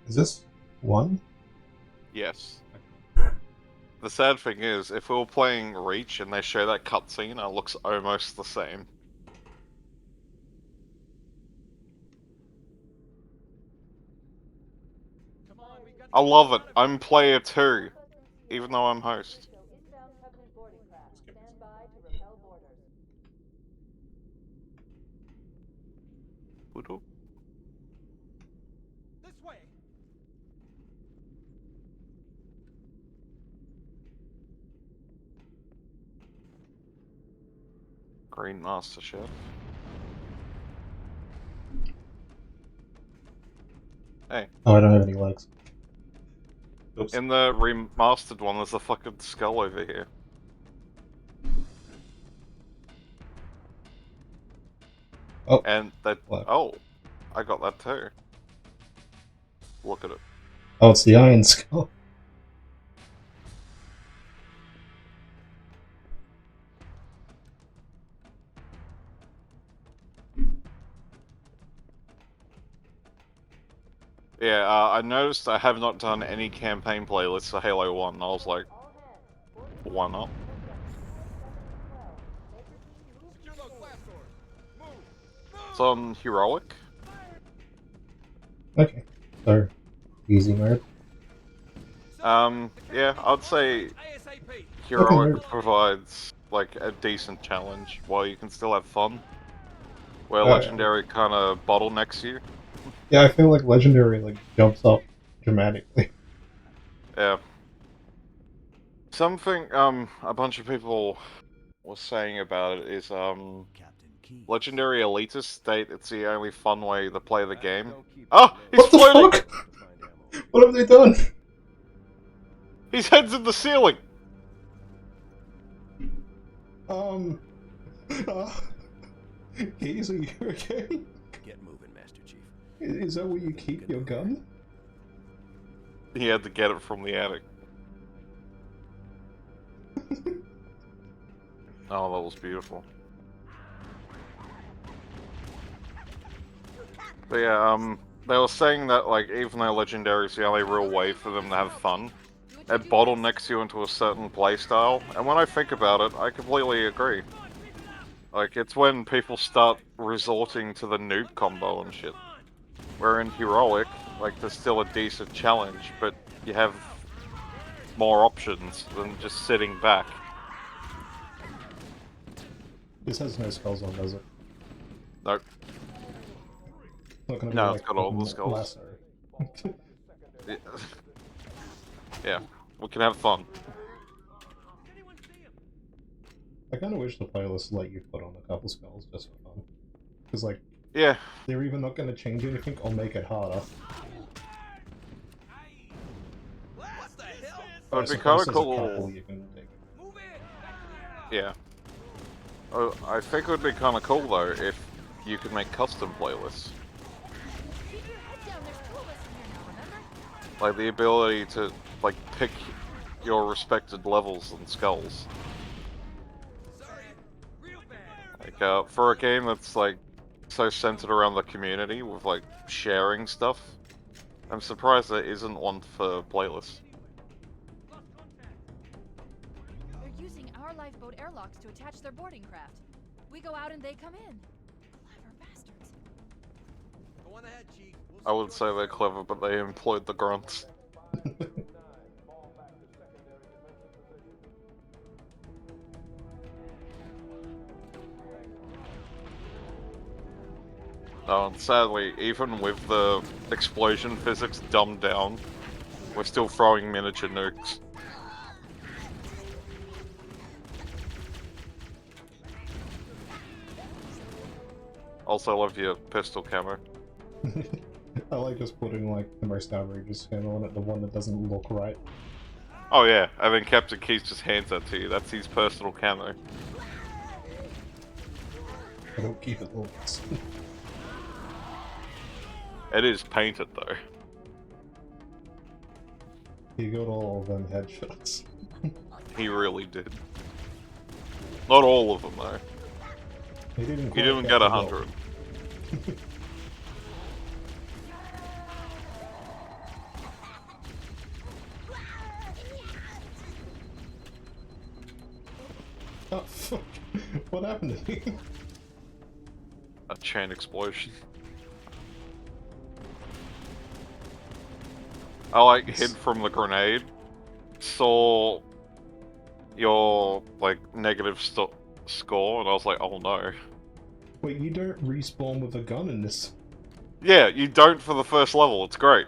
Is this one? Yes. The sad thing is, if we were playing Reach and they show that cutscene, it looks almost the same. I love it. I'm player 2, even though I'm host. This way. Green Master Chef. Hey. Oh, I don't have any legs. Oops. In the remastered one, there's a fucking skull over here. Oh. And that. What? Oh, I got that too. Look at it. Oh, it's the Iron Skull. Yeah, I noticed I have not done any campaign playlists for Halo 1. I was like, why not? Secure those blast doors. Move. It's on Heroic. Okay. So, easy mode. Yeah, I'd say ASAP. Heroic Okay. provides, like, a decent challenge while you can still have fun. Where Oh, yeah. Legendary kinda bottlenecks you. Yeah, I feel like Legendary like jumps up dramatically. Yeah. Something, a bunch of people were saying about it is, Legendary Elitist state it's the only fun way to play the game. Oh! He's What the floating! fuck? What have they done? His head's in the ceiling! Uh, Keys, are you okay? Get moving, Master Chief. Is that where you keep your gun? He had to get it from the attic. Oh, that was beautiful. But yeah, they were saying that, like, even though Legendary is the only real way for them to have fun, it bottlenecks you into a certain playstyle, and when I think about it, I completely agree. Like, it's when people start resorting to the noob combo and shit. Where in Heroic, like, there's still a decent challenge, but you have more options than just sitting back. This has no skulls on, does it? Nope. Not gonna be No, like it's got all the skulls. Lasso. Yeah, we can have fun. I kind of wish the playlist let you put on a couple skulls just for fun. Because, like, Yeah. they're either not going to change anything or make it harder. What the hell? It would be I kind suppose of there's a cool. couple you can take. Move it. Yeah. I think it would be kind of cool though if you could make custom playlists. Like the ability to, like, pick your respected levels and skulls. Sorry. Real bad. Like, for a game that's, like, so centered around the community with, like, sharing stuff, I'm surprised there isn't one for playlists. They're using our lifeboat airlocks to attach their boarding craft. We go out and they come in. Clever bastards. Go on ahead, Chief. I would say they're clever, but they employed the grunts. Oh, and sadly, even with the explosion physics dumbed down, we're still throwing miniature nukes. Also love your pistol camo. I like just putting, like, the most outrageous skin on it, the one that doesn't look right. Oh yeah, and then Captain Keys just hands that to you. That's his personal camo. I don't keep it looks. It is painted though. He got all of them headshots. He really did. Not all of them though. He didn't He didn't get 100. Oh, fuck. What happened to me? A chain explosion. I like hid from the grenade, saw your like negative score, and I was like, oh no. Wait, you don't respawn with a gun in this? Yeah, you don't for the first level. It's great.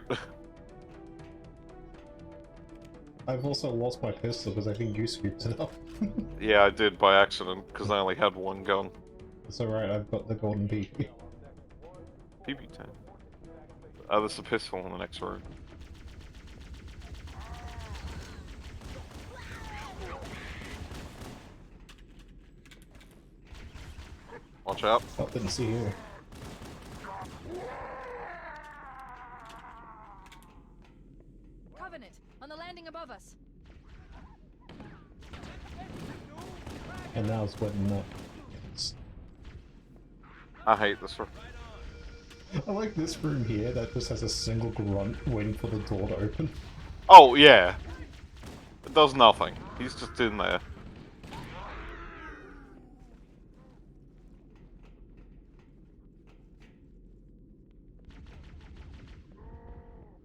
I've also lost my pistol because I think you scooped it up. Yeah, I did by accident because I only had one gun. It's alright, I've got the golden PP. PB-10. Oh, there's a pistol in the next room. Watch out. Oh, didn't see you. Covenant, on the landing above us. And now it's wetting up. I hate this room. I like this room here that just has a single grunt waiting for the door to open. Oh, yeah. It does nothing. He's just in there.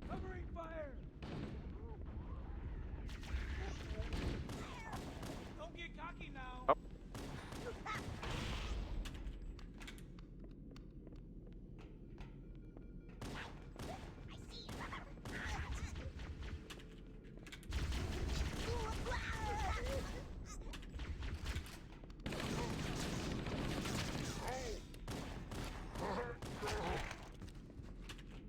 Covering fire! Don't get cocky now! Oh.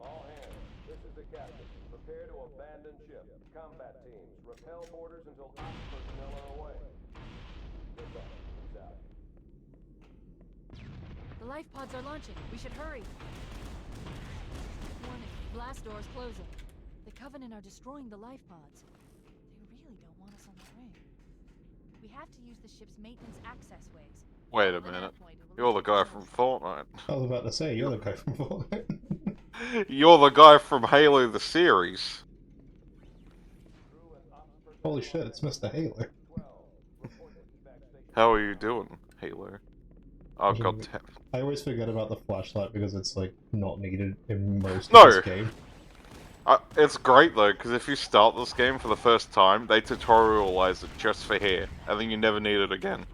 All hands, this is the captain. Prepare to abandon ship. Combat teams, repel boarders until ops personnel are away. Good luck. Peace out. The life pods are launching. We should hurry. Warning, blast doors closing. The Covenant are destroying the life pods. They really don't want us on the ring. We have to use the ship's maintenance access ways. Wait a At that minute. point, it will You're the lose guy control. from Fortnite. I was about to say, you're the guy from Fortnite. You're the guy from Halo the series. Holy shit, it's Mr. Halo. How are you doing, Halo? Oh, Yeah, god but- damn. I always forget about the flashlight because it's like not needed in most No. of this game. It's great though, because if you start this game for the first time, they tutorialize it just for here, and then you never need it again.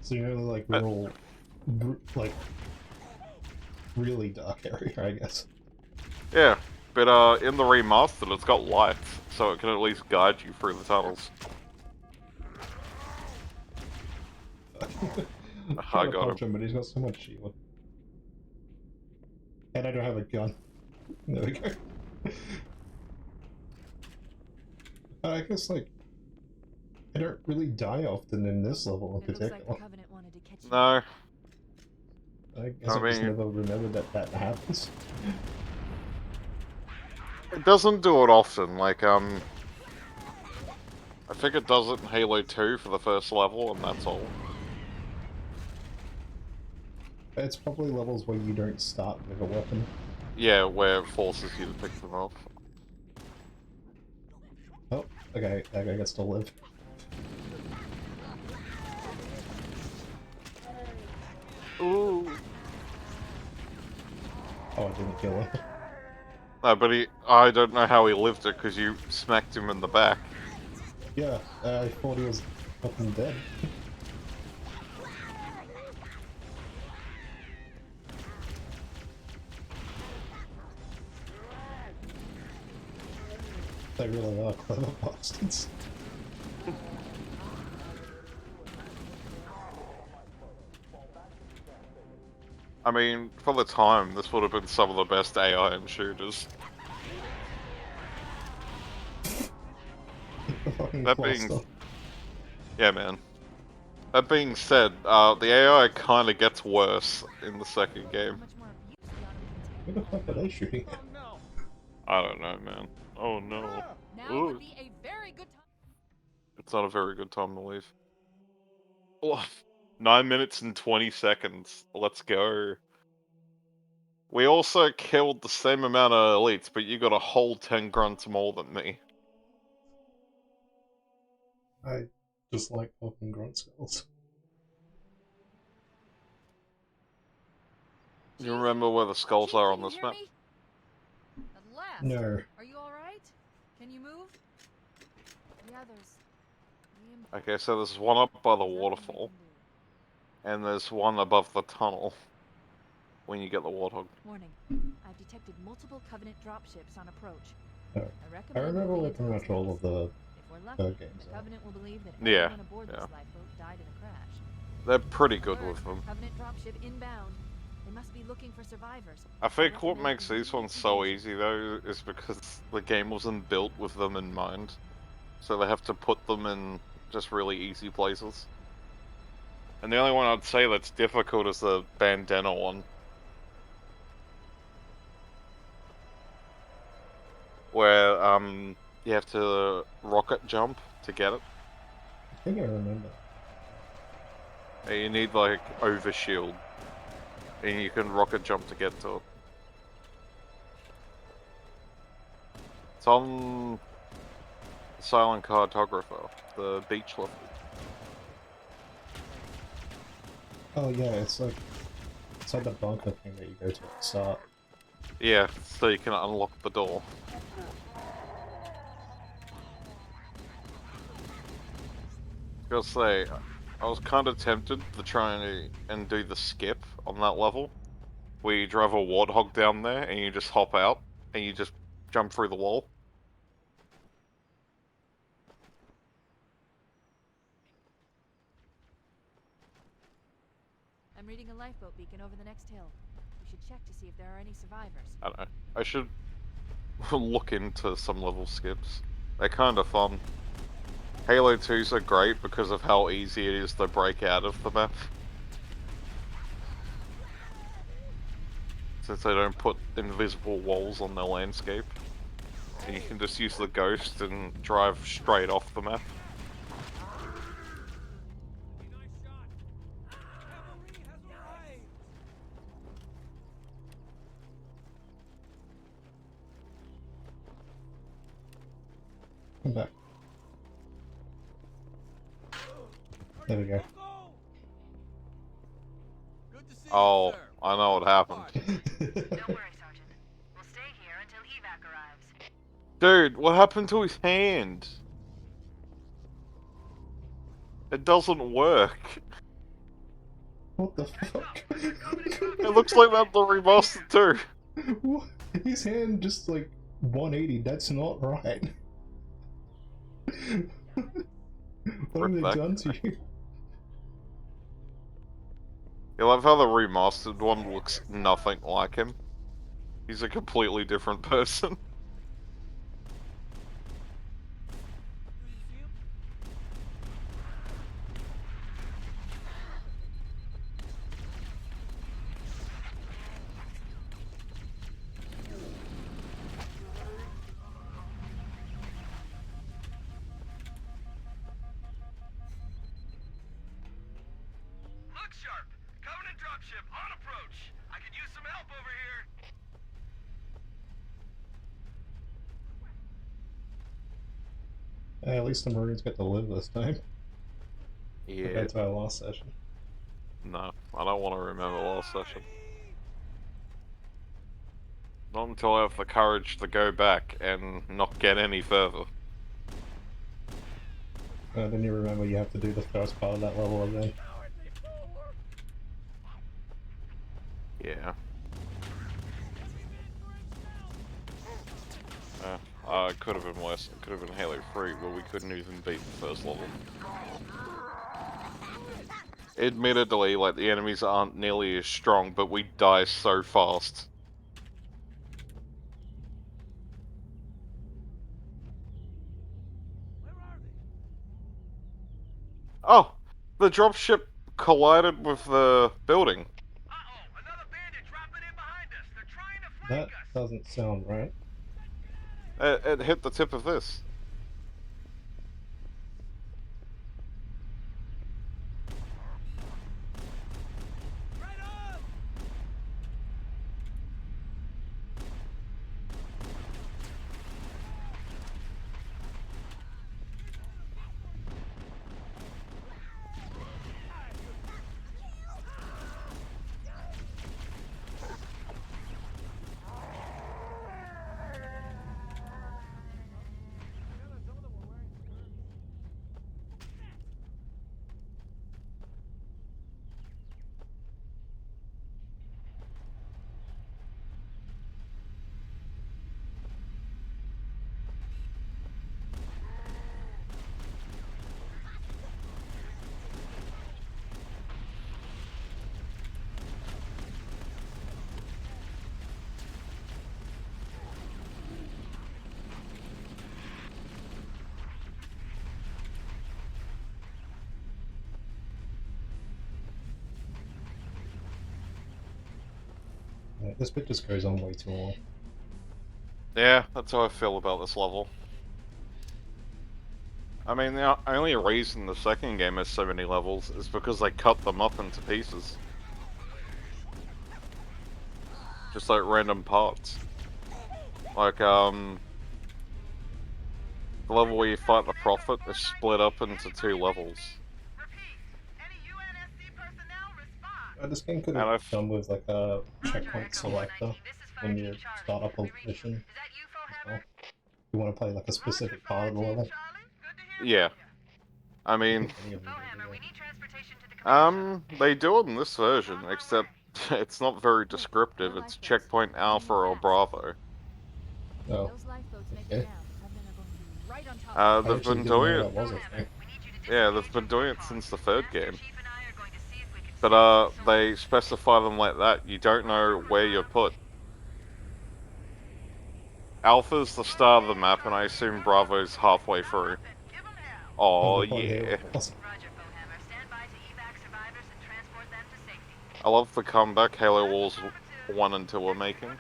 So you're like real, like really dark area, I guess. Yeah, but in the remastered, it's got lights, so it can at least guide you through the tunnels. I Trying to got punch him, but he's got so much shield. And I don't have a gun. There we go. I guess like I don't really die often in this level in It looks like the particular. Covenant wanted to catch you. No, I guess I just mean- never remembered that happens. it doesn't do it often. Like, I think it does it in Halo 2 for the first level, and that's all. It's probably levels where you don't start with a weapon. Yeah, where it forces you to pick them up. Oh, okay, that guy gets to live. Ooh. Oh, I didn't kill him. No, but I don't know how he lived it, because you smacked him in the back. Yeah, I thought he was fucking dead. They really are clever bastards. I mean, for the time, this would have been some of the best AI in shooters. Fucking That being- cluster. Yeah, man. That being said, the AI kind of gets worse in the second How game. much more abuse the Autumn can Who the fuck are they shooting? Oh no! I don't know, man. Oh no. take. Now Ooh. would be a very good time. It's not a very good time to leave. Oh, 9 minutes and 20 seconds. Let's go. We also killed the same amount of elites, but you got a whole 10 grunts more than me. I Just like poking grunt skulls. You remember where the skulls Chief, are can on you this hear map? me? At last. No. Are you all right? Can you move? The others. Okay, so there's one up by the Nothing we waterfall, can do. and there's one above the tunnel when you get the warthog. Warning. I've detected multiple Covenant dropships on approach. No. I I recommend remember moving where into pretty its much all of base. the If we're lucky, games the are. Covenant will believe that Yeah, everyone aboard this lifeboat died in a crash. They're pretty good Alert, with them. Covenant dropship inbound. They must be looking for survivors. I think what recommend makes these immediate ones so engagement. easy though is because the game wasn't built with them in mind. So they have to put them in just really easy places. And the only one I'd say that's difficult is the bandana one. Where, you have to rocket jump to get it. I think I remember. And you need, like, overshield. And you can rocket jump to get to it. It's on Silent Cartographer, the beach level. Oh yeah, it's like inside the bunker thing that you go to at the start. Yeah, so you can unlock the door. Gotta say, I was kind of tempted to try and do the skip on that level, where you drive a warthog down there and you just hop out and you just jump through the wall. I'm reading a lifeboat beacon over the next hill. We should check to see if there are any survivors. I don't know. I should look into some level skips. They're kind of fun. Halo 2s are great because of how easy it is to break out of the map. Since they don't put invisible walls on their landscape. And you can just use the ghost and drive straight off the map. Come back. There we go. Good to see Oh, you, sir. I know what happened. Don't worry, Sergeant. We'll stay here until evac arrives. Dude, what happened to his hand? It doesn't work. What the fuck? It looks like that the remastered too. What? His hand just like 180. That's not right. What have they Rip that done to guy. you? I love how the remastered one looks nothing like him. He's a completely different person. Look sharp. Covenant dropship on approach. I could use some help over here. At least the Marines get to live this time. Yeah. Compared to our last session. No, I don't want to remember last session. Not until I have the courage to go back and not get any further. Then you remember you have to do the first part of that level again. Yeah. It could have been worse. It could have been Halo 3, but we couldn't even beat the first level. Admittedly, like, the enemies aren't nearly as strong, but we die so fast. Where are they? Oh! The dropship collided with the building. Uh-oh, another bandit dropping in behind us. They're trying to That flank us. doesn't sound right. It hit the tip of this. Right on. This bit just goes on way too long. Yeah, that's how I feel about this level. I mean, the only reason the second game has so many levels is because they cut them up into pieces. Just like random parts. Like, the level where you fight the Prophet is split up into 2 levels. Repeat. Any UNSC personnel respond. This game could And have done with like a checkpoint Echo selector 119. This is when Fire you Team Charlie. start up a We read you. mission Is that you, as Fohammer? well. You want to play like a specific part of the level. Charlie. Good to hear Yeah. from you. I I mean, think any of them do, Fohammer, we yeah. need transportation to the command they do it in this version, except it's not very descriptive. It's checkpoint Alpha or Bravo. Oh, Those lifeboats make okay. it down. The Covenant are going to be right on top. I They've actually been didn't doing know it. that was a thing. We need you to Yeah, disengage they've been your doing it pod. since the 3rd Master game. Chief and I are going to see if we can But save some they specify them like that. You don't know where you're put. Alpha's the start of the map, and I assume Bravo's halfway through. Give 'em hell. Oh the party yeah. here was- Roger, Fohammer. Stand by to evac survivors and transport them to safety. I love the comeback Halo Wars 1 and 2 are making. Staying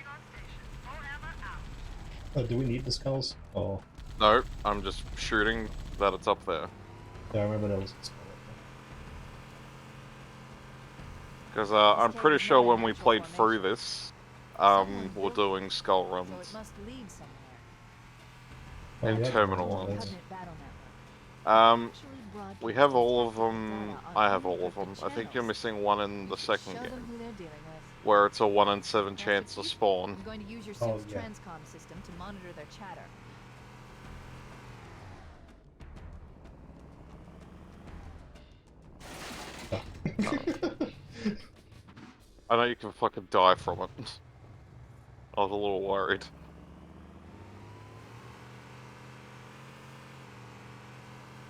on station. Fohammer out. do we need the skulls? Oh, No, I'm just shooting that it's up there. yeah, I remember there was a skull. Because I'm pretty sure when we played through this, we're doing skull So it runs. must lead somewhere. Oh, And yeah, terminal yeah, ones. that's- Covenant battle network. Um, Actually broadcast we have all of attacks them. data on I have all of them. encrypted I think you're channels. missing one in You the should second show them game, who they're dealing with. where it's a 1 in 7 Master chance to Chief, spawn. I'm going to use your Oh, ship's yeah. transcom system to monitor their chatter. I know you can fucking die from it. I was a little worried.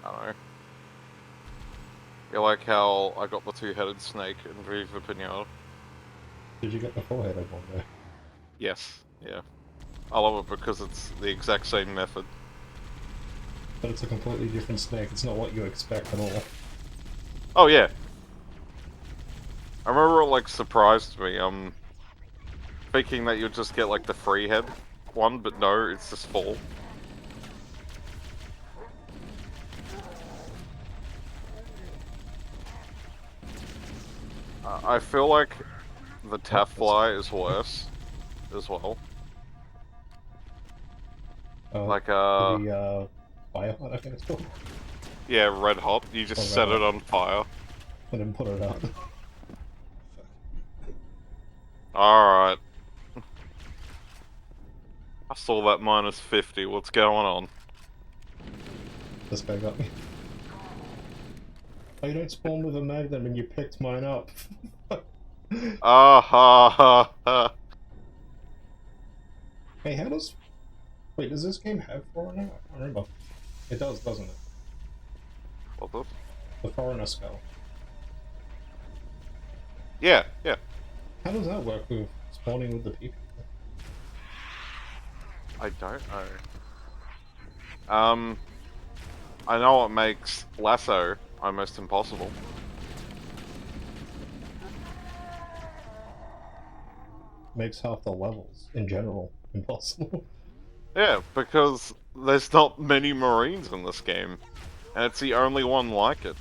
I don't know. You like how I got the 2-headed snake in Viva Pinata? Did you get the four-headed one there? Yes, yeah. I love it because it's the exact same method. But it's a completely different snake. It's not what you expect at all. Oh yeah. I remember it like surprised me, thinking that you'd just get like the free head one, but no, it's just full. I feel like the Taffly is worse as well. Like The Fireheart, I think it's called. yeah, red hot. You just Oh, set red it on fire. And then put it out. Alright. I saw that minus 50, what's going on? This guy got me. Oh, you don't spawn with a magnum and you picked mine up. Ah ha ha ha. Hey, how does... Wait, does this game have Foreigner? I can't remember. It does, doesn't it? What the? The Foreigner skull. Yeah, yeah. How does that work with spawning with the people? I don't know. I know what makes Lasso almost impossible. Makes half the levels, in general, impossible. Yeah, because there's not many Marines in this game, and it's the only one like it.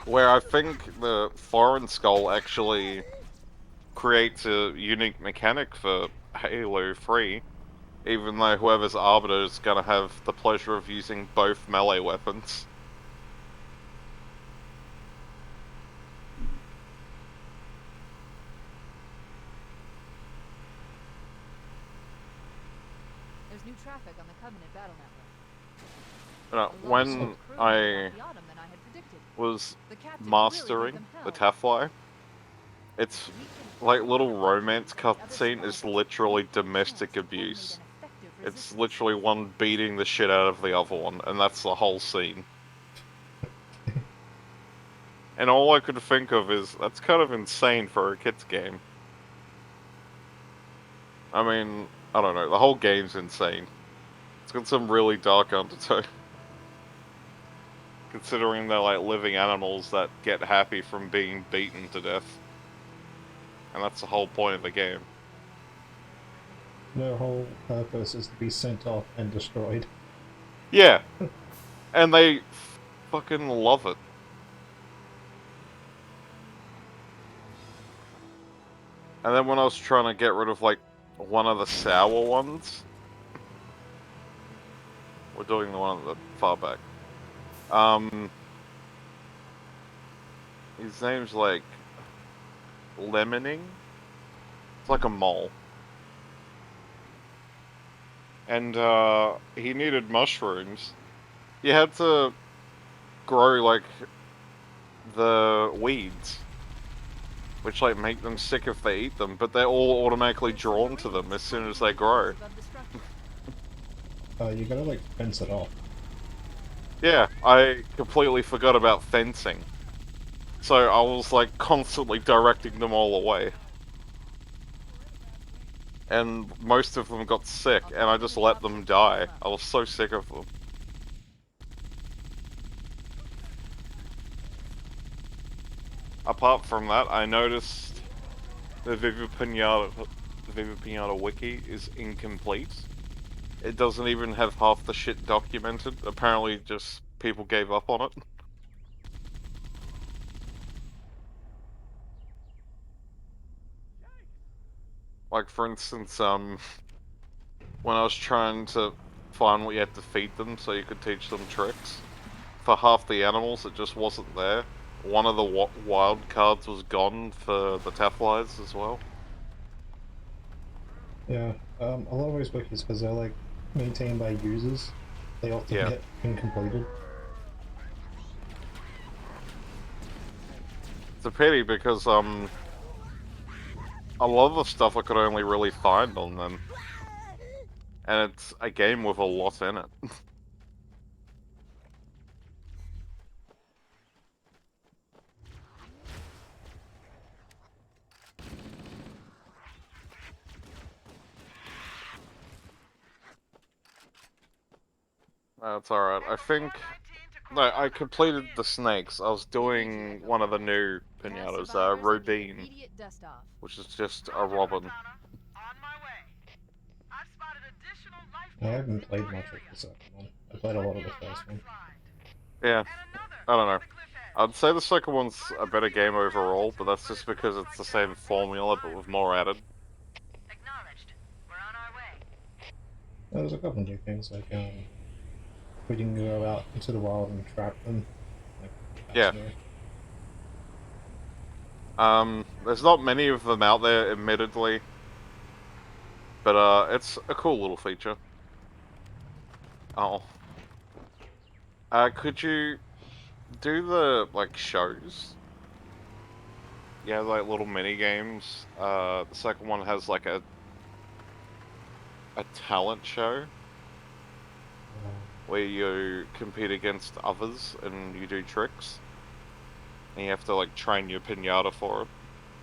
Where I think the Foreign Skull actually creates a unique mechanic for Halo 3, even though whoever's Arbiter is gonna have the pleasure of using both melee weapons. There's new traffic on the Covenant battle network. When I was mastering the Taffly, its like little romance cutscene is literally domestic abuse. It's literally one beating the shit out of the other one, and that's the whole scene. And all I could think of is, that's kind of insane for a kid's game. I mean, I don't know, the whole game's insane. It's got some really dark undertone. Considering they're like living animals that get happy from being beaten to death. And that's the whole point of the game. Their whole purpose is to be sent off and destroyed. Yeah, and they fucking love it. And then when I was trying to get rid of, like, one of the sour ones... We're doing the one at the far back. His name's, like... Lemoning? It's like a mole. And, he needed mushrooms. You had to grow, like, the weeds. Which, like, make them sick if they eat them, but they're all automatically drawn to them as soon as they grow. Above the structure. You gotta like fence it off. Yeah, I completely forgot about fencing. So I was, like, constantly directing them all away. And most of them got sick, and I just let them die. I was so sick of them. Apart from that, I noticed the Viva Pinata wiki is incomplete. It doesn't even have half the shit documented. Apparently just people gave up on it. Like, for instance, when I was trying to find what you had to feed them so you could teach them tricks, for half the animals it just wasn't there. One of the wild cards was gone for the Teflies as well. Yeah, a lot of those wikis, because they're like maintained by users, they often Yeah. get incompleted. It's a pity because, a lot of the stuff I could only really find on them. And it's a game with a lot in it. That's alright. I think... No, I completed the snakes. I was doing one of the new pinatas, Robin, Immediate dust off. which is just a robin. On my way. I've spotted additional life I haven't forms played in your much of area. the second one. I played a lot of the first one. Yeah, And another I don't know. on the cliff edge. I'd say the second one's a better game overall, but that's just because it's the same formula but with more added. Acknowledged. We're on our way. There's a couple new things, like, we can go out into the wild and trap them. Like, Yeah. new. There's not many of them out there, admittedly. But, it's a cool little feature. Oh. Could you do the, like, shows? Yeah, like, little mini-games. The second one has, like, a talent show. Where you compete against others and you do tricks. And you have to, like, train your pinata for it.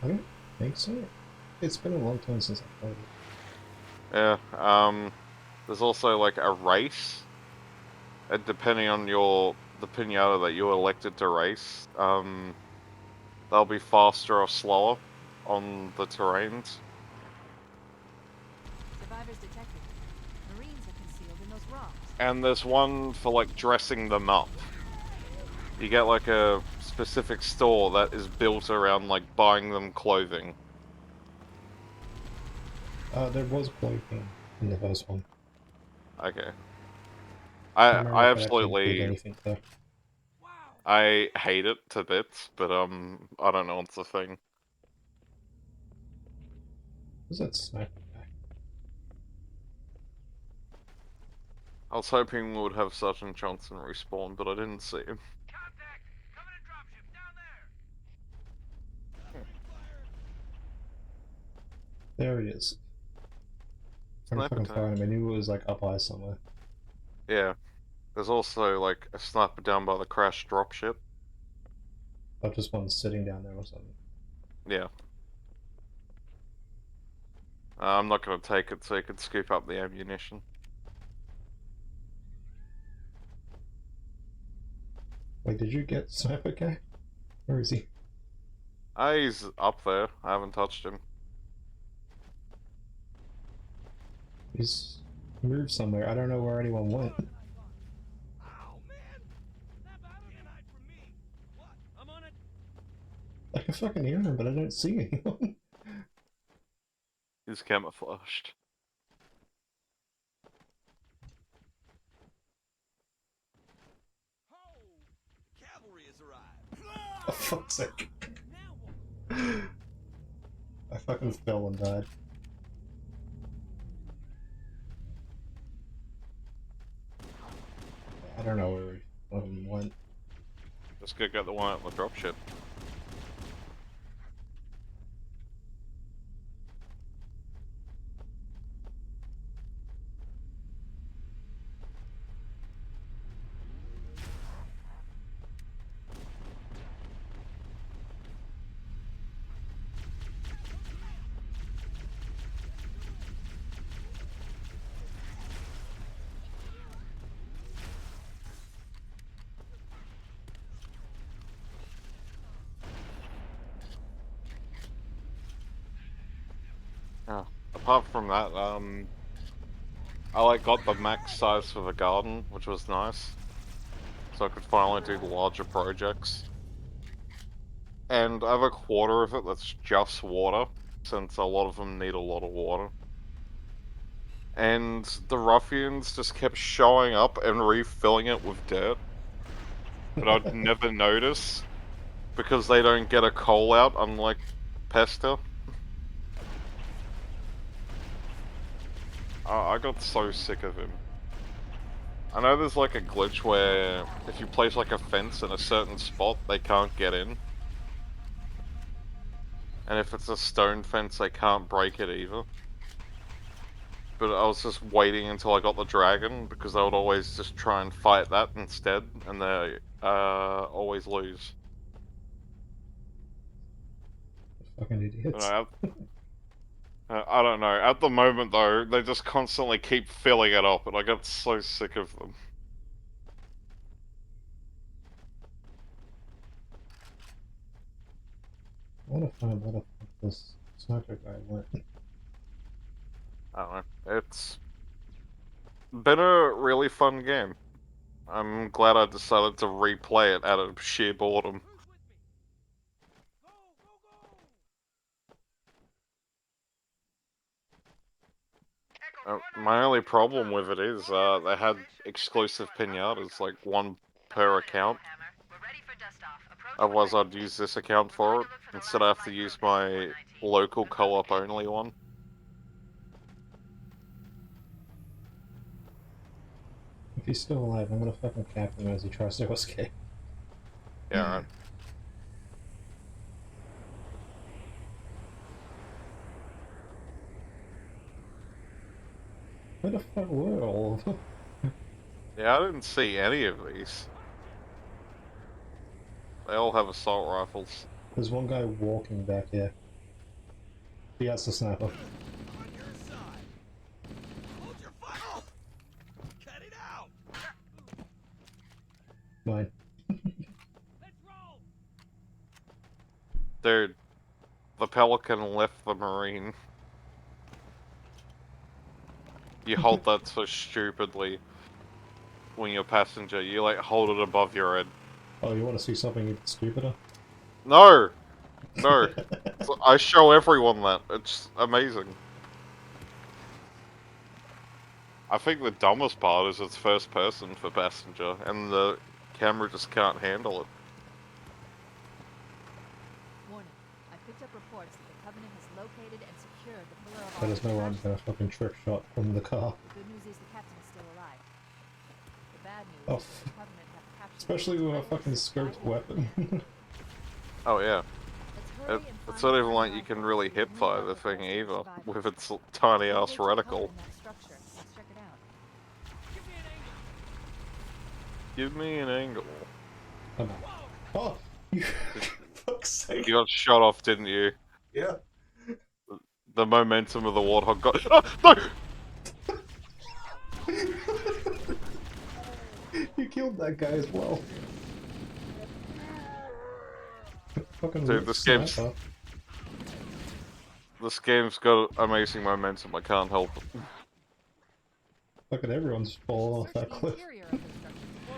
I don't think so. It's been a long time since I played it. Yeah, there's also, like, a race. And depending on the pinata that you elected to race, they'll be faster or slower on the terrains. Survivors detected. Marines are concealed in those rocks. And there's one for, like, dressing them up. You get, like, a specific store that is built around, like, buying them clothing. There was clothing in the first one. Okay. Can't remember I if it actually did absolutely... anything though. I hate it to bits, but, I don't know what's the thing. Was that sniper guy? I was hoping we would have Sergeant Johnson respawn, but I didn't see him. Contact! Covenant dropship down there! There he is. I'm Sniper fucking time. find him. I knew it was like up high somewhere. Yeah. There's also, like, a sniper down by the crashed dropship. Or just one sitting down there or something. Yeah. I'm not gonna take it so you can scoop up the ammunition. Wait, did you get sniper guy? Where is he? He's up there. I haven't touched him. He's moved somewhere. I don't know where anyone went. Oh, man! Snap out of tonight for me! What? I'm on it! I can fucking hear him, but I don't see anyone. He's camouflaged. Ho! Cavalry has arrived! For fuck's sake. Now what? I fucking fell and died. I don't know where one of them went. Let's go get the one at the dropship. Apart from that, I like got the max size for the garden, which was nice. So I could finally do the larger projects. And I have a quarter of it that's just water, since a lot of them need a lot of water. And the ruffians just kept showing up and refilling it with dirt. But I'd never notice, because they don't get a coal out, unlike Pesta. I got so sick of him. I know there's like a glitch where if you place like a fence in a certain spot, they can't get in. And if it's a stone fence, they can't break it either. But I was just waiting until I got the dragon, because I would always just try and fight that instead, and they always lose. Fucking idiots. I don't know. At the moment, though, they just constantly keep filling it up, and I get so sick of them. I wanna find where the fuck this sniper guy went. I don't know. It's been a really fun game. I'm glad I decided to replay it out of sheer boredom. Who's with me? Go, go, go! My only problem with it is they had exclusive pinatas, like one per account. Otherwise I'd use this account for it, instead I have to use my local co-op only one. If he's still alive, I'm gonna fucking cap him as he tries to escape. Yeah, right. Where the fuck were all of them? Yeah, I didn't see any of these. They all have assault rifles. There's one guy walking back here. He has the sniper. On your side! Hold your fire! Cut it out! Mine. Let's roll! Dude, the Pelican left the Marine. You hold that so stupidly when you're a passenger. You like hold it above your head. Oh, you want to see something even stupider? No! No. So I show everyone that. It's amazing. I think the dumbest part is it's first person for passenger, and the camera just can't handle it. Warning. I picked up reports that the Covenant has located and secured the Pillar of But there's no one Arch. gonna fucking trick shot from the car. The good news is the captain is still alive. The bad news Oh, is that the Covenant have captured especially with a fucking scoped weapon. Oh yeah. Let's hurry and It's find not the even like Covenant you can rifle really so we hip can fire move the out thing before either, survivors. with its tiny ass Locate the code reticle. in that structure. Let's check it out. Give me an angle! Give me an angle. Come on. Oh! You fuck's sake. You got shot off, didn't you? Yeah. The momentum of the Warthog got. Oh, no! You killed that guy as well. Fucking Dude, this game's sniper. this game's got amazing momentum. I can't help it. Look at everyone's falling off Search that the cliff. interior of the structure before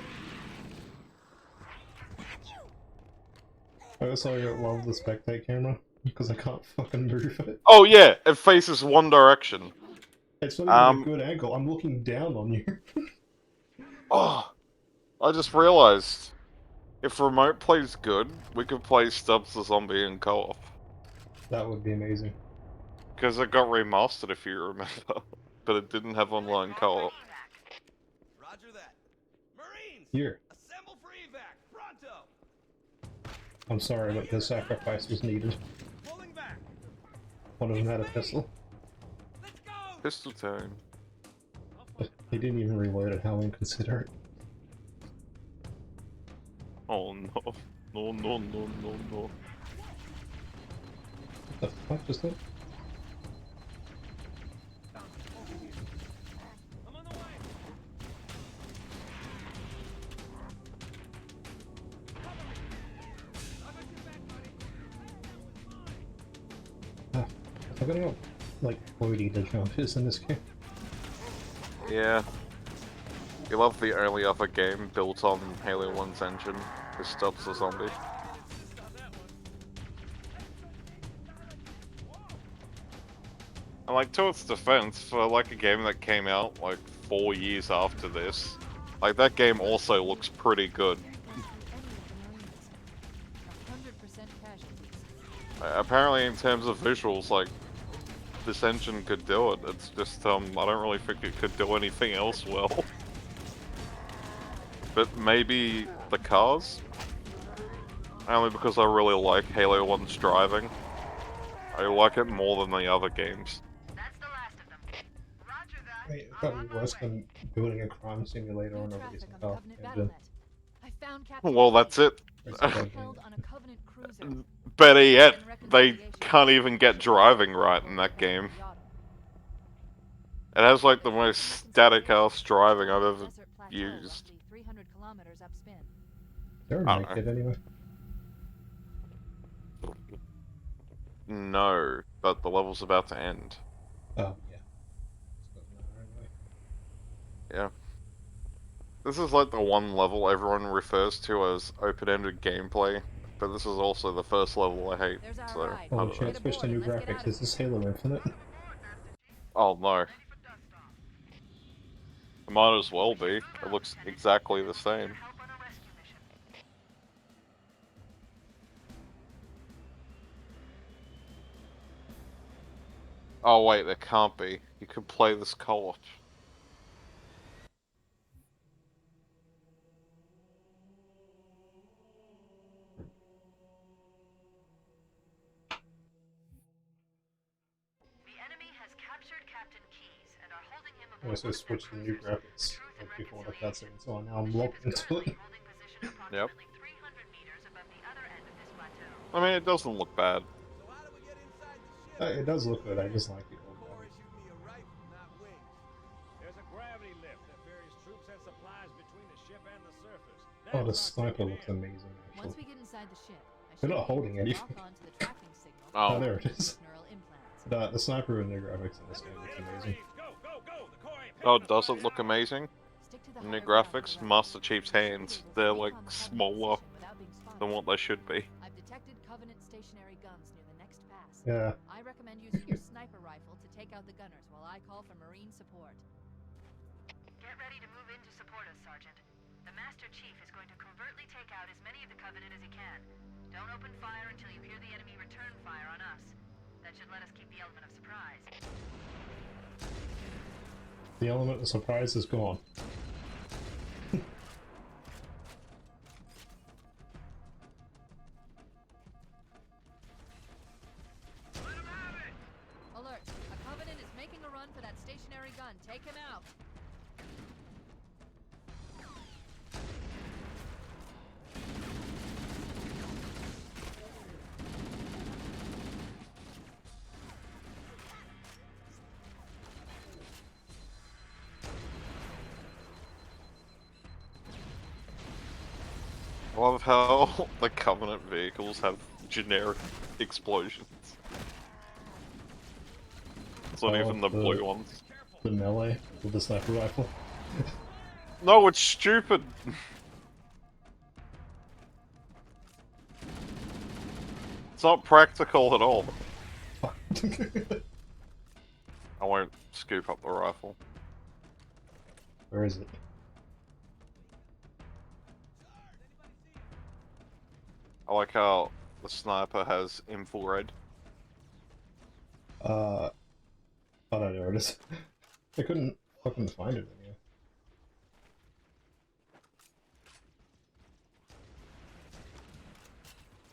we I also love the spectate camera because I can't fucking move it. Oh yeah, it faces one direction. It's not even a good angle. I'm looking down on you. Oh, I just realized if remote plays good, we could play Stubbs the Zombie in co-op. That would be amazing. Because it got remastered, if you remember, but it didn't have online co-op. Roger that. Marines, Here, assemble for evac. Pronto. I'm sorry, but the sacrifice was needed. Pulling back. One of them had a pistol. Let's go. Pistol time. He didn't even reload it. How inconsiderate. Oh no. No, no, no, no, no. What the fuck was that? I'm on the way. I gotta go, like, floaty the jump is in this game. Yeah. You love the only other game built on Halo 1's engine, is Stubbs the Zombie. And like, to its defense, for like a game that came out like 4 years after this, like that game also looks pretty good. went through any of the Marines. 100% casualties. Apparently in terms of visuals, like, this engine could do it. It's just, I don't really think it could do anything else well. But maybe the cars? Only because I really like Halo 1's driving. I like it more than the other games. That's the last of them. Roger that. Wait, it's gotta be worse than building a crime simulator No on a traffic recent on the car Covenant engine. BattleNet. I found Captain Well, that's it. It's Keyes fucking- held on a Covenant cruiser. Better yet, they can't even get driving right in that game. It has like the most static ass driving I've ever Desert Plateau, used. roughly 300 kilometers upspin. They're I don't naked anyway. No, but the level's about to end. Oh, yeah. Doesn't matter anyway. Yeah. This is like the one level everyone refers to as open-ended gameplay, but this is also the first level I hate, There's our so ride. I Holy don't shit, know. Oh, switch to new Let's get out graphics. of Is this Halo Infinite? Oh no. Ready for dust off. It might as well be. It looks exactly the same. Help on a rescue mission. Oh wait, there can't be. You could play this co-op. The enemy has captured Captain Keyes and are holding him I also switched to new graphics like before the cutscene, so now I'm locked into it. Yep. 300 meters above the other end of this plateau. I mean, it doesn't look bad. So how do we get inside the ship? It does look good, I just like the old one. Shoot me a rifle, not wings. There's a gravity lift that ferries troops and supplies between the ship and the surface. Oh, the sniper looks amazing, Once actually. we get inside the ship, They're not holding any. anything. Lock onto the tracking signal. Oh. Oh, there it is. Neural implants. The sniper and new graphics in this game looks amazing. Go, go, go! The core ain't Oh, picking up does it look amazing? Stick to the New higher ground graphics, on the Master left. Chief's hands, they're like smaller than what they should be. I've detected Covenant stationary guns near the next pass. Yeah, I recommend using your sniper rifle to take out the gunners while I call for Marine support. Get ready to move in to support us, Sergeant. The Master Chief is going to covertly take out as many of the Covenant as he can. Don't open fire until you hear the enemy return fire on us. That should let us keep the element of surprise. the element of surprise is gone. Alert! A Covenant is making a run for that stationary gun. Take him out. I love how the Covenant vehicles have generic explosions. It's not Oh, even the blue ones. The melee with the sniper rifle. No, it's stupid! It's not practical at all. I won't scoop up the rifle. Where is it? I like how the sniper has infrared. Oh no, there it is. I couldn't fucking find it anywhere.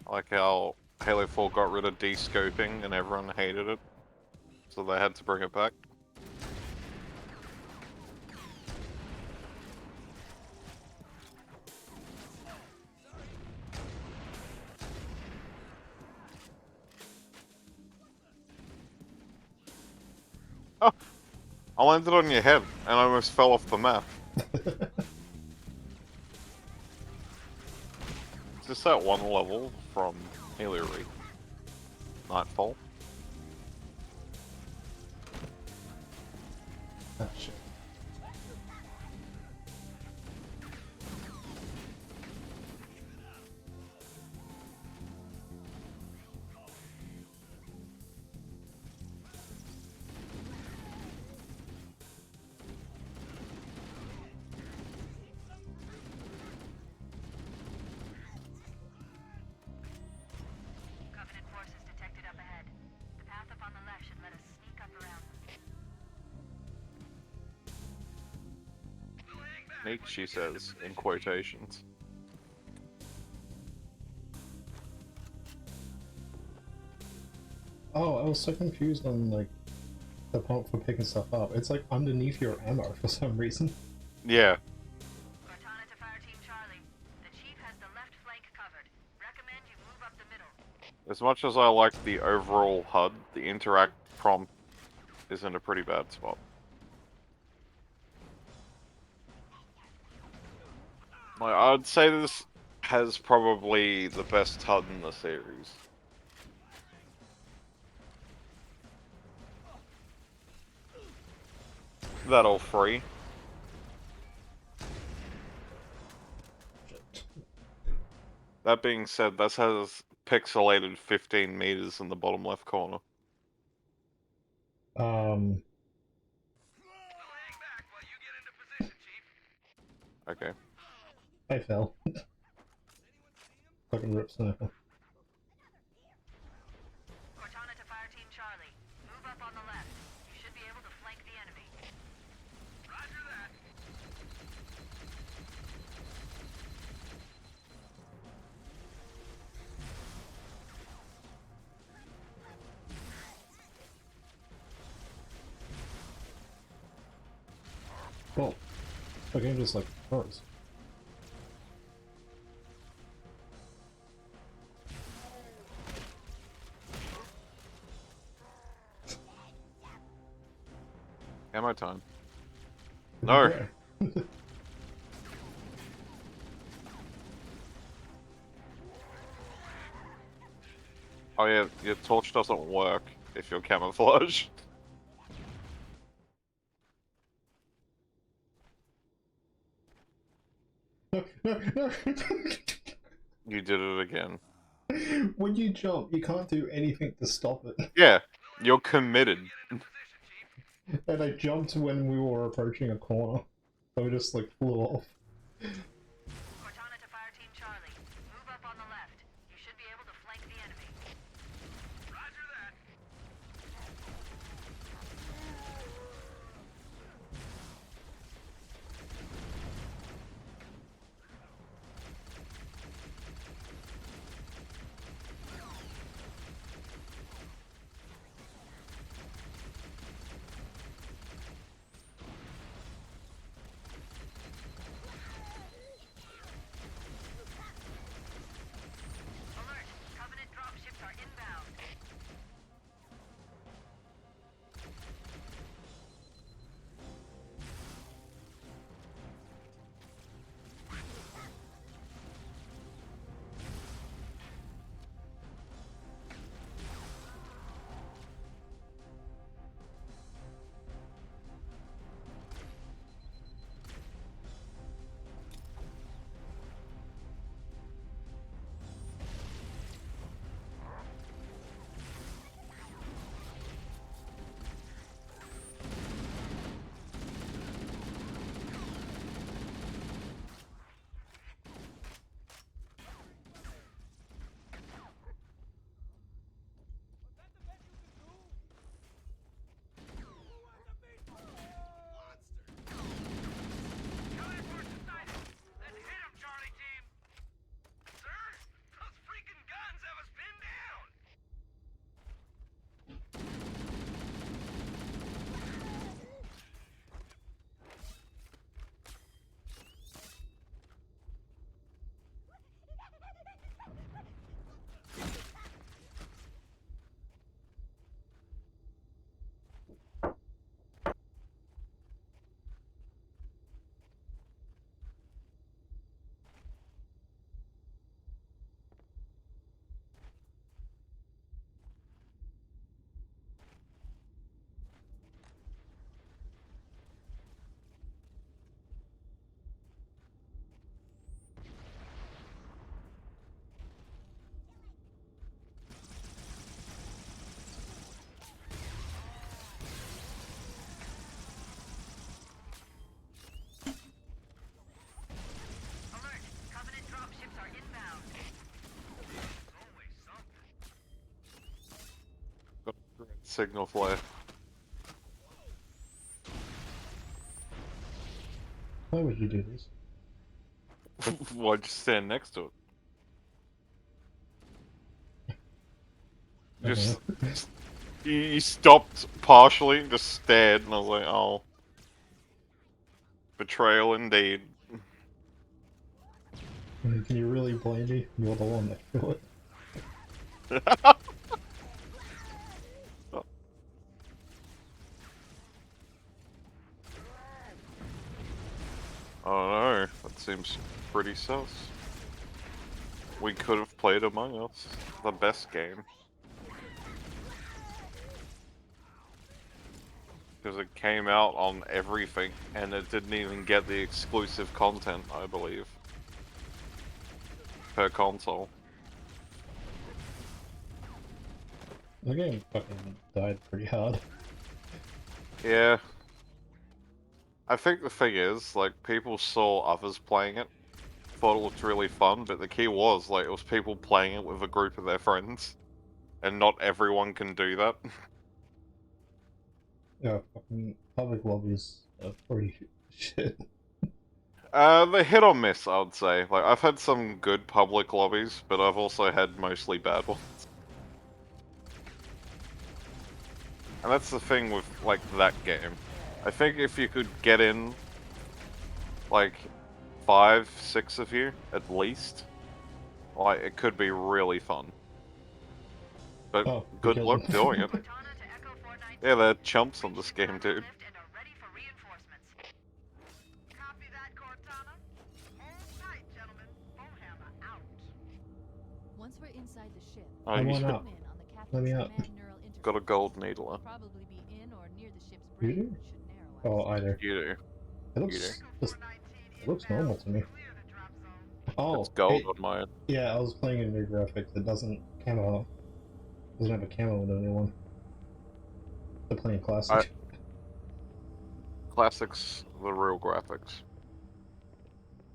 I like how Halo 4 got rid of de-scoping and everyone hated it. So they had to bring it back. Oh! I landed on your head and I almost fell off the map. Is this that one level from Halo Reach? Nightfall? Ah, shit. Covenant forces detected up ahead. The path up on the left should let us sneak up around them. Sneak, she says, in quotations. Oh, I was so confused on like the pump for picking stuff up. It's like underneath your ammo for some reason. Yeah. Cortana to Fire Team Charlie. The Chief has the left flank covered. Recommend you move up the middle. As much as I like the overall HUD, the interact prompt is in a pretty bad spot. Like, I'd say this has probably the best HUD in the series. That all free. That being said, this has pixelated 15 meters in the bottom left corner. Okay. I fell. Fucking rip sniper. Cortana to Fire Team Charlie. Move up on the left. You should be able to flank the enemy. Roger that. Well, the game just like froze. Ammo time. No! Oh yeah, your torch doesn't work if you're camouflaged. No, no, no! You did it again. When you jump, you can't do anything to stop it. Yeah, you're committed. And I jumped when we were approaching a corner. So I just like flew off. Cortana to Fire Team Charlie. Move up on the left. You should be able to flank the enemy. Roger that. signal flare. Why would you do this? Why'd you stand next to it? I don't Just know. you stopped partially and just stared, and I was like, oh, betrayal indeed. Can you really blame me? You're the one that killed it. I don't know. That seems pretty sus. We could have played Among Us, the best game. Because it came out on everything, and it didn't even get the exclusive content, I believe. Per console. The game fucking died pretty hard. Yeah. I think the thing is, like, people saw others playing it, thought it looked really fun, but the key was, like, it was people playing it with a group of their friends. And not everyone can do that. Yeah, fucking public lobbies are pretty shit. They hit or miss, I would say. Like, I've had some good public lobbies, but I've also had mostly bad ones. And that's the thing with, like, that game. I think if you could get in, like, 5, 6 of you, at least, like, it could be really fun. But Oh, good because- luck doing it. Cortana to Echo 419. Yeah, they're chumps on this game, dude. Lift and are ready for reinforcements. Copy that, Cortana. Hold tight, gentlemen. Bowhammer out. Once we're inside the ship, Oh, I you want should out. zoom in on the Let me captain's out. command neural interface. got a gold needler. We'll probably be in or near the ship's You brain, do? which should narrow Oh, our either. You do. It looks do. just, it looks normal to me. Clear the drop zone. Oh, It's gold it- on mine. yeah, I was playing in new graphics. It doesn't camo. Doesn't have a camo with anyone. They're playing classic. Classics, the real graphics.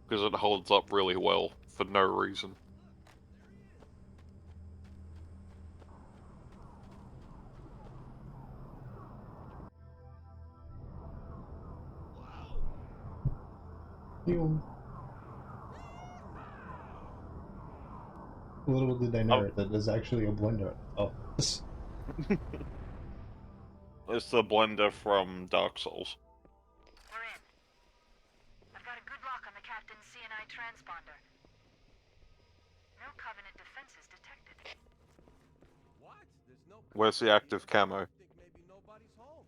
Because it holds up really well, for no reason. You. Little did they know that there's actually a blender. Oh, It's the blender from Dark Souls. We're in. I've got a good lock on the captain's CNI transponder. No Covenant defenses detected. What? There's no. Where's the active camo? I think maybe nobody's home.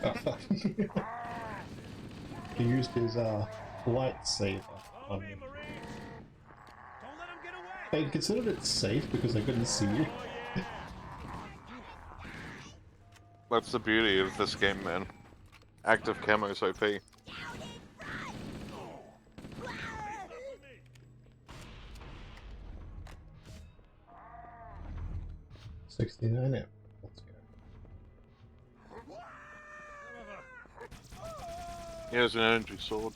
oh fuck. He used his lightsaber on me. Don't let him get away. They considered it safe because they couldn't see you. That's the beauty of this game, man. Active camo's OP. 69 amp. Let's go. Here's an energy sword.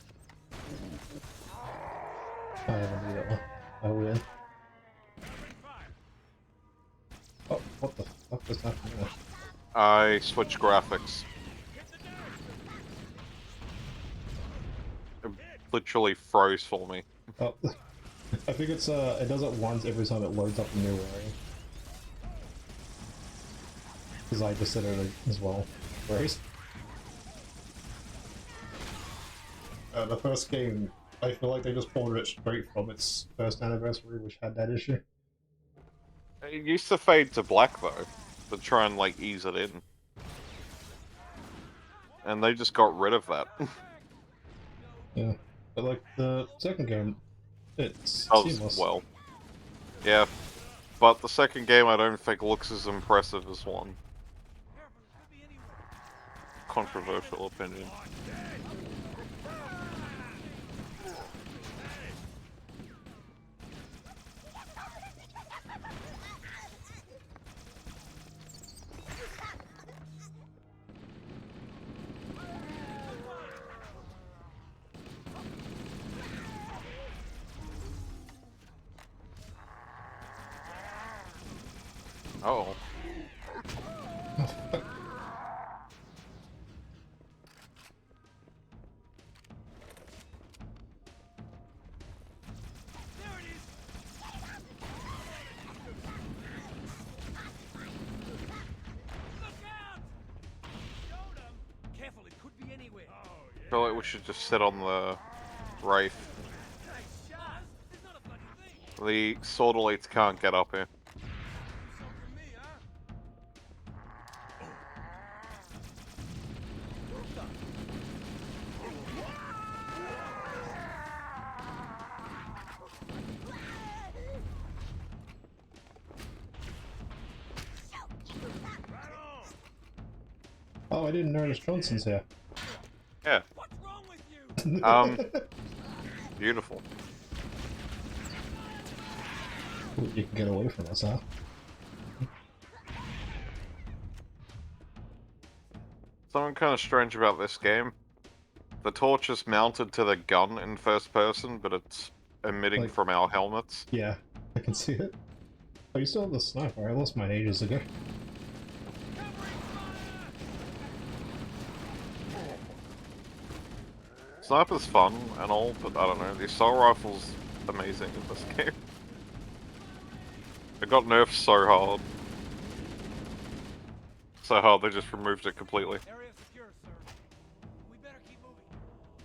I haven't do that one. I win. Oh, what the fuck just happened there? I switched graphics. It literally froze for me. Oh, I think it's it does it once every time it loads up a new area. Because I just did it as well. Right? The first game, I feel like they just pulled it straight from its first anniversary, which had that issue. It used to fade to black though, to try and like ease it in. And they just got rid of that. Yeah, but like the second game, it's Does seamless. well. Yeah, but the second game I don't think looks as impressive as one. Controversial opinion. Oh. Careful, it could be anywhere. I feel like we should just sit on the Wraith. The Sword Elites can't get up here. Oh, I didn't notice Johnson's here. Yeah. What's wrong with you? Beautiful. You can get away from us, huh? Something kind of strange about this game. The torch is mounted to the gun in first person, but it's emitting Like- from our helmets. Yeah, I can see it. Oh, you still have the sniper. I lost mine ages ago. Sniper's fun and all, but I don't know, the assault rifle's amazing in this game. It got nerfed so hard. So hard they just removed it completely. Area secure, sir. We better keep moving.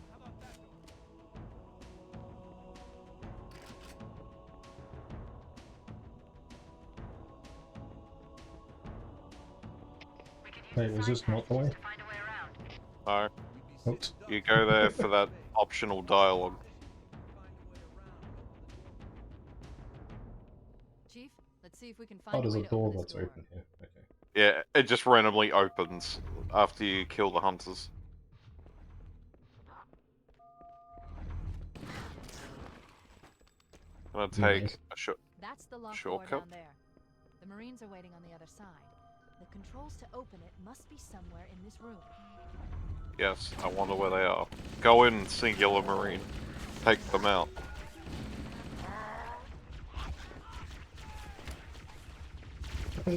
How about that door? We could use Wait, the was side this not the way? passages to find a way around. No, Oops. you go there for that optional dialogue. Chief, let's see if we can find Oh, a there's way a to door open this that's door. open here. Okay. Yeah, it just randomly opens after you kill the hunters. I'm gonna take Nice. a shot. That's the locked door Shortcut? down there. The Marines are waiting on the other side. The controls to open it must be somewhere in this room. Yes, I wonder where they are. Go in, singular marine. Take them out.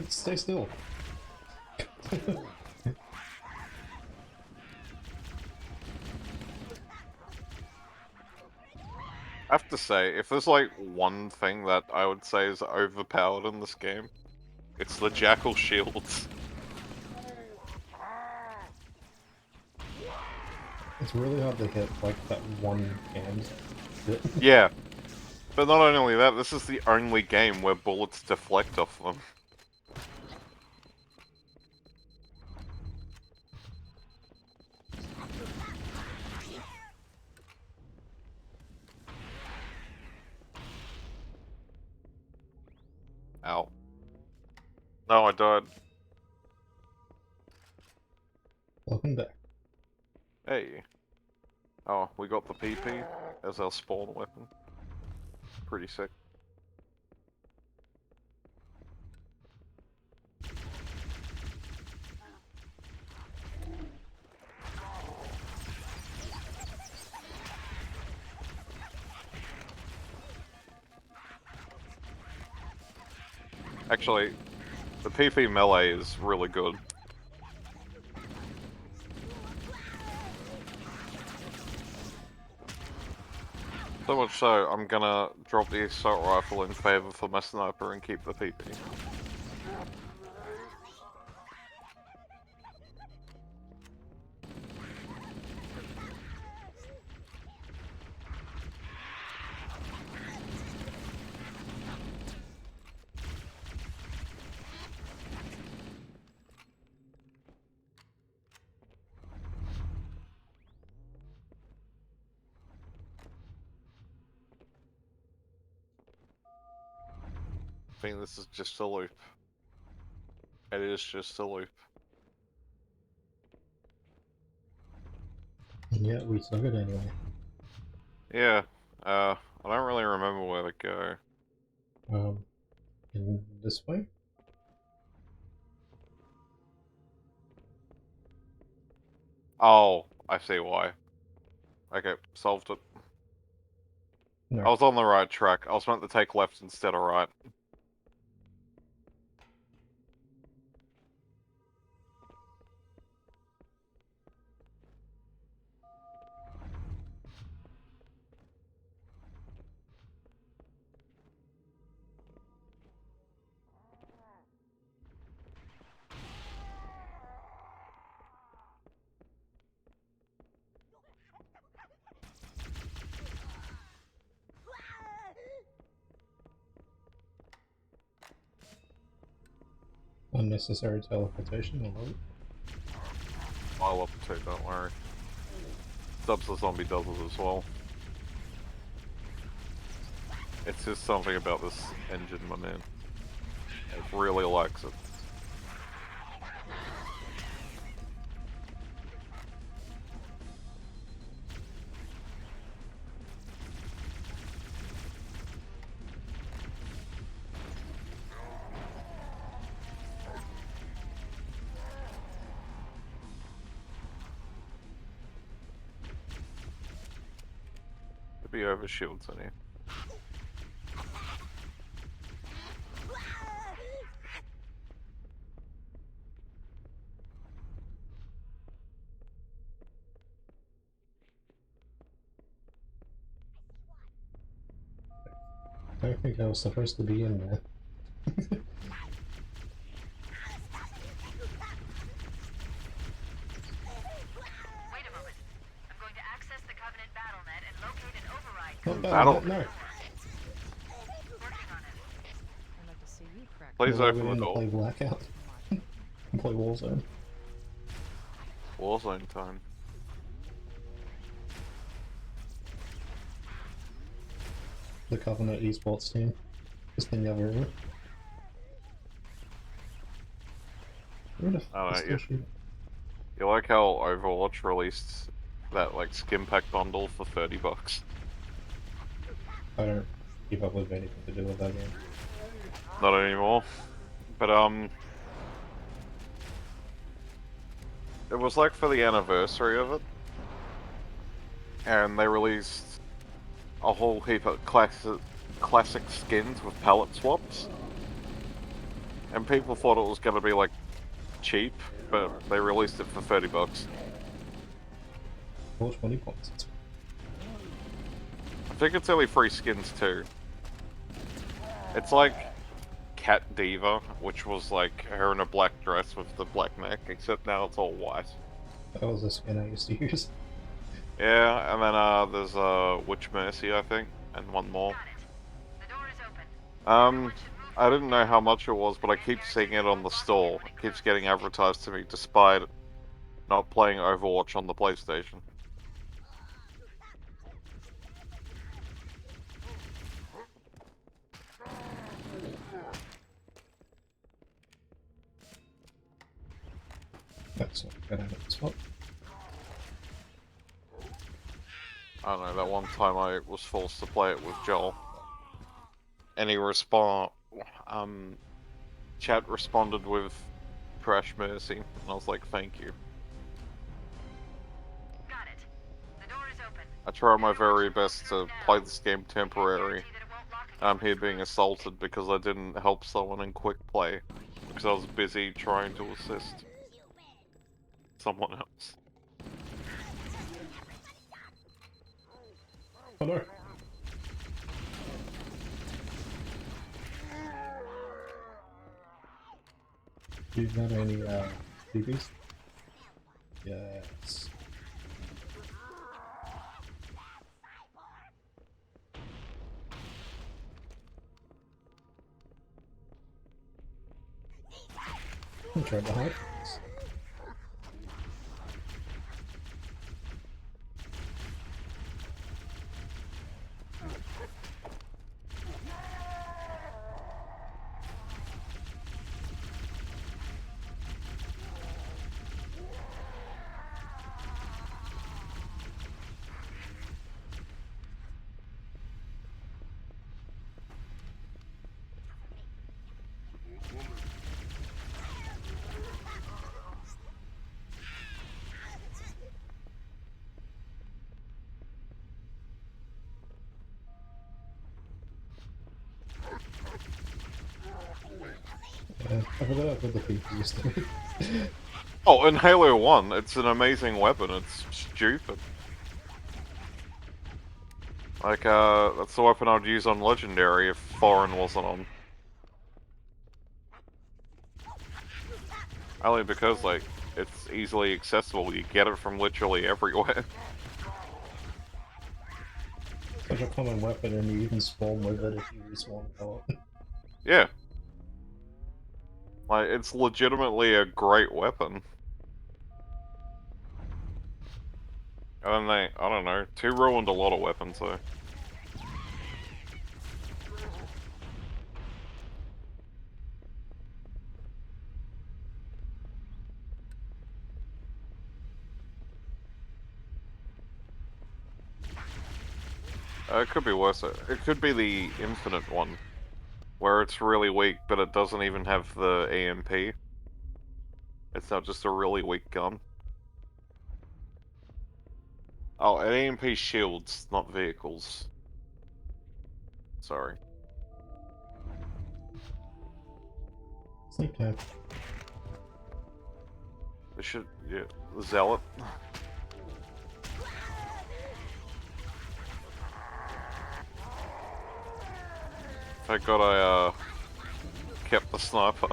Stay still. I have to say, if there's like one thing that I would say is overpowered in this game, it's the Jackal shields. It's really hard to hit like that one hand. Yeah. But not only that, this is the only game where bullets deflect off them. Ow. No, I died. Welcome back. Hey. Oh, we got the PP as our spawn weapon. Pretty sick. Actually, the PP melee is really good. So much so, I'm gonna drop the assault rifle in favor for my sniper and keep the PP. I think this is just a loop. It is just a loop. And yet we took it anyway. Yeah, I don't really remember where to go. In this way? Oh, I see why. Okay, solved it. No. I was on the right track. I was meant to take left instead of right. Unnecessary teleportation, I love it. I'll up it too, don't worry. Subs the Zombie does it as well. It's just something about this engine, my man. It really likes it. Could be over shields in here. I don't think I was supposed to be in there. Wait a moment. I'm going to access the Covenant BattleNet and locate an override Not code. Battle- bad, no. Working on it. I'd like to see you crack. Please We'll open go the in to door. play Blackout. And play Warzone. Warzone time. The Covenant esports team. Just in the other room. Where the Oh, f is yeah. she? You like how Overwatch released that like skin pack bundle for $30? I don't keep up with anything to do with that game. Not anymore. But it was like for the anniversary of it, and they released a whole heap of classic skins with palette swaps, and people thought it was going to be like cheap, but they released it for $30. Or 20 points. I think it's only free skins too. It's like Cat Diva, which was like her in a black dress with the black neck, except now it's all white. That was a skin I used to use. Yeah, and then there's Witch Mercy, I think, and one more. Got it. The door is open. I didn't know how much it was, but I keep seeing it on the store. It keeps getting advertised to me, despite not playing Overwatch on the PlayStation. That's not gonna have a spot. I don't know, that one time I was forced to play it with Joel. And he chat responded with Crash Mercy, and I was like, thank you. Got it. The door is open. I try my very best to play this game temporary. Guarantee that it won't lock I'm here being assaulted because I didn't help someone in quick play. Because I was busy trying to assist someone else. Oh no! Do you have any DBs? Yes. I'm trying to hide. I forgot how good the people used to be. Oh, in Halo 1, it's an amazing weapon, it's stupid. Like, that's the weapon I'd use on Legendary if Foreign wasn't on. Only because, like, it's easily accessible, you get it from literally everywhere. Such a common weapon, and you even spawn with it if you respawn a lot. Yeah. Like, it's legitimately a great weapon. And they, I don't know, 2 ruined a lot of weapons though. It could be worse. It could be the infinite one, where it's really weak, but it doesn't even have the EMP. It's not just a really weak gun. Oh, an EMP shields, not vehicles. Sorry. Sleep time. They should, yeah, the Zealot. Thank God I, kept the sniper.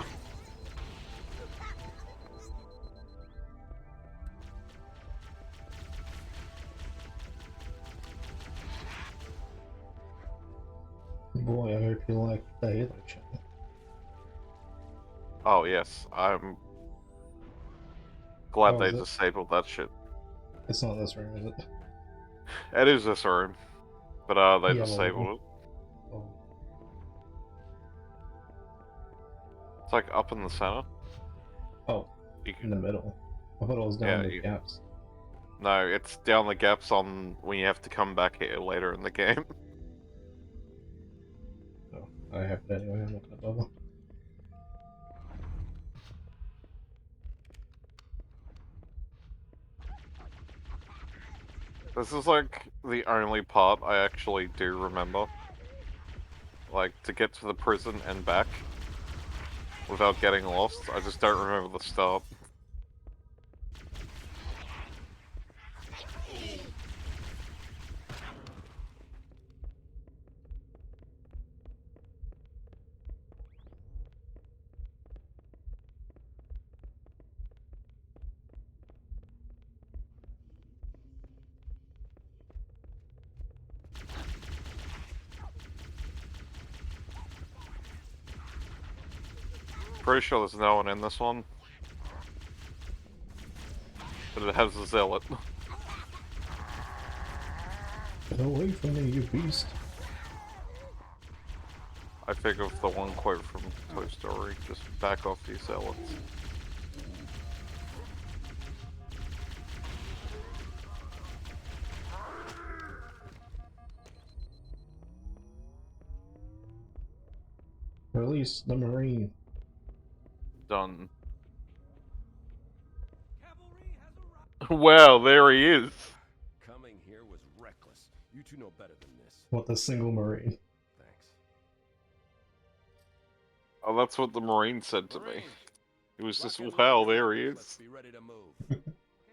Boy, I hope you like the Halo chat. Oh yes, I'm glad Oh, they is it? disabled that shit. It's not this room, is it? It is this room, but they Yeah, disabled it. Oh, It's like up in the center. oh, You in can, the middle. I thought it was down the gaps. no, it's down the gaps on when you have to come back here later in the game. Oh, I have it anyway, I'm not gonna bother. This is like the only part I actually do remember. Like, to get to the prison and back without getting lost. I just don't remember the start. Pretty sure there's no one in this one. But it has a zealot. Get away from me, you beast. I think of the one quote from Toy Story, just back off these zealots. Release the Marine. Done. Cavalry has arrived. Well, there he is. Coming here was reckless. You two know better than this. What, the single Marine? Thanks. Oh, that's what the Marine said to me. Marine, It was just, lock and wow, load. there he Let's is. be ready to move.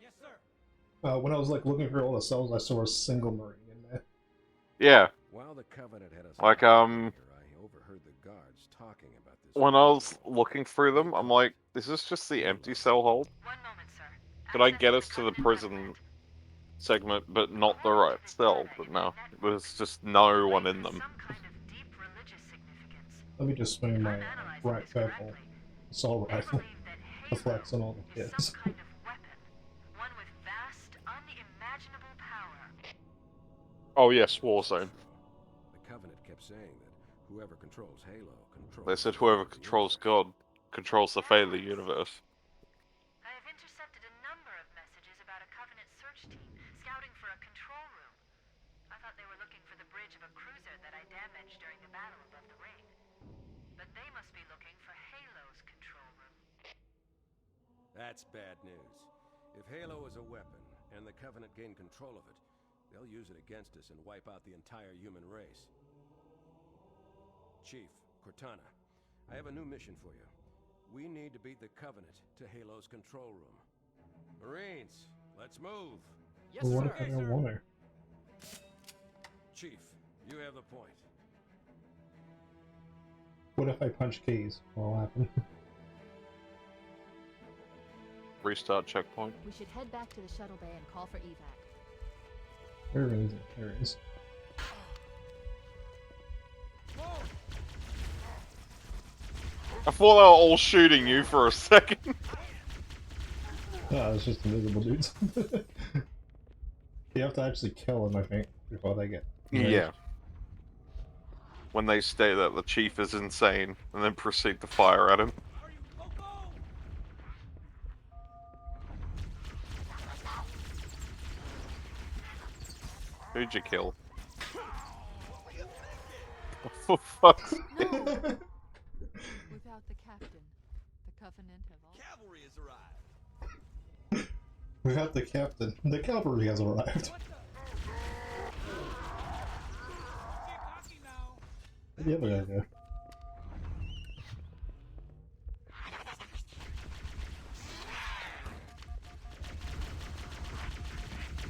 Yes, sir. When I was like looking for all the cells, I saw a single Marine in there. Yeah, While the Covenant had us like, here, I overheard the guards talking about this. when I was looking through them, I'm like, is this just the empty cell hold? One moment, sir. Could I Access get to us the to the Covenant prison Covenant. segment, but not the right cell? But no, there's just no one in them. Some kind of deep religious significance. Let me just swing If my I'm analyzing right this purple correctly, assault they rifle believe that to Halo flex on all the is kids. some kind of weapon, one with vast, unimaginable power. Oh yes, Warzone. The Covenant kept saying that whoever controls Halo controls. They said the whoever fate of the controls universe. God controls the fate of the universe. I have intercepted a number of messages about a Covenant search team scouting for a control room. I thought they were looking for the bridge of a cruiser that I damaged during the battle above the ring. But they must be looking for Halo's control room. That's bad news. If Halo is a weapon, and the Covenant gain control of it, they'll use it against us and wipe out the entire human race. Chief, Cortana, I have a new mission for you. We need to beat the Covenant to Halo's control room. Marines, let's move! Yes, But what sir. if I don't want her? Chief, you have the point. What if I punch keys? What'll happen? Restart checkpoint. We should head back to the shuttle bay and call for evac. Where is it? There it is. I thought they were all shooting you for a second. No, it's just invisible dudes. You have to actually kill them, I think, before they get. Yeah. When they state that the chief is insane, and then proceed to fire at him. Are you loco? Who'd you kill? For fuck's sake. No! Without the captain, the Covenant have all... Cavalry has arrived. We have the captain. The cavalry has arrived. What the? Get cocky now. The other guy there.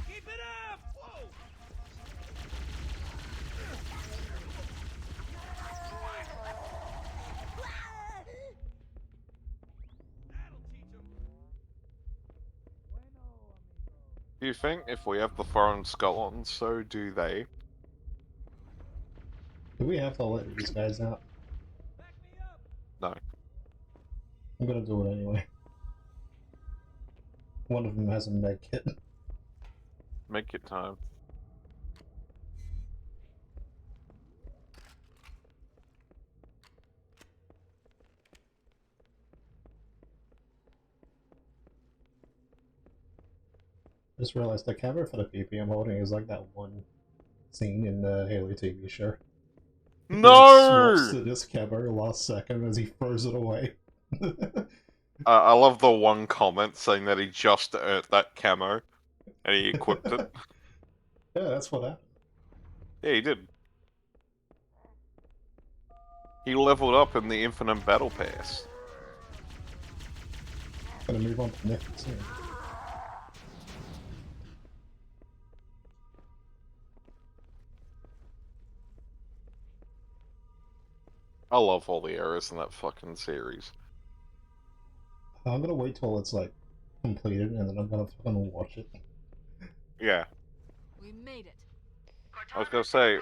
Keep it up! Whoa! That'll teach him. Do you think if we have the foreign Scotland, so do they? Do we have to let these guys out? Back me up. No. I'm gonna do it anyway. One of them has a med kit. Make it time. I just realized the cover for the PP I'm holding is like that one scene in the Halo TV show. No! He swaps to this cover last second as he throws it away. I love the one comment saying that he just earned that camo, and he equipped it. Yeah, that's what happened. Yeah, he did. He leveled up in the Infinite Battle Pass. Gonna move on to the next scene. I love all the errors in that fucking series. I'm gonna wait till it's like completed and then I'm gonna fucking watch it. Yeah, We made it. I was gonna say,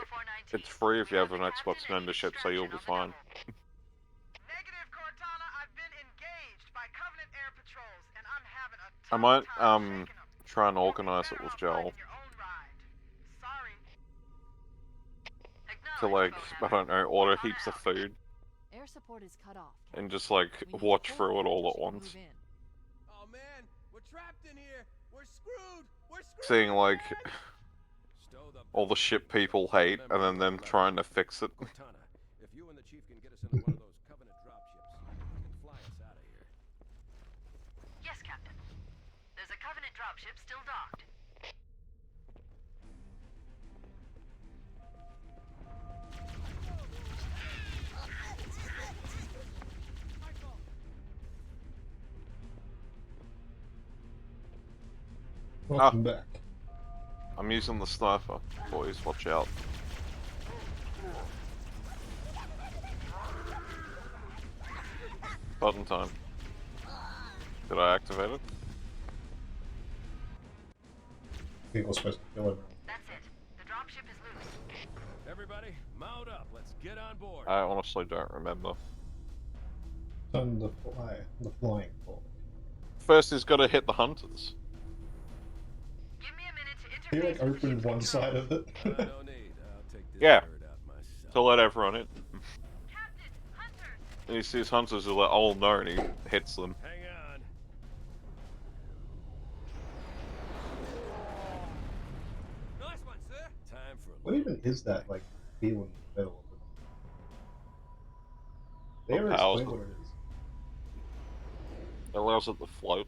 it's free if you have an Xbox membership, so you'll be fine. Negative, Cortana. I've been engaged by Covenant air patrols, and I'm having a I tough might, time shaking 'em. try and You'll be organize it better with off Joel. finding your own ride. Sorry. To like, Acknowledged, I don't know, order On heaps of out. food, Air support is cut off. and just like, We need watch full through it all at coverage to once. move in. Oh man, we're trapped in here. We're screwed. We're screwed. Seeing like, man. Stow the all the shit people hate, and then them trying to fix it. Cortana, if you and the chief can get us into one of those Covenant dropships, you can fly us out of here. Yes, Captain. There's a Covenant dropship still docked. Welcome back. I'm using the sniper, boys, watch out. Button time. Did I activate it? I think we're supposed to kill everyone. That's it. The dropship is loose. Everybody, mount up. Let's get on board. I honestly don't remember. On the flying ball. First he's gotta hit the hunters. Give me a minute to He interface like with the opened ship's one control. side of it. No need. I'll take this Yeah. bird out myself. To let everyone in. Captain, hunters. And he sees hunters who are like, oh no, and he hits them. Hang on. Nice one, sir. Time for a What even is that like feel in the middle of it? They What ever powers explain it? what it is? It allows it to float.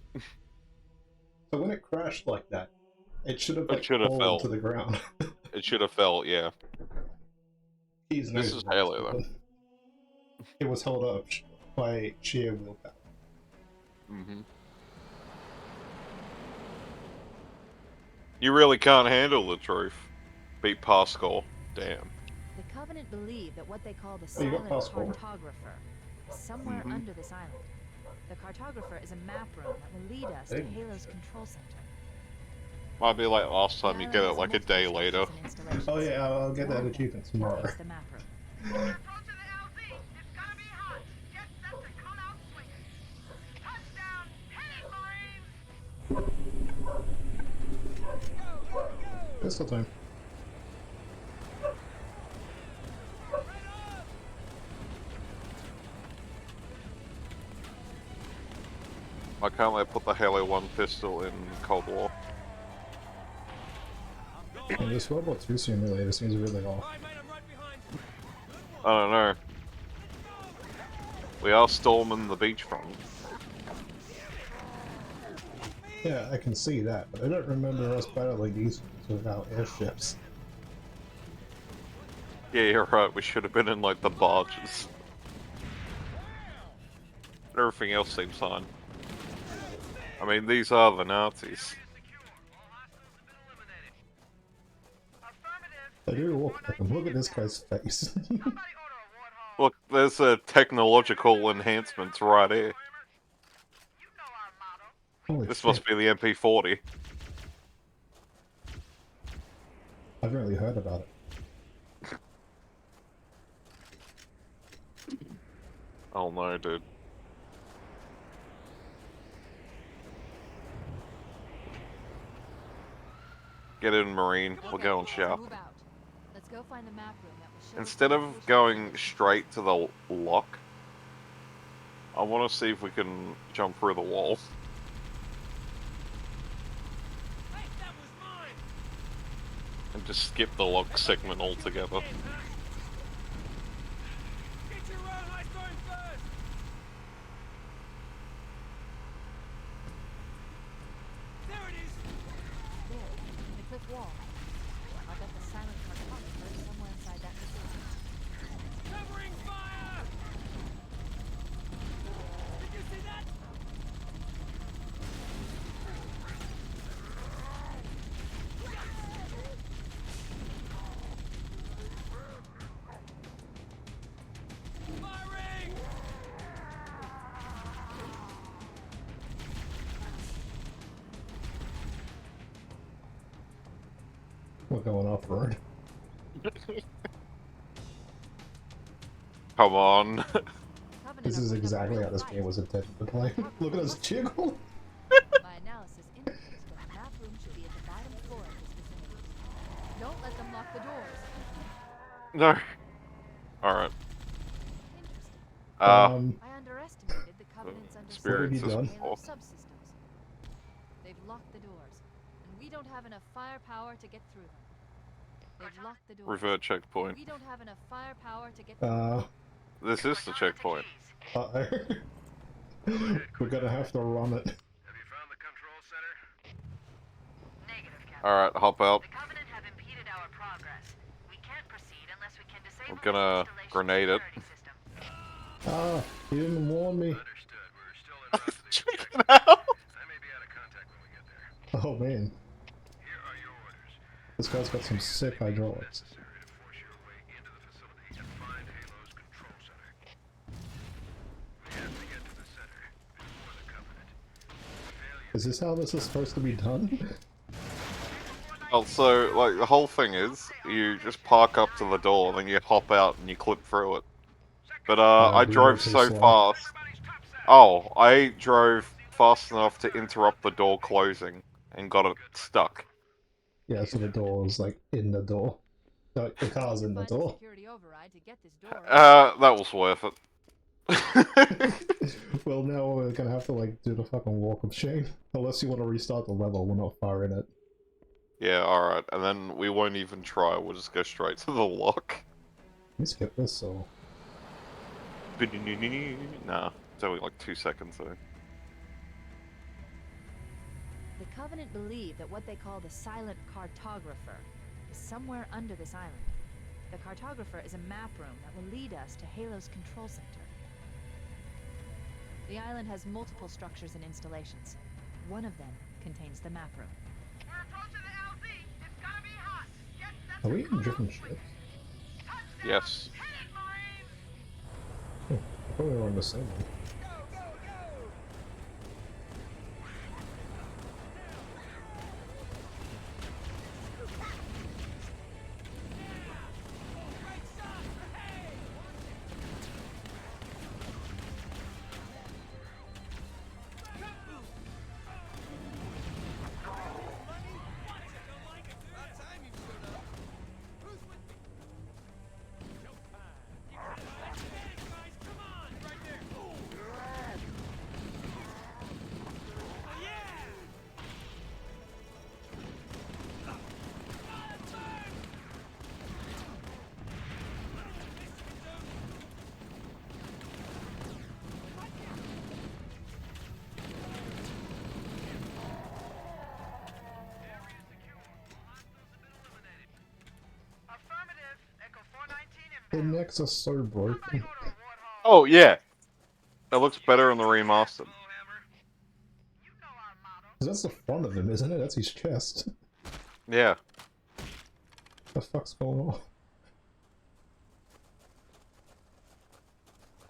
So when it crashed like that, it should have It like should have fallen fell. to the ground. It should have fell, yeah. He's This is Halo, though. It was held up by sheer willpower. Mm-hmm. You really can't handle the truth. Beat Pascal. Damn. The Covenant believe that what they call the Oh, you got silent passport. cartographer is somewhere Mhm. under this island. The cartographer is a map room that will lead us to Hey. Halo's control center. Might be like last time The you island get it has like a multiple day later. stations and installations. Oh yeah, I'll get that achievement tomorrow. Here's the map room. We're approaching the LZ. It's gonna be hot. Get set to pistol time. Why can't they put the Halo 1 pistol in Cold War? And this World War II simulator seems really off. Alright, mate, I'm right behind you. I don't know. We are storming the beachfront. Yeah, I can see that, but I don't remember us battling these without airships. Yeah, you're right, we should have been in like the barges. Everything else seems fine. I mean, these are the Nazis. I do walk at them. Look at this guy's face. Look, there's technological enhancements right here. Holy This shit. must be the MP40. I've really heard about it. Oh no, dude. Get in, Marine. We're going sharp. Move out. Let's go find the map room that will show us Instead the of location going of the- straight to the lock, I want to see if we can jump through the wall. Hey, that was mine! And just skip the lock segment altogether. Get your high going first! There it is! There, in the cliff wall. I'll bet the silent cartographer is somewhere inside that facility. Covering fire! Did you see that? Firing! We're going off-road. Come on. Covenant This are is putting up a exactly real how this fight. game was intended to play. Look at us jiggle! My analysis indicates that the map room should be at the bottom floor of this facility. Don't let them lock the doors. No. Alright. Interesting. Uh, I underestimated the Covenant's experience What have you understanding done? of Halo subsystems. They've locked the doors, and we don't have enough firepower to get through them. They've locked the doors. revert checkpoint. We don't have enough firepower to get through them. This is the checkpoint. We're gonna have to run it. Have you found the control center? Negative, Captain. Alright, hop out. The Covenant have impeded our progress. We can't proceed unless we can disable I'm gonna this installation's grenade it. security system. Ah, you didn't warn me. Understood. We're still en route to the Check extraction. it out! I may be out of contact when we get there. Oh man, Here are your orders. this guy's got some sick hydraulics. Necessary to force your way into the facility and find Halo's control center. We have to get to the center before the Covenant. Failure. Is this how this is supposed to be done? Also, like, the whole thing is, you just park up to the door, then you hop out and you clip through it. But, I we drove went too so slow. fast. Oh, I drove fast enough to interrupt the door closing and got it stuck. Yeah, so the door is like in the door. Like, the car's in the Find a door. security override to get this door. That was worth it. Well, now we're gonna have to like do the fucking walk of shame. Unless you want to restart the level, we're not far in it. Yeah, alright, and then we won't even try, we'll just go straight to the lock. Let me skip this, so... Nah, it's only like 2 seconds though. The Covenant believe that what they call the silent cartographer is somewhere under this island. The cartographer is a map room that will lead us to Halo's control center. The island has multiple structures and installations. One of them contains the map room. We're approaching the LZ. It's gonna be hot. Get that Are we in different ships? Yes. Hit it, Marines! I thought we were on the same one. Go, go, go! Great stuff! Hey! The necks are so broken. Oh yeah, it looks better in the remastered. That's the front of him, isn't it? That's his chest. Yeah. The fuck's going on?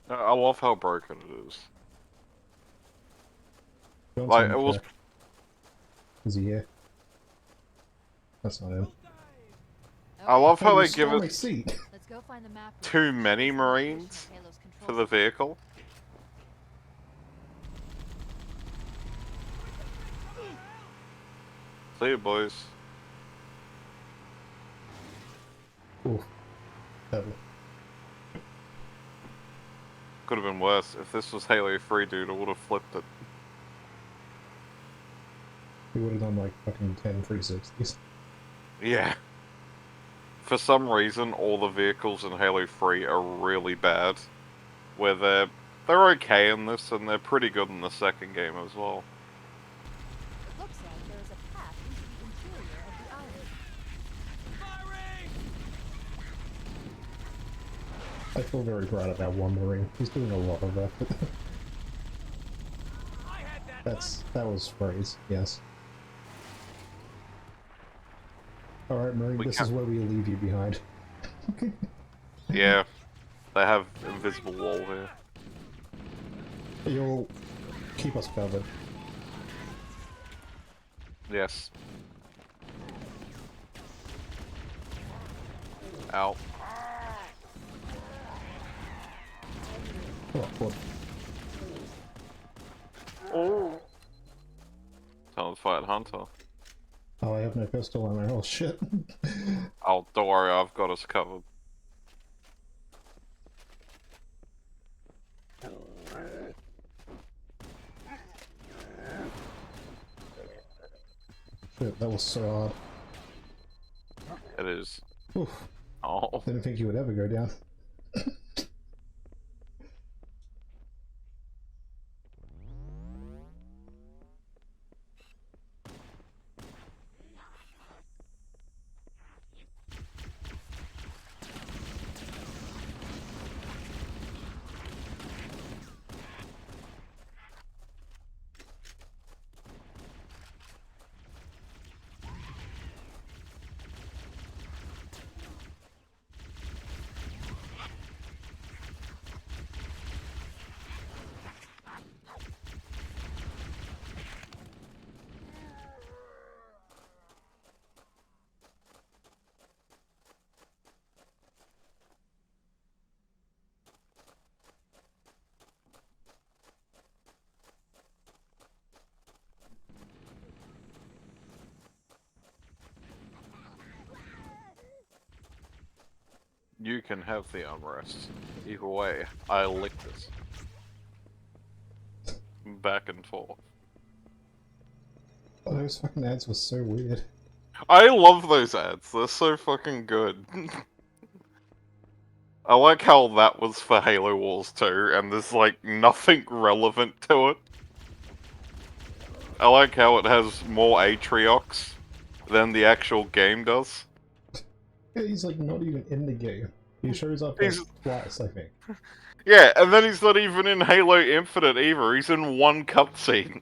I love how broken it is. Johnson Like, it was... check. Is he here? That's not him. I love how Hey, you they give stole my it seat. Let's go find the map. too many Marines for the vehicle. See you, boys. Oof. Heavy. Could have been worse. If this was Halo 3, dude, I would have flipped it. We would have done like fucking 10 360s. Yeah. For some reason, all the vehicles in Halo 3 are really bad. Where they're okay in this, and they're pretty good in the second game as well. It looks like there is a path into the interior of the island. Firing! I feel very proud of that one Marine. He's doing a lot of effort. I had that That was phrase, yes. Alright, Marine, We this can't- is where we leave you behind. Yeah. They have invisible wall here. You'll keep us covered. Yes. Ow. Oh, what? Oh. Time to fight Hunter. Oh, I have no pistol ammo. Oh, shit. Oh, don't worry, I've got us covered. Shit, that was so hard. It is. Oof. Oh. Didn't think you would ever go down. You can have the armrest. Either way, I lick this. Back and forth. Oh, those fucking ads were so weird. I love those ads, they're so fucking good. I like how that was for Halo Wars 2, and there's like nothing relevant to it. I like how it has more Atriox than the actual game does. Yeah, he's like not even in the game. He shows up like He's- twice, I think. Yeah, and then he's not even in Halo Infinite either, he's in one cutscene.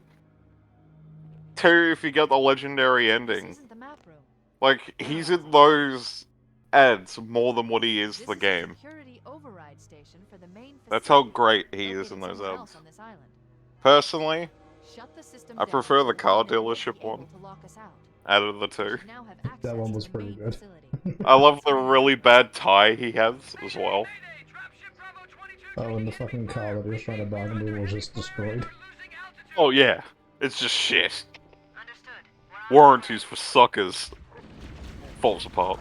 2 if you get the legendary This ending. isn't the map room. Like, he's in those ads more than what he is This the is game. security override station for the main That's how facility, great he is located in those somewhere ads. else on this island. Personally, Shut the system I down prefer so the the car Covenant won't dealership be able one. to lock us out. out of the We two. should now have access That one to was the pretty main good. facility. I love the really bad tie he has as well. Oh, and the fucking car that he was trying to bargain with was just destroyed. Oh yeah, it's just shit. Understood. Warranties for suckers. Falls apart.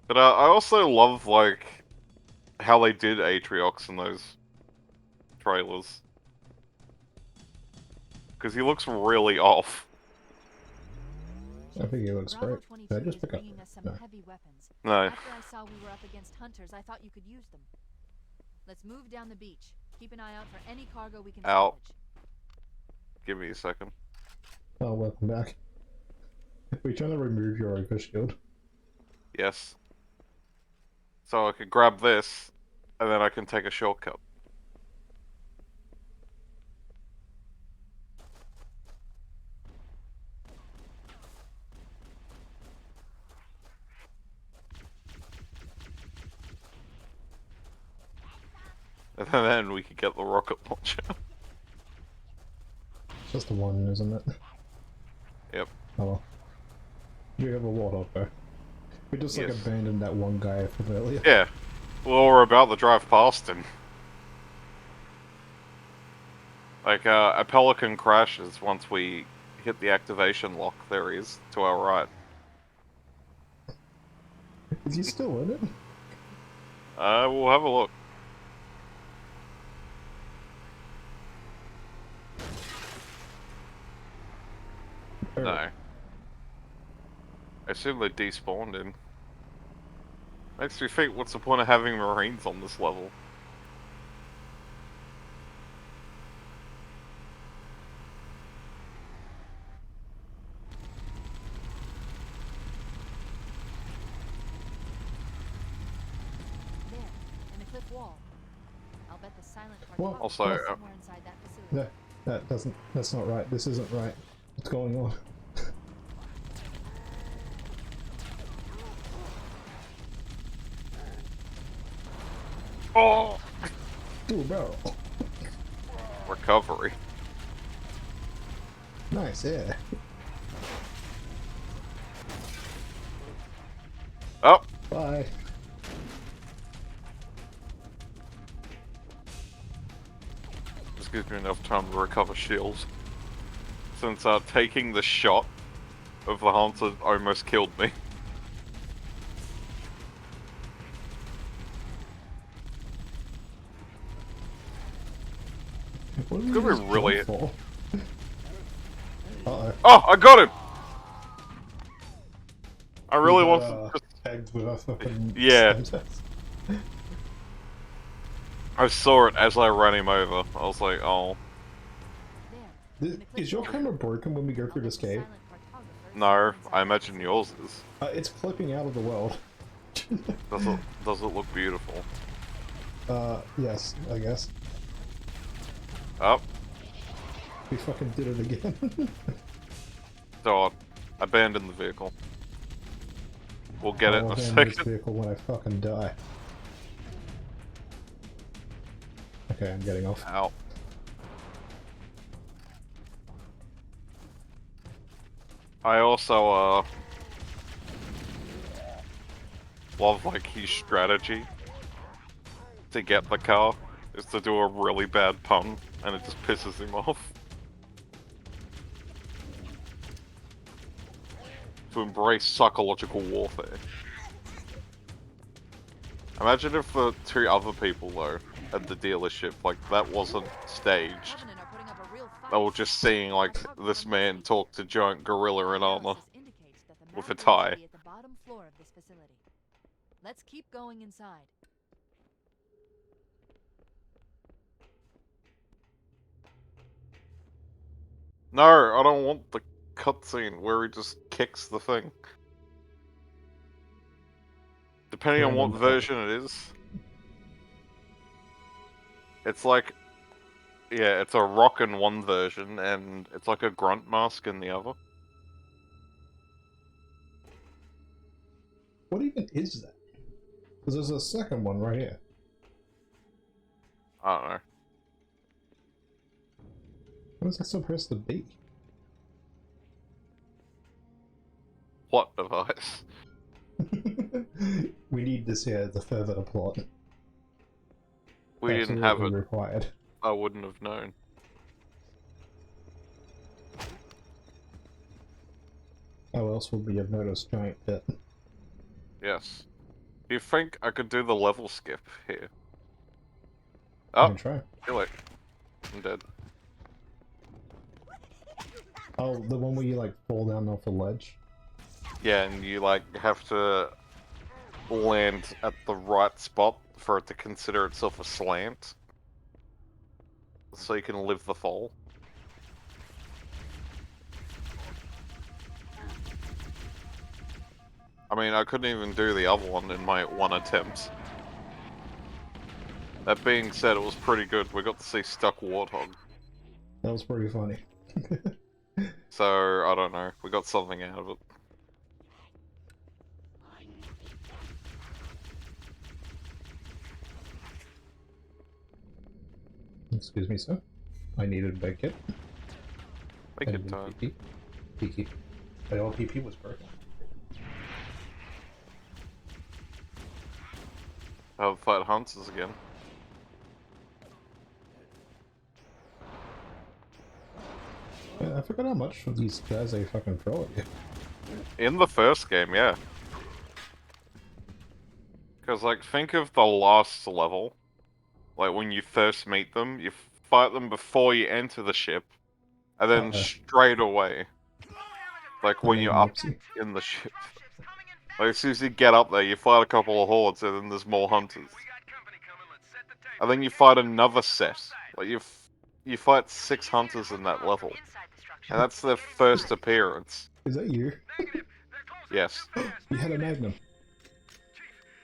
But I also love, like, how they did Atriox in those trailers. Because he looks really off. I think he looks Bravo great. 22 Did I just is pick up? bringing us some No. heavy weapons. No. After I saw we were up against hunters, I thought you could use them. Let's move down the beach. Keep an eye out for any cargo we can Out. salvage. Give me a second. Oh, welcome back. We're trying to remove your Oka shield. Yes. So I could grab this, and then I can take a shortcut. And then we could get the rocket launcher. It's just the one, isn't it? Yep. Oh well. Do you have a wall up there? We just like Yes. abandoned that one guy from earlier. Yeah. Well, we're about to drive past him. Like, a Pelican crashes once we hit the activation lock. There he is, to our right. Is he still in it? We'll have a look. Or- No. I assume they despawned him. Makes me think, what's the point of having Marines on this level? There, in the cliff wall. I'll bet the silent What? cartographer Also, is somewhere inside that facility. No, that's not right. This isn't right. What's going on? Oh! Dual barrel. Recovery. Nice, yeah. Oh! Bye. This gives me enough time to recover shields. Since taking the shot of the hunter almost killed me. What did It's we gonna be just really- jump for? Uh-oh. Oh, I got him! I really We want got, to just... tagged with our fucking Yeah. status. I saw it as I ran him over. I was like, oh. There, in the cliff Is your wall. camera broken when we go I'll through bet this the cave? silent cartographer is No, somewhere inside I that imagine facility. yours is. It's flipping out of the world. Does it look beautiful? Yes, I guess. Oh, We fucking did it again. so I abandoned the vehicle. We'll get it in I'll a abandon this second. vehicle when I fucking die. Okay, I'm getting off. Ow. I also, love, like, his strategy to get the car is to do a really bad pun, and it just pisses him off. To embrace psychological warfare. Imagine if the two other people, though, at the dealership, like, that wasn't staged. Covenant are putting up a real fight. They were just seeing, like, this man talk to giant gorilla in armor. Analysis indicates that the with map a room tie. should be at the bottom floor of this facility. Let's keep going inside. No, I don't want the cutscene where he just kicks the thing. Depending on what Random version it is. It's like... Yeah, it's a rock in one version, and it's like a grunt mask in the other. What even is that? Because there's a second one right here. I don't know. What is that supposed to be? Plot device. We need this here to further the plot. We didn't have Absolutely it. required. I wouldn't have known. How else would we have noticed giant pit? Yes. Do you think I could do the level skip here? I Oh, can try. kill it. I'm dead. Oh, the one where you like fall down off a ledge? Yeah, and you like have to land at the right spot for it to consider itself a slant. So you can live the fall. I mean, I couldn't even do the other one in my one attempt. That being said, it was pretty good. We got to see Stuck Warthog. That was pretty funny. So, I don't know. We got something out of it. Excuse me, sir. I needed bed kit. Make it time. PP. My old PP was perfect. I'll fight hunters again. I forgot how much of these guys they fucking throw at you. In the first game, yeah. Because, like, think of the last level. Like, when you first meet them, you fight them before you enter the ship, and then straight away. Like, when you're up in the ship. Like, as soon as you get up there, you fight a couple of hordes, and then there's more hunters. And then you fight another set. Like, you fight 6 hunters in that level. And that's their first appearance. Is that you? Yes. You had a magnum.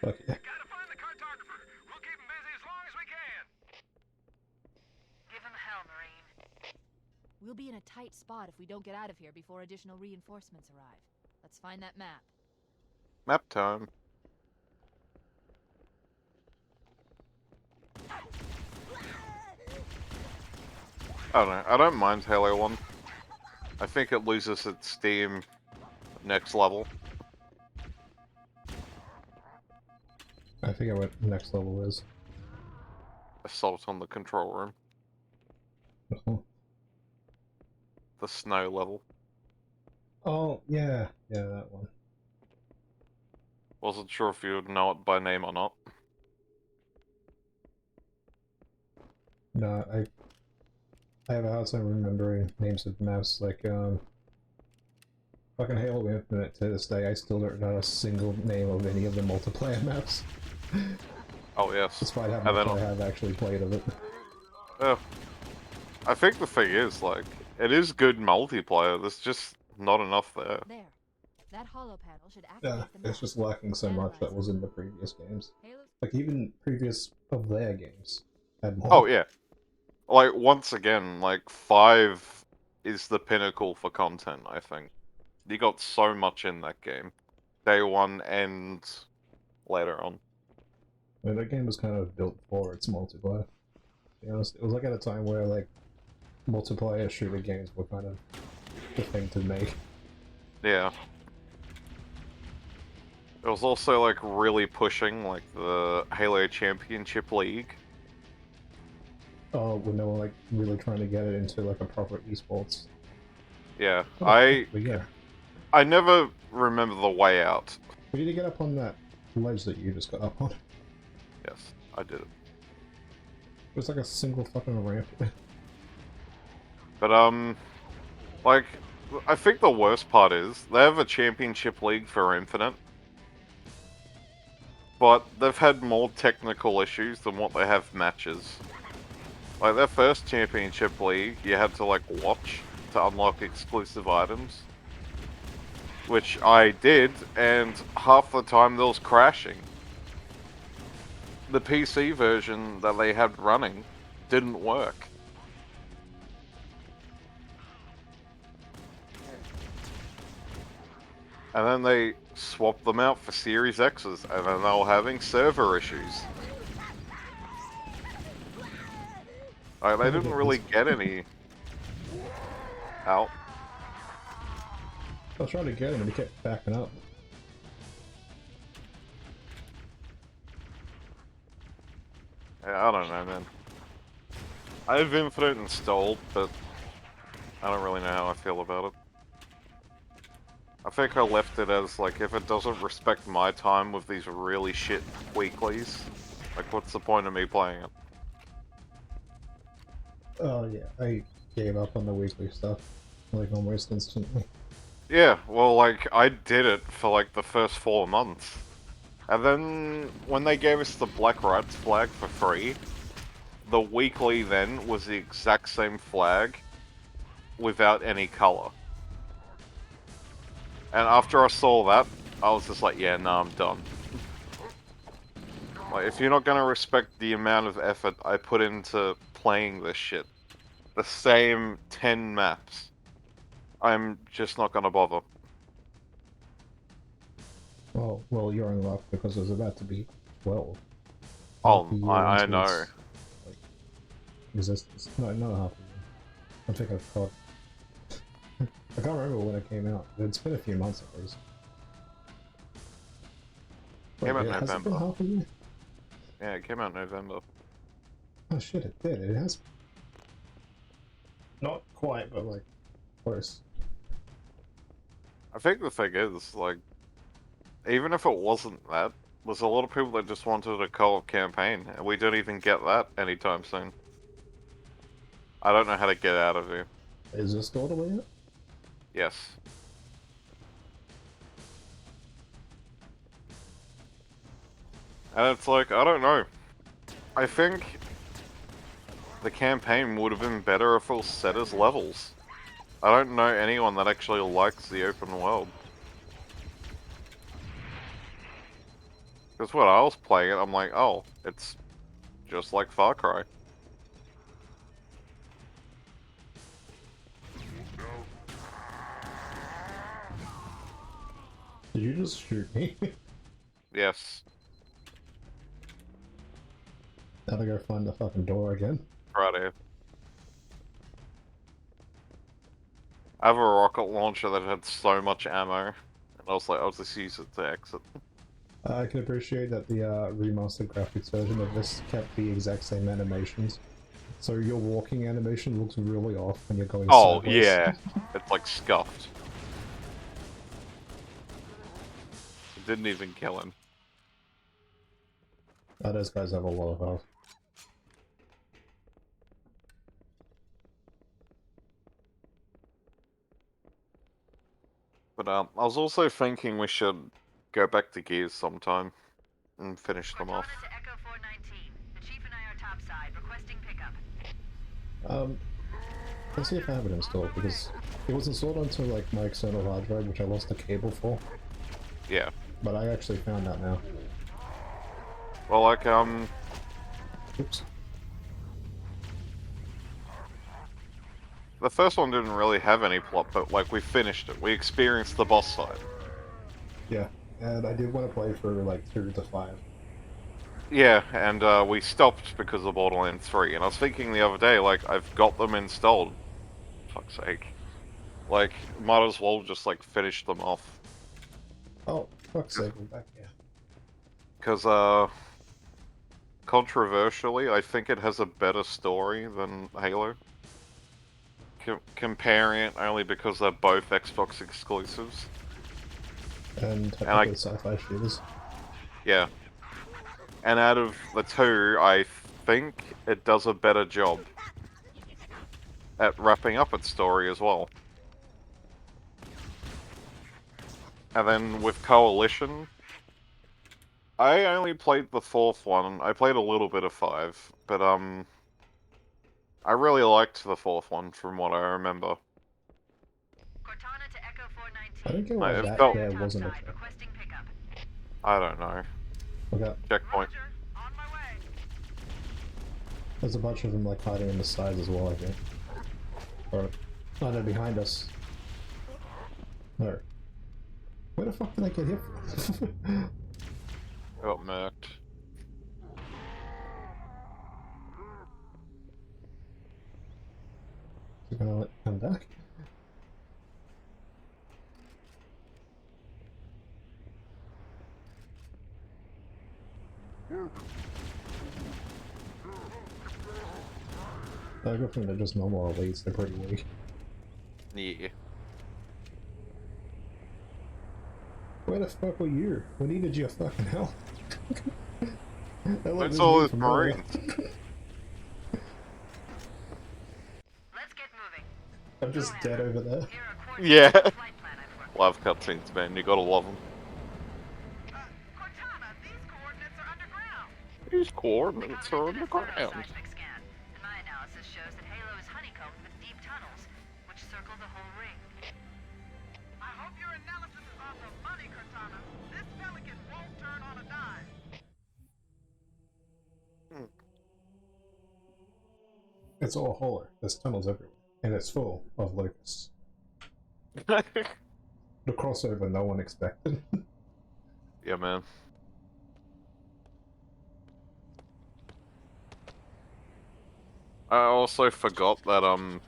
Fuck yeah. Gotta find the cartographer. We'll keep him busy as long as we can. Give him hell, Marine. We'll be in a tight spot if we don't get out of here before additional reinforcements arrive. Let's find that map. Map time. I don't know. I don't mind Halo 1. I think it loses its steam next level. I forget what next level is. Assault on the control room. Oh, The snow level. oh yeah. Yeah, that one. Wasn't sure if you would know it by name or not. No, I have a hard time remembering names of maps, like, fucking Halo Infinite. To this day, I still don't know a single name of any of the multiplayer maps. Oh yes. Despite how And much then- I have actually played of it. I think the thing is, like, it is good multiplayer, there's just not enough there. There. That hollow panel should activate Yeah, the map. it's just lacking so much that was in the previous games. Halo's Like, even previous of their games had more. Oh yeah. Like, once again, like, 5 is the pinnacle for content, I think. You got so much in that game. Day 1 and later on. I mean, that game was kind of built for its multiplayer. To be honest, it was like at a time where, like, multiplayer shooter games were kind of the thing to make. Yeah. It was also, like, really pushing, like, the Halo Championship League. Oh, when they were, like, really trying to get it into, like, a proper esports. Yeah. Oh, but yeah. I never remember the way out. We need to get up on that ledge that you just got up on. Yes, I did it. It was like a single fucking ramp. But, like, I think the worst part is, they have a championship league for Infinite, but they've had more technical issues than what they have matches. Like, their first championship league, you had to, like, watch to unlock exclusive items. Which I did, and half the time there was crashing. The PC version that they had running didn't work. And then they swapped them out for Series X's, and then they were having server issues. Like, they didn't really get any out. I was trying to get him and he kept backing up. Yeah, I don't know, man. I have Infinite installed, but I don't really know how I feel about it. I think I left it as, like, if it doesn't respect my time with these really shit weeklies, like, what's the point of me playing it? Oh yeah, I gave up on the weekly stuff, like, almost instantly. Yeah, well, like, I did it for, like, the first 4 months. And then, when they gave us the Black Rights flag for free, the weekly then was the exact same flag, without any color. And after I saw that, I was just like, yeah, no, I'm done. Like, if you're not gonna respect the amount of effort I put into playing this shit, the same 10 maps, I'm just not gonna bother. Well, you're in luck because there's about to be 12. Oh, Half a year I into know. its, like, existence. No, not half a year. I think I've caught. I can't remember when it came out. It's been a few months at least. Came out Wait, has it been November. half a year? Yeah, it came out in November. Oh shit, it did. It has. Not quite, but like, close. I think the thing is, like, even if it wasn't that, there's a lot of people that just wanted a co-op campaign, and we don't even get that anytime soon. I don't know how to get out of here. Is this all the way up? Yes. And it's like, I don't know. I think the campaign would have been better if it was set as levels. I don't know anyone that actually likes the open world. Because when I was playing it, I'm like, oh, it's just like Far Cry. Did you just shoot me? Yes. Now I gotta find the fucking door again. Right here. I have a rocket launcher that had so much ammo, and I was like, I'll just use it to exit. I can appreciate that the remastered graphics version of this kept the exact same animations. So your walking animation looks really off when you're going Oh, sideways. yeah. It's like scuffed. It didn't even kill him. Oh, those guys have a lot of health. But I was also thinking we should go back to Gears sometime and finish them off. Cortana to Echo 419. The Chief and I are topside, requesting pickup. Let's see if I have it installed, because it was installed onto like my external hard drive, which I lost the cable for. Yeah. But I actually found out now. Well, like, Oops. the first one didn't really have any plot, but like, we finished it. We experienced the boss fight. Yeah, and I did want to play for like 2 to 5. Yeah, and we stopped because of Borderlands 3, and I was thinking the other day, like, I've got them installed. Fuck's sake. Like, might as well just, like, finish them off. Oh, fuck's sake, we're back here. Because, controversially, I think it has a better story than Halo. Comparing it only because they're both Xbox exclusives. And I- technically sci-fi shooters. Yeah. And out of the two, I think it does a better job at wrapping up its story as well. And then with Coalition, I only played the 4th one. I played a little bit of 5, but I really liked the 4th one from what I remember. Cortana to Echo 419. I don't get why It that felt- there wasn't a Topside, check. requesting pickup. I don't know. Okay, Checkpoint. Roger, on my way. there's a bunch of them like hiding in the sides as well, I think. Or, oh, they're behind us. There. Where the fuck did I get hit from? Got murked. You gonna let come back? I go from they're just normal elites, they're pretty weak. Yeah. Where the fuck were you? We needed your fucking help. Hello, It's this all is those from earlier. Marines. Let's get moving. I'm just dead over there. Here are Yeah. coordinates of the flight plan I've worked. Love cutscenes, man. You gotta love them. Cortana, these coordinates are underground. These coordinates are on Covenant the did a thorough ground. seismic scan, and my analysis shows that Halo is honeycombed with deep tunnels, which circle the whole ring. I hope your analysis is on the money, Cortana. It's all hollow. There's tunnels everywhere. And it's full of locusts. The crossover no one expected. Yeah, man. I also forgot that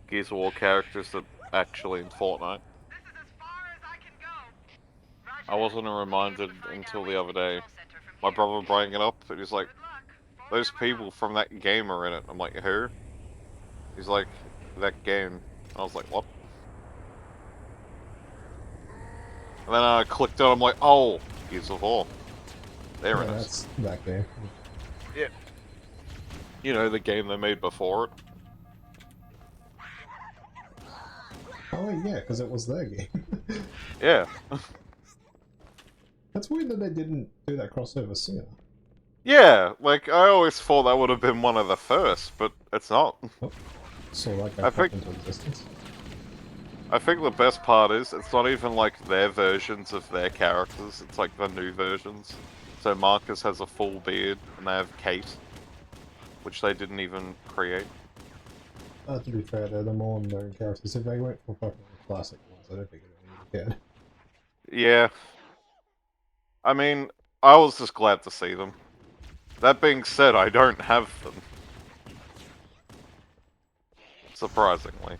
Gears of War characters are actually in Fortnite. This is as far as I can go. Roger I wasn't that. reminded We'll be able to find until our the way other to the day. control center from My here. brother brought it up, and he's like, Good luck. "Those Forward people out. from that game are in it." I'm like, "Who?" He's like, "That game." I was like, "What?" And then I clicked on. I'm like, "Oh, Gears of War." There Yeah, it is. that's that game. You know, the game they made before it. Oh yeah, because it was their game. Yeah. That's weird that they didn't do that crossover sooner. Yeah, like, I always thought that would have been one of the first, but it's not. So like I I think- pop into existence. I think the best part is, it's not even like their versions of their characters, it's like the new versions. So Marcus has a full beard, and they have Kate, which they didn't even create. To be fair, they're the more known characters. If they went for fucking classic ones, I don't think anyone would cared. Yeah. I mean, I was just glad to see them. That being said, I don't have them. Surprisingly.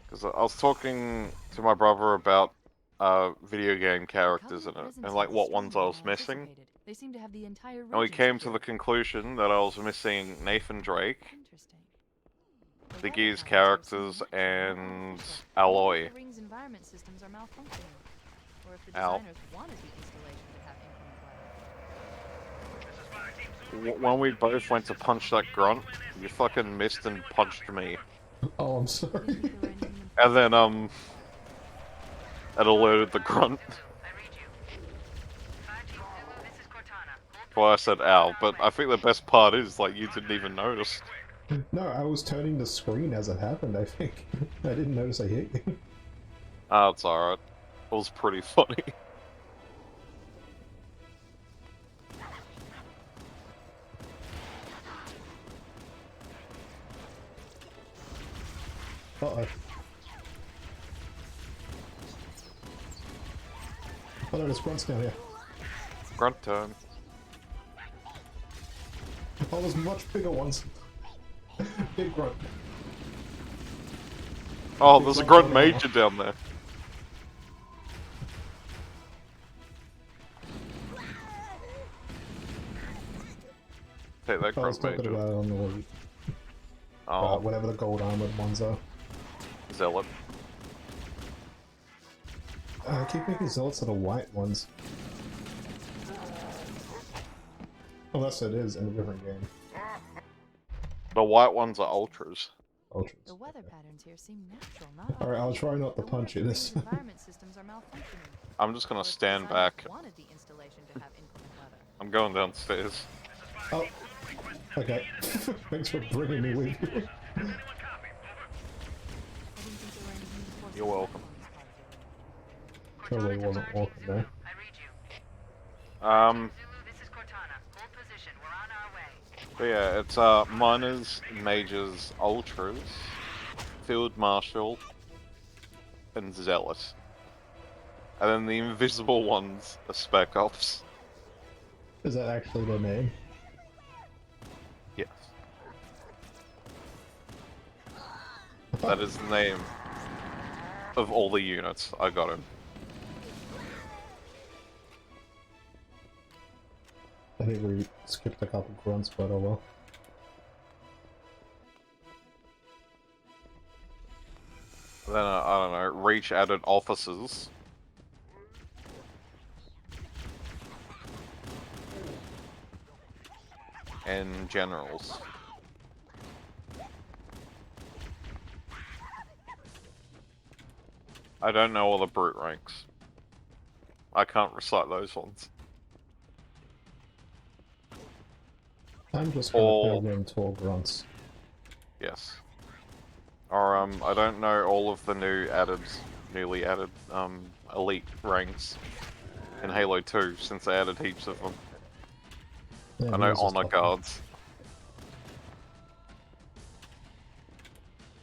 Because I was talking to my brother about video game characters in it, and like what ones I was missing. They seem to have the entire And we region came to the secured. conclusion that I was missing Nathan Drake, Interesting. the weather Gears patterns here characters, seem natural, and artificial. Alloy. Maybe the ring's environment systems are malfunctioning. Or if the Al. designers wanted the installation to have inclement weather. When we both went to punch that grunt, you fucking missed and punched me. Oh, I'm Do sorry. you think there were any human And then, it alerted the grunt. I read you. 5 Team Zulu, this is Cortana. Hold Well, I position. said ow, but I think the best part is, like, you didn't even notice. No, I was turning the screen as it happened, I think. I didn't notice I hit you. Ah, it's alright. It was pretty funny. Uh-oh. Oh no, there's grunts down here. Grunt time. Oh, there's much bigger ones. Big grunt. Oh, there's a grunt major down there. Take that I was grunt talking major. about it on the Wii. Oh, Whatever the gold armored ones are. zealot. I keep thinking zealots are the white ones. Unless it is in a different game. The white ones are ultras. Ultras. The weather patterns here seem natural, not Alright, I'll try not to I wonder punch if you the this. ring's environment systems are malfunctioning. I'm just gonna Or if the stand designers back. wanted the installation to have inclement weather. I'm going downstairs. Oh. Okay. Thanks for bringing me with you. I didn't think there were any human forces You're welcome. on this part of the ring. Totally wasn't walking there. I read you. Um, Zulu, this is Cortana. Hold position. We're on our way. but yeah, it's miners, majors, ultras, field marshal, and zealot. And then the invisible ones are spec ops. Is that actually their name? Yes. That is the name of all the units. I got him. I think we skipped a couple grunts, but oh well. Then, I don't know, Reach added officers. And generals. I don't know all the brute ranks. I can't recite those ones. I'm just gonna Or- build in tall grunts. Yes. Or, I don't know all of the newly added, elite ranks in Halo 2, since they added heaps of them. Yeah, I know yours is honor tough. guards.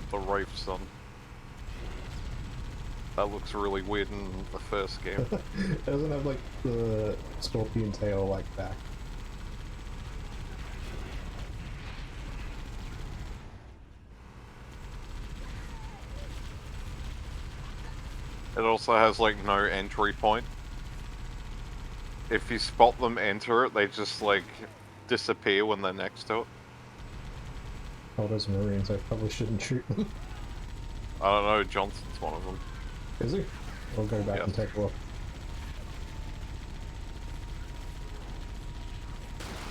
get the Wraiths done. That looks really weird in the first game. It doesn't have like the scorpion tail like back. It also has like no entry point. If you spot them enter it, they just like disappear when they're next to it. Oh, those Marines, I probably shouldn't shoot them. I don't know, Johnson's one of them. Is he? I'll go back Yes. and take a look.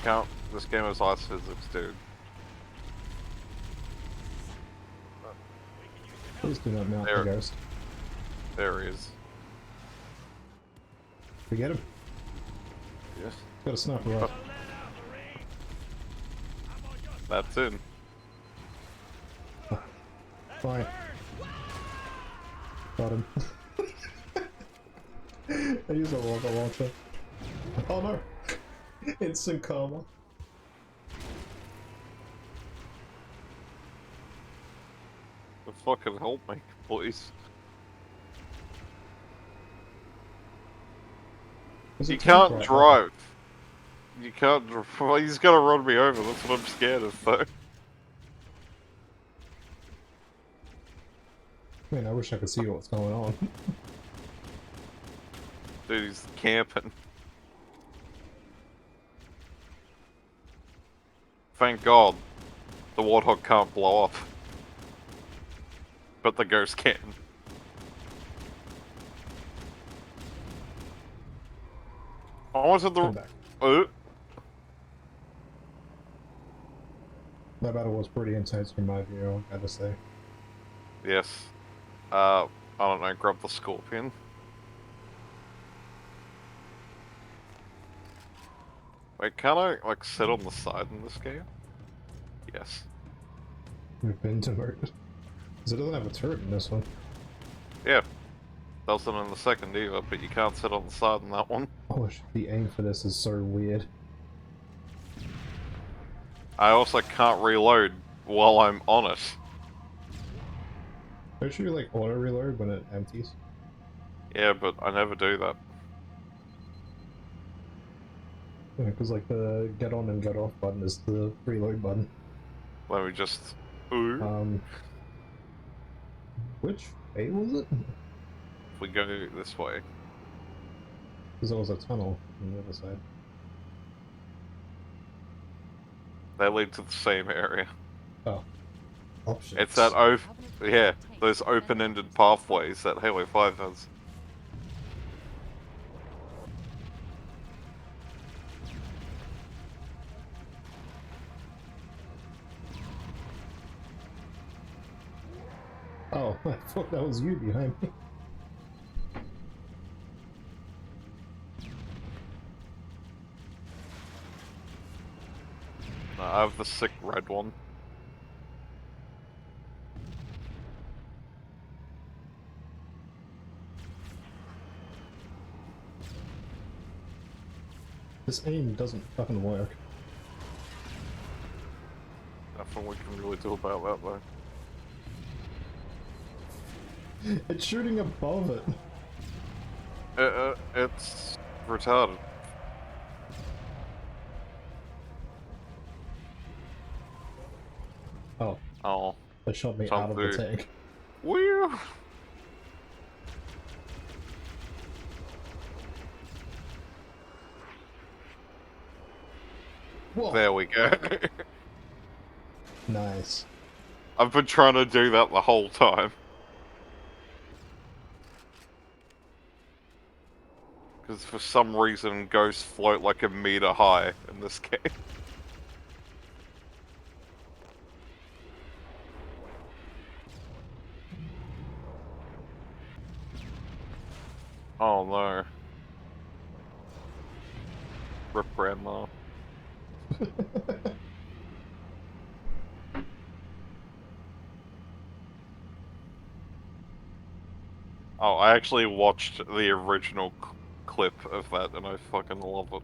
Count, this game is ice physics, dude. Please do not mount the There. ghost. There he is. We get him. Yes. Got a sniper rifle. That's in. Fine. Got him. I use a rocket launcher. Oh no! Instant karma. Fucking help me, please. There's a You tank can't right drive. You can't drive. Well, he's gonna run me over, that's what I'm scared of, though. Man, I wish I could see what's going on. Dude, he's camping. Thank God, the Warthog can't blow up. But the Ghost can. I wanted Come the... back. That battle was pretty intense in my view, I gotta say. Yes. I don't know, grab the Scorpion. Wait, can I, like, sit on the side in this game? Yes. We've been demoted. Because it doesn't have a turret in this one. Yeah. Doesn't in the second either, but you can't sit on the side in that one. Oh, the aim for this is so weird. I also can't reload while I'm on it. Don't you like auto reload when it empties? Yeah, but I never do that. Yeah, because like the get on and get off button is the reload button. Let me just... Ooh. Which way was it? If we go this way. Because there was a tunnel on the other side. They lead to the same area. Oh. Options. It's that yeah, those open-ended pathways that Halo 5 has. Oh, I thought that was you behind me. I have the sick red one. This aim doesn't fucking work. Nothing we can really do about that though. It's shooting above it. It's retarded. Oh, Oh. it shot me out of the tank. Woo! Whoa. There we go. Nice. I've been trying to do that the whole time. Because for some reason ghosts float like a meter high in this game. Oh no. Rip grandma. Oh, I actually watched the original clip of that and I fucking love it.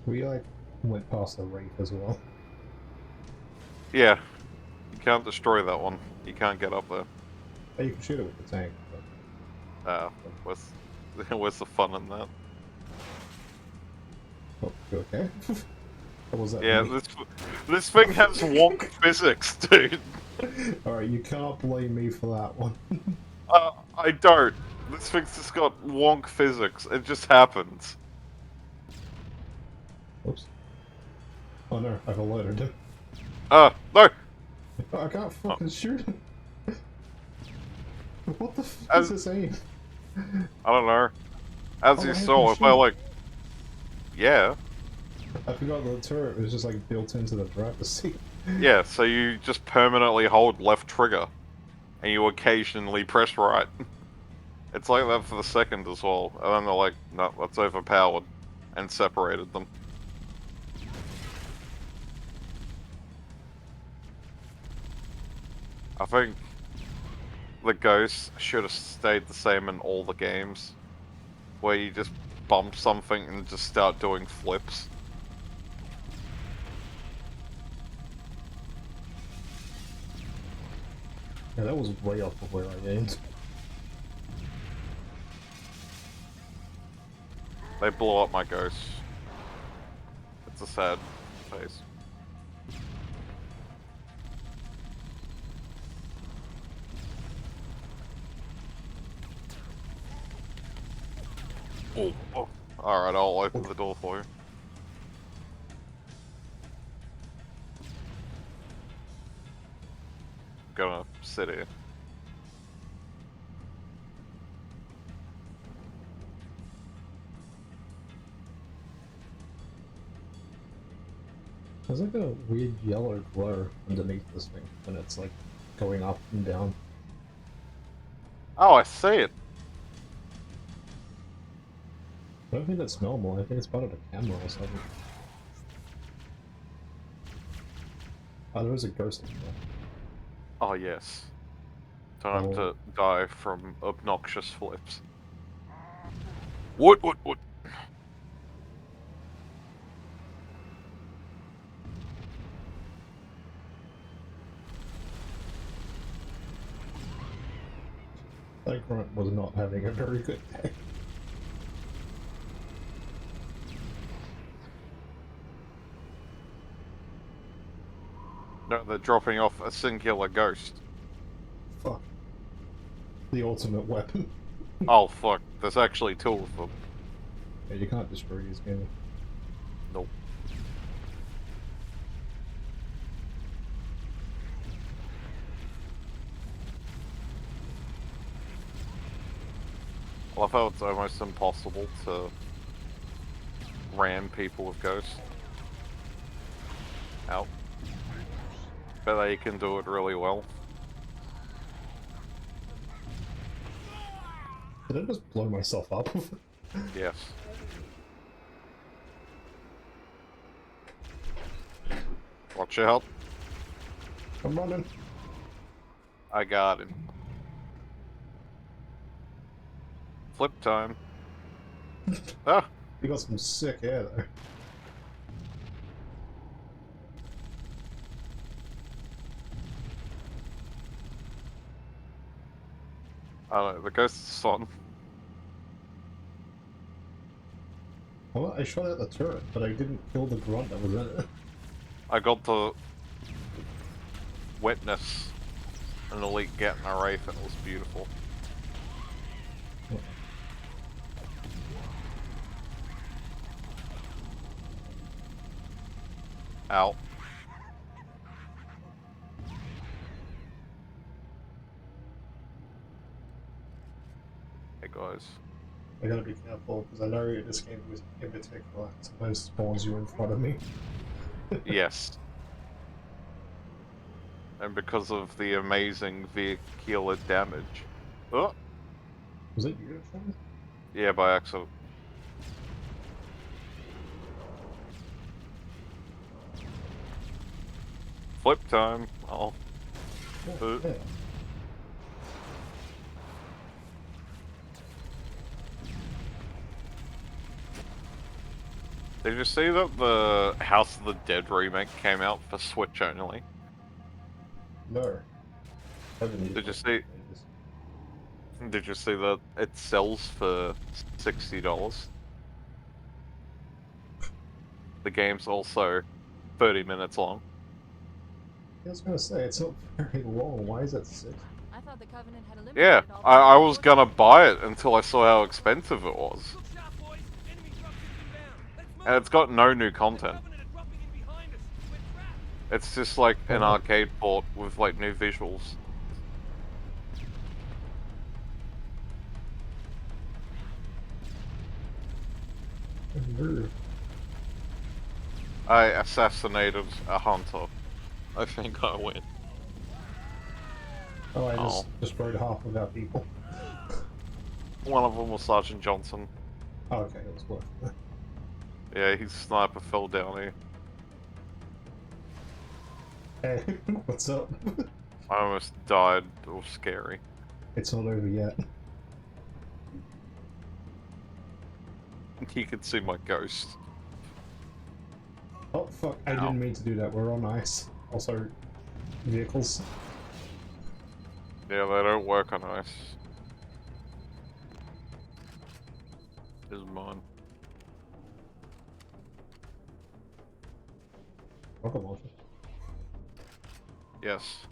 We like went past the wraith as well. Yeah. You can't destroy that one. You can't get up there. Oh, you can shoot it with the tank. But... Where's the fun in that? Oh, you okay? What was that? Yeah, me? this thing has wonk physics, dude. Alright, you cannot blame me for that one. I don't. This thing's just got wonk physics. It just happens. Oops. Oh no, I've alerted him. No! I can't fucking shoot him. What the fuck As- is this aim? I don't know. As Oh, you I saw, can if I shoot. like... Yeah. I forgot the turret was just like built into the driver's seat. Yeah, so you just permanently hold left trigger. And you occasionally press right. It's like that for the second as well. And then they're like, no, that's overpowered. And separated them. I think the ghosts should have stayed the same in all the games. Where you just bump something and just start doing flips. Yeah, that was way off of where I aimed. They blew up my ghost. It's a sad face. Oh. Alright, I'll open the door for you. I'm gonna sit here. There's like a weird yellow glow underneath this thing, and it's like going up and down. Oh, I see it! I don't think that's normal, I think it's part of the camera or something. Oh, there is a ghost in there. Oh, yes. Time Oh. to die from obnoxious flips. What? That grunt was not having a very good day. No, they're dropping off a singular ghost. Fuck. The ultimate weapon. Oh, fuck. There's actually two of them. Yeah, you can't destroy these, can you? Nope. I love how it's almost impossible to ram people with ghosts. Ow. Bet they can do it really well. Did I just blow myself up? Yes. Watch out. I'm running. I got him. Flip time. Ah! You got some sick air there. I don't know, the ghost's on. Well, I shot at the turret, but I didn't kill the grunt that was in it. I got to witness an elite getting a wraith and it was beautiful. Ow. Hey guys. I gotta be careful, because I know this game was in particular sometimes spawns you in front of me. Yes. And because of the amazing vehicular damage. Oh! Was it you, Sean? Yeah, by accident. Flip time. Oh. Yeah. Did you see that the House of the Dead remake came out for Switch only? No. Haven't used Did you it see? in ages. Did you see that it sells for $60? The game's also 30 minutes long. I was gonna say, it's not very long. Why is it 6? I thought the Covenant had eliminated Yeah, all I the was gonna buy it until I saw how expensive it was. Look sharp, boys. Enemy dropships inbound. Let's move. And it's got no new The content. Covenant are dropping in behind us. We're trapped. It's just like an Oh. arcade port with like new visuals. I assassinated a hunter. I think I win. Oh, I Oh. just destroyed half of our people. One of them was Sergeant Johnson. Oh, okay, it was worth it. Yeah, his sniper fell down here. Hey, what's up? I almost died. It was scary. It's not over yet. You could see my ghost. Oh, fuck, I Ow. didn't mean to do that. We're on ice. Also, vehicles. Yeah, they don't work on ice. This is mine. Rocket launcher. Yes.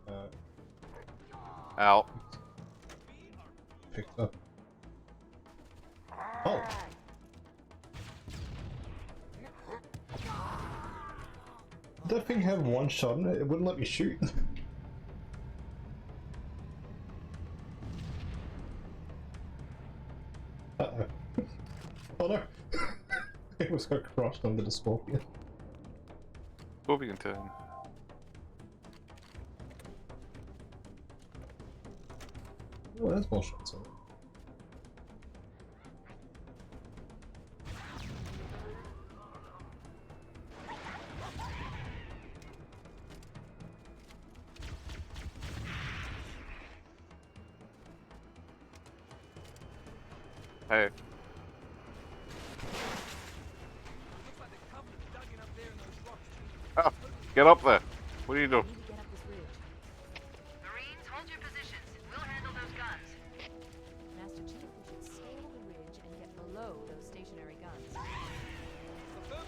Uh, Out. picked up. Oh! Did that thing have one shot in it? It wouldn't let me shoot. Uh-oh. Oh no! It was got crushed under the scorpion. Scorpion turn. Oh, there's more shots on it. Hey, Looks like the Covenant are dug in up there in those rocks. get up there. What are you We doing? need to get up this ridge. Marines, hold your positions. We'll handle those guns. Master Chief, we should scale the ridge and get below those stationary guns. Affirmative.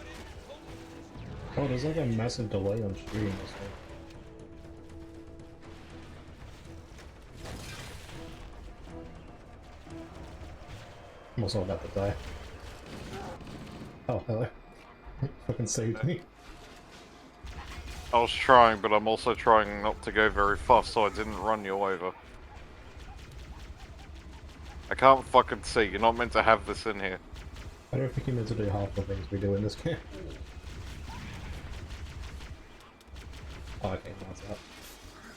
Hold your position. Oh, there's like a massive delay on shooting this one. Almost all about to die. Oh, hello. Fucking saved me. I was trying, but I'm also trying not to go very fast so I didn't run you over. I can't fucking see. You're not meant to have this in here. I don't think you meant to do half the things we do in this game. Oh, okay, that's out.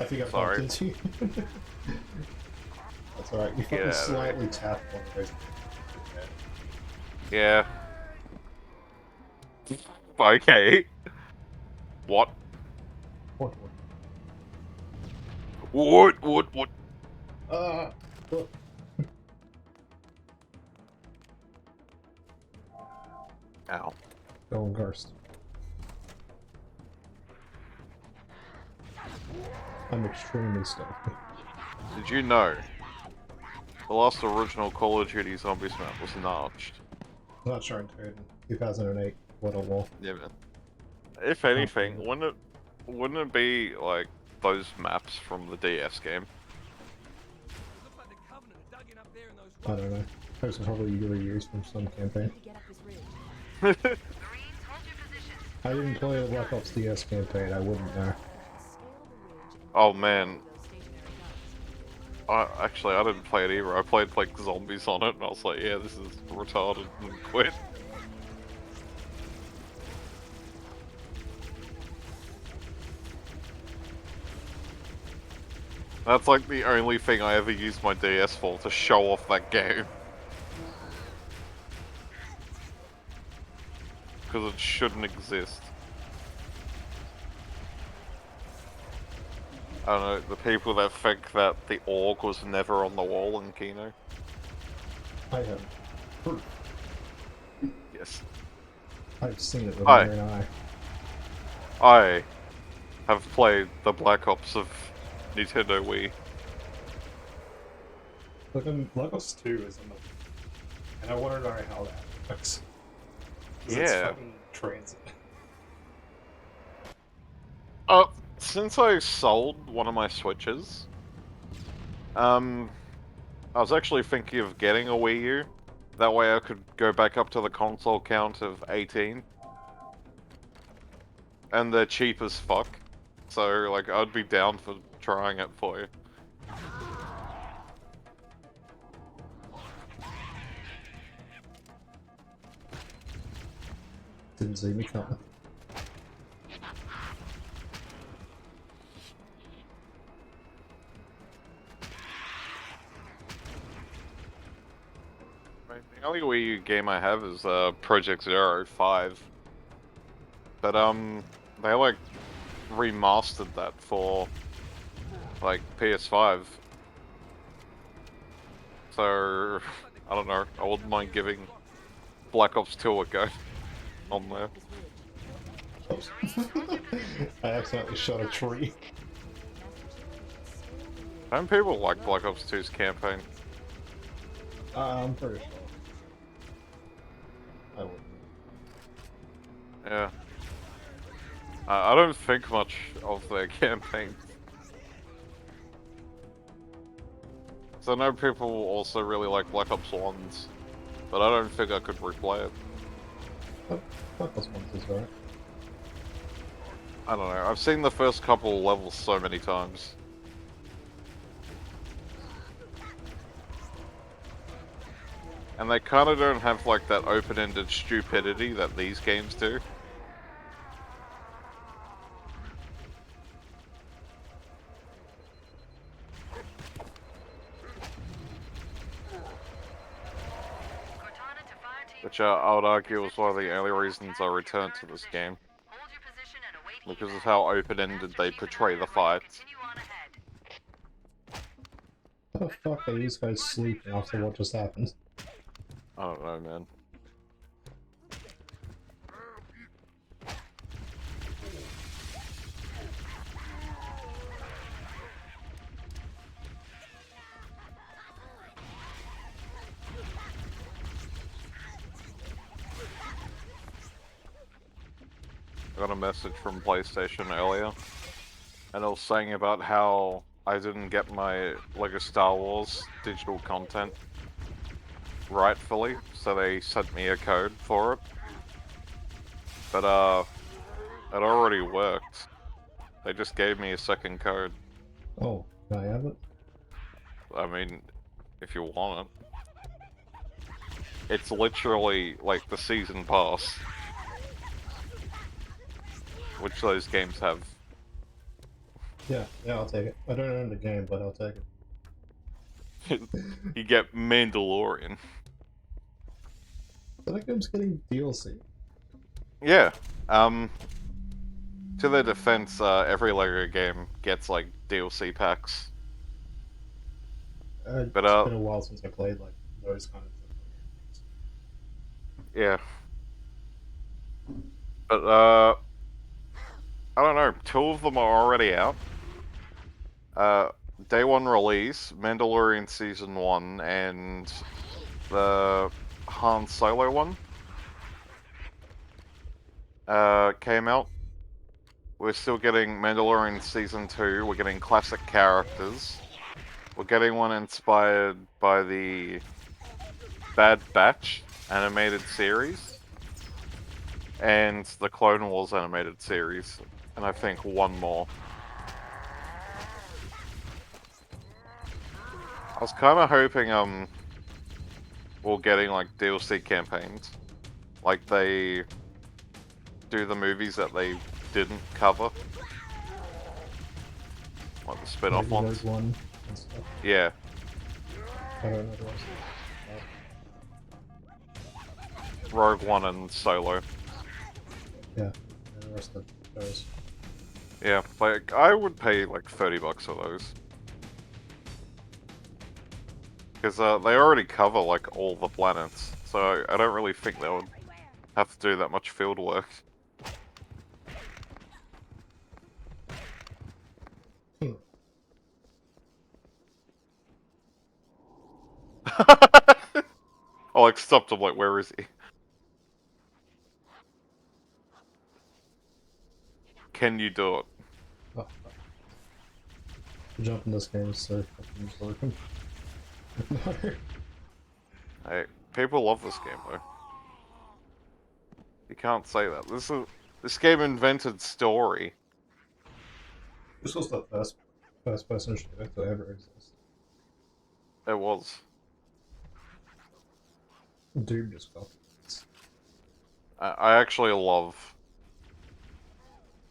I think I Sorry. bumped into you. That's alright, you fucking Yeah, slightly tapped one of those. Yeah. Okay. What? What? What? Look. Ow. Going cursed. I'm extremely stealthy. Did you know the last original Call of Duty Zombies map was notched? Not showing code in 2008. What a war. Yeah, man. If anything, wouldn't it be like those maps from the DS game? Looks like the Covenant are dug in up there in those I rocks. don't know. Those are probably reused from some campaign. We need to get up this ridge. Marines, hold your positions. I didn't play the Black Ops DS campaign, I wouldn't know. Scale the ridge and Oh, get man. below those stationary guns. Actually, I didn't play it either. I played like zombies on it, and I was like, yeah, this is retarded, and quit. That's like the only thing I ever used my DS for, to show off that game. Because it shouldn't exist. I don't know, the people that think that the org was never on the wall in Kino. I have proof. Yes. I've seen it with Hi. my own eye. have played the Black Ops of Nintendo Wii. Look, Black Ops 2 is in the... And I want to know how that works. 'Cause it's Yeah. fucking transit. Since I sold one of my Switches, I was actually thinking of getting a Wii U. That way I could go back up to the console count of 18. And they're cheap as fuck. So, like, I'd be down for trying it for you. Didn't see me coming. The only Wii U game I have is Project Zero 5. But they like remastered that for like PS5. So I don't know, I wouldn't mind giving Black Ops 2 a go on there. Oops. I accidentally shot a tree. Don't people like Black Ops 2's campaign? I'm pretty sure. I wouldn't. Yeah. I don't think much of their campaign. So I know people also really like Black Ops 1's, but I don't think I could replay it. Oh, Black Ops 1 is right. I don't know, I've seen the first couple levels so many times. And they kind of don't have like that open-ended stupidity that these games do. Cortana to fire team. Which I would argue is one of the only reasons I returned to this game. Hold your position and await Because of evac. how open-ended Master they Chief portray and the I are ready to fights. continue on ahead. How the fuck are these guys sleeping after what just happened? I don't know, man. I got a message from PlayStation earlier, and it was saying about how I didn't get my LEGO Star Wars digital content rightfully, so they sent me a code for it. But it already worked. They just gave me a second code. Oh, can I have it? I mean, if you want it. It's literally like the season pass. Which those games have. Yeah, I'll take it. I don't own the game, but I'll take it. You get Mandalorian. So that game's getting DLC. Yeah. To their defense, every LEGO game gets like DLC packs. But, It's been a while since I played like those kind of things. Yeah. But, I don't know, 2 of them are already out. Day 1 release, Mandalorian Season 1 and the Han Solo one came out. We're still getting Mandalorian Season 2, we're getting classic characters. We're getting one inspired by the Bad Batch animated series. And the Clone Wars animated series. And I think one more. I was kind of hoping we're getting like DLC campaigns, like they do the movies that they didn't cover, like the spin-off Like ones. Rogue One and stuff. Yeah, I don't know the rest. Rogue One and Solo. Yeah, the rest of those. Yeah, like I would pay like $30 for those. Because they already cover like all the planets, so I don't really think they would have to do that much field work. I like stopped him like, where is he? Can you do it? Oh, jump in this game is so fucking broken. No. Hey, people love this game though. You can't say that. This game invented story. This was the first person shooter to ever exist. It was. Doom just copied this. I actually love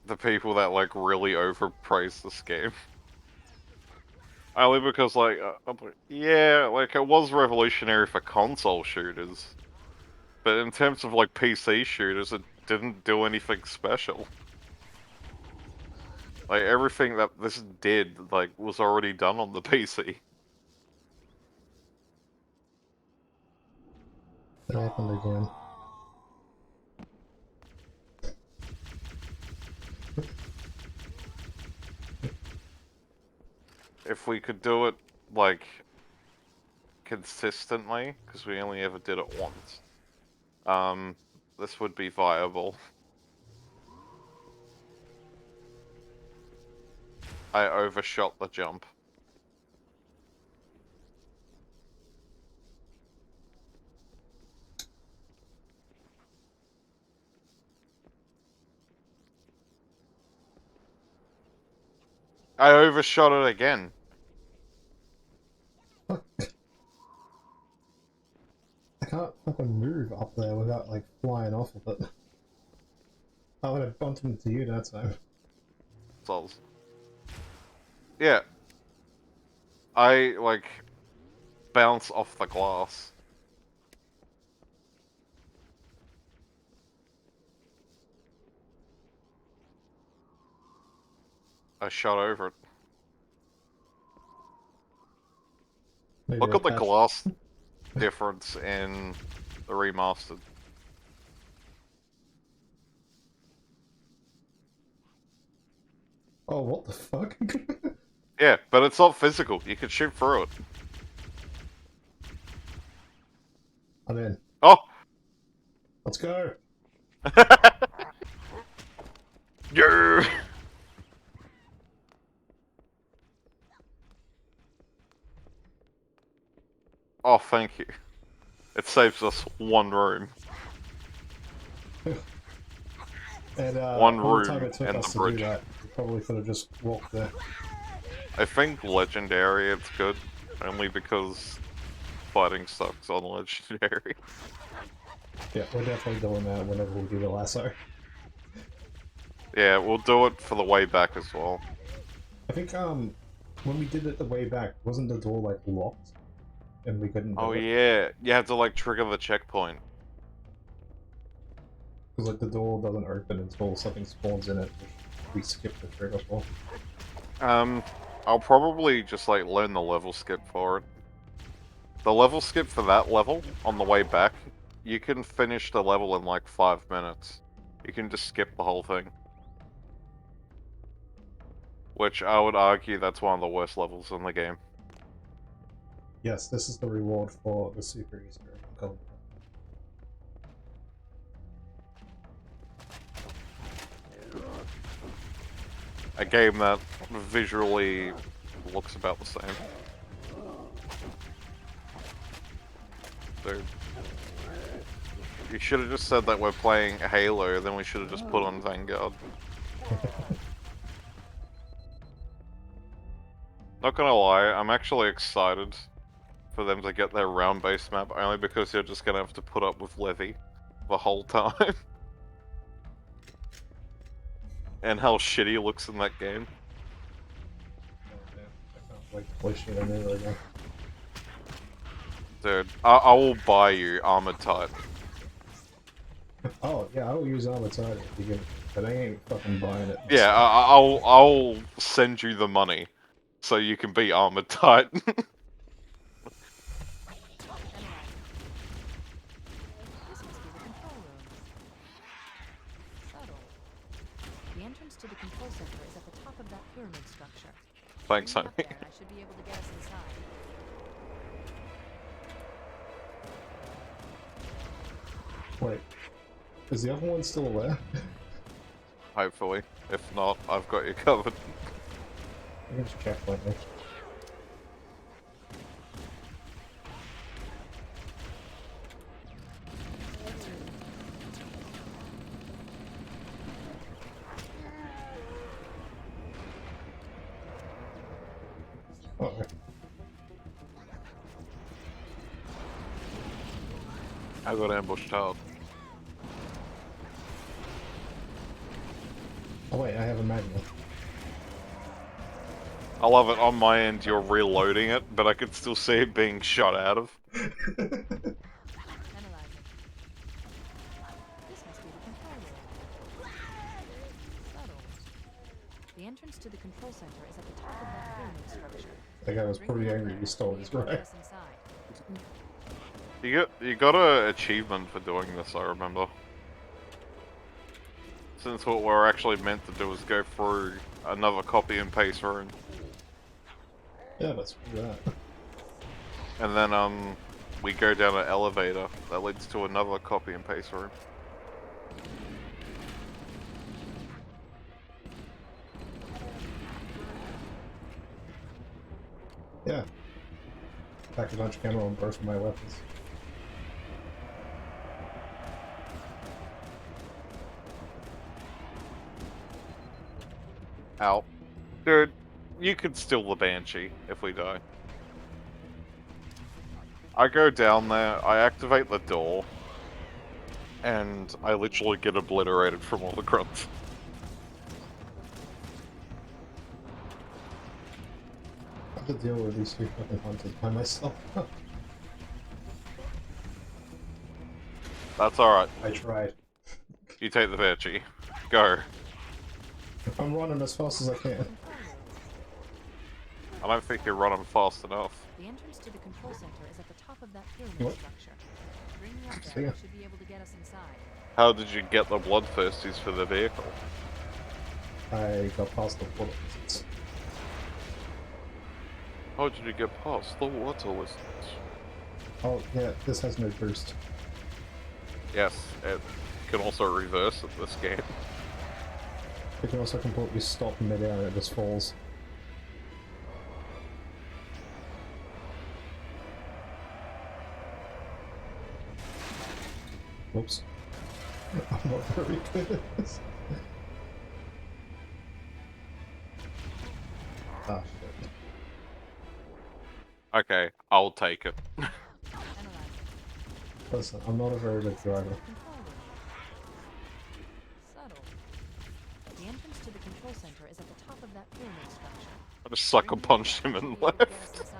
the people that like really overpraise this game. Only because like, I'm like, yeah, like it was revolutionary for console shooters, but in terms of like PC shooters, it didn't do anything special. Like everything that this did, like, was already done on the PC. It happened again. If we could do it like consistently, because we only ever did it once, this would be viable. I overshot the jump. I overshot it again. I can't fucking move up there without like flying off of it. I would have bumped into you that time. Sols. Yeah. I, like, bounce off the glass. I shot over it. Maybe Look I at the patched- glass difference in the remastered. Oh, what the fuck? Yeah, but it's not physical. You can shoot through it. I'm in. Oh! Let's go! Yeah! Oh, thank you. It saves us one room. And One all the time room it took and us the to do bridge. that, we probably could have just walked there. I think Legendary it's good, only because fighting sucks on Legendary. Yeah, we're definitely doing that whenever we do the lasso. Yeah, we'll do it for the way back as well. I think when we did it the way back, wasn't the door like locked? And we couldn't do Oh it? yeah, you have to like trigger the checkpoint. Because like the door doesn't open until something spawns in it, which we skip the trigger for. I'll probably just like learn the level skip for it. The level skip for that level, on the way back, you can finish the level in like 5 minutes. You can just skip the whole thing. Which I would argue that's one of the worst levels in the game. Yes, this is the reward for the Super Easter egg. A game that visually looks about the same. Dude. You should have just said that we're playing Halo, then we should have just put on Vanguard. Not gonna lie, I'm actually excited for them to get their round-based map, only because you're just gonna have to put up with Levy the whole time. And how shitty he looks in that game. Oh, man. I can't wait to play shit on there again. Dude, I will buy you Armored Titan. Oh, yeah, I will use Armor Titan if you give it, but I ain't fucking buying it. Yeah, I'll send you the money, so you can be Armored Titan. This must be the control room. Subtle. The entrance to the control center is at the top of that pyramid structure. Thanks, Bring me honey. up there and I should be able to get us inside. Wait, is the other one still there? Hopefully. If not, I've got you covered. I can just check right now. Oh, okay. I got ambushed hard. Oh wait, I have a magnet. I love it. On my end, you're reloading it, but I could still see it being shot out of. Analyzing. This must be the control room. Subtle. The entrance to the control center is at the top of that pyramid structure. That guy was Bring pretty me up angry there, you stole you'll be his able to get right. us inside. You got a achievement for doing this, I remember. Since what we're actually meant to do is go through another copy and paste room. Yeah, let's do that. And then, we go down an elevator that leads to another copy and paste room. Yeah. Pack a bunch of camo and burst my weapons. Out. Dude, you could steal the Banshee if we die. I go down there, I activate the door, and I literally get obliterated from all the grunts. I have to deal with these two fucking hunters by myself. That's alright. I tried. You take the Banshee. Go. I'm running as fast as I can. I don't think you're running fast enough. The entrance to the control center is at the top of that pyramid What? structure. Bring me up See there, ya. you should be able to get us inside. How did you get the bloodthirsties for the vehicle? I got past the portal resistance. How did you get past the water resistance? Oh, yeah, this has no boost. Yes, it can also reverse in this game. It can also completely stop mid-air and it just falls. Whoops. I'm not very good at this. Ah, shit. Okay, I'll take it. Analyzing. Listen, I'm not a very good driver. Control room. Subtle. The entrance to the control center is at the top of that pyramid structure. I just sucker Bring me up punched there, him you and should be able to get us left. inside.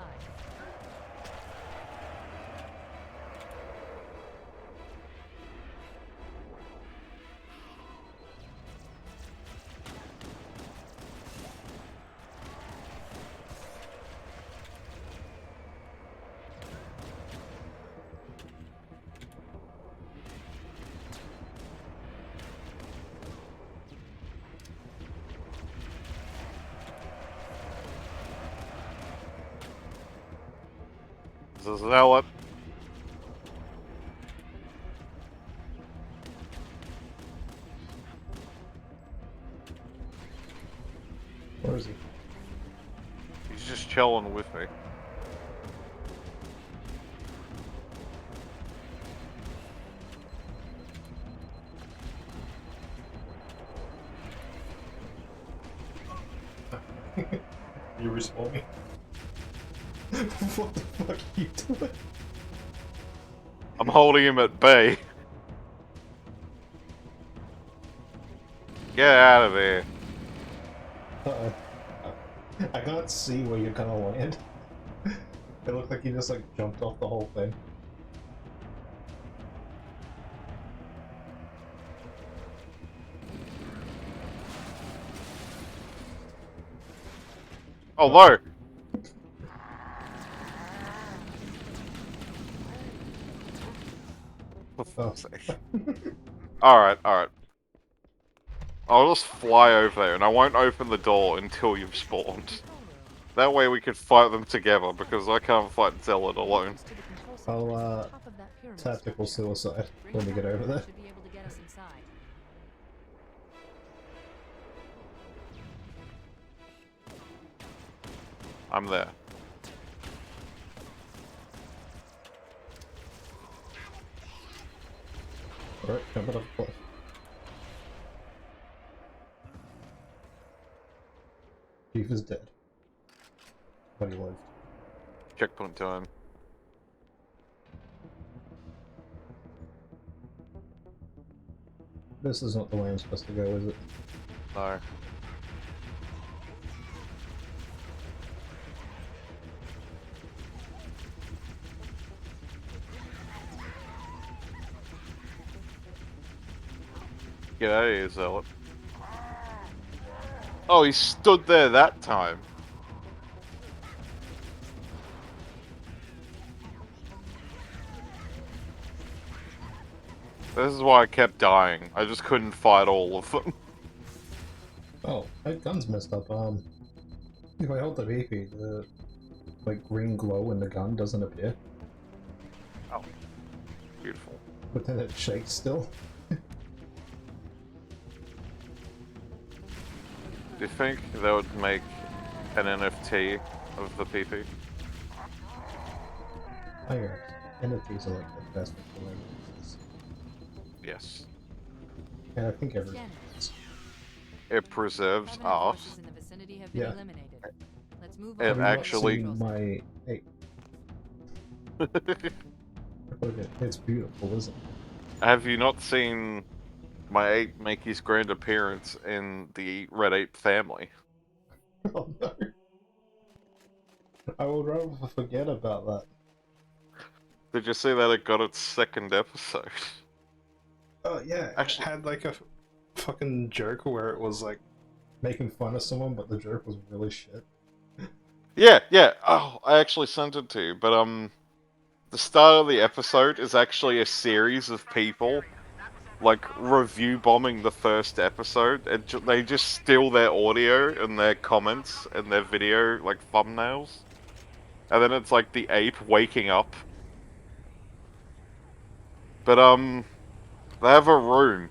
This is Zealot. Where is he? He's just chilling with me. You respawn me? What the fuck are you doing? I'm holding him at bay. Get out of there. Uh-oh. I can't see where you're gonna land. It looked like you just like jumped off the whole thing. Oh, low. For fuck's sake. Alright, alright. I'll just fly over there and I won't open the door until you've spawned. Control room. That way we can fight them together because I can't fight Zealot alone. Entrance to the control center I'll, is at the top of that pyramid pyramid tactical structure. suicide Bring when we get cover, over there. should be able to get us inside. I'm there. Alright, jumping off the cliff. Chief is dead. But he lived. Checkpoint time. This is not the way I'm supposed to go, is it? No. Get out of here, Zealot. Oh, he stood there that time. This is why I kept dying. I just couldn't fight all of them. Oh, my gun's messed up. If I hold the BP, the like green glow in the gun doesn't appear, Oh, beautiful. but then it shakes still. Do you think they would make an NFT of the PP? I guess NFTs are like the best for collectibles. Yes. And I think everyone Janet. does. It preserves Covenant art. forces in the vicinity have been Yeah. eliminated. Let's move It on. Have to you not actually- seen my hey, look at it's beautiful, isn't Have you not seen my ape make his grand appearance in the Red Ape family? it? Oh no. I would rather forget about that. Did you see that it got its second episode? Oh yeah, Actually- it had like a fucking joke where it was like making fun of someone, but the joke was really shit. Yeah. Oh, I actually sent it to you, but the start of the episode is actually a series of people like review bombing the first episode, and they just steal their audio and their comments and their video like thumbnails, and then it's like the ape waking up. But they have a room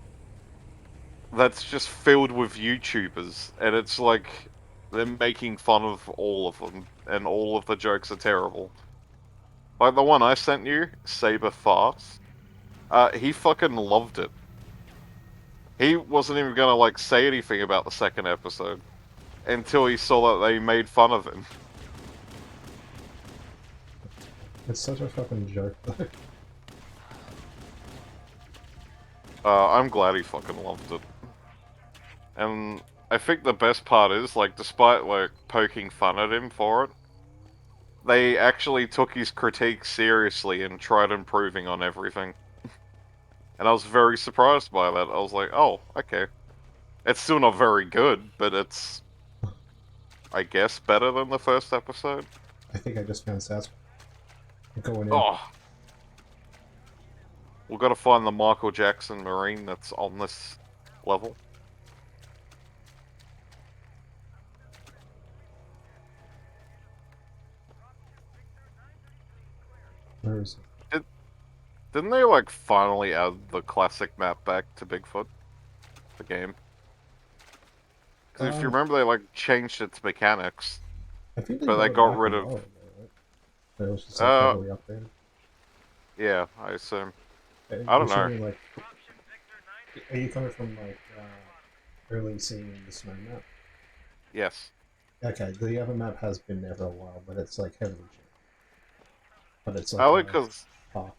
that's just filled with YouTubers, and it's like they're making fun of all of them, and all of the jokes are terrible. Like the one I sent you, Saber Farce, he fucking loved it. He wasn't even gonna like say anything about the second episode until he saw that they made fun of him. It's such a fucking joke though. I'm glad he fucking loved it. And I think the best part is, like, despite like poking fun at him for it, they actually took his critique seriously and tried improving on everything. And I was very surprised by that. I was like, oh, okay. It's still not very good, but it's, I guess, better than the first episode. I think I just found Sasquatch. I'm going in. Oh. We've got to find the Michael Jackson Marine that's on this level. Where is it? Didn't they, like, finally add the classic map back to Bigfoot? The game? Because if you remember, they, like, changed its mechanics. I think but they it got back rid a of- while ago, right? It was just like heavily updated. Yeah, I assume. Are I don't you know. showing, like, are you coming from like early seeing the snow map? Yes. Okay, the other map has been there for a while, but it's like heavily changed. But it's like I like because... oh,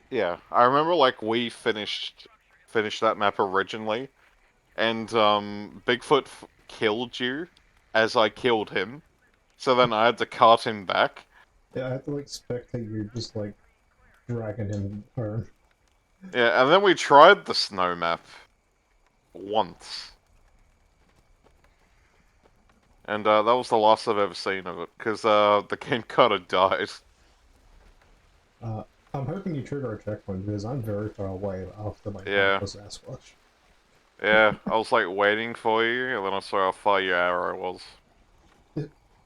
Yeah, I remember, like, we finished that map originally, and, Bigfoot killed you as I killed him, so then I had to cart him back. yeah, I have to like spectate you just like dragging him home. Yeah, and then we tried the snow map once. And that was the last I've ever seen of it, because the game kind of died. I'm hoping you trigger a checkpoint because I'm very far away after my Yeah. was Sasquatch. Yeah, I was like waiting for you, and then I saw how far your arrow was.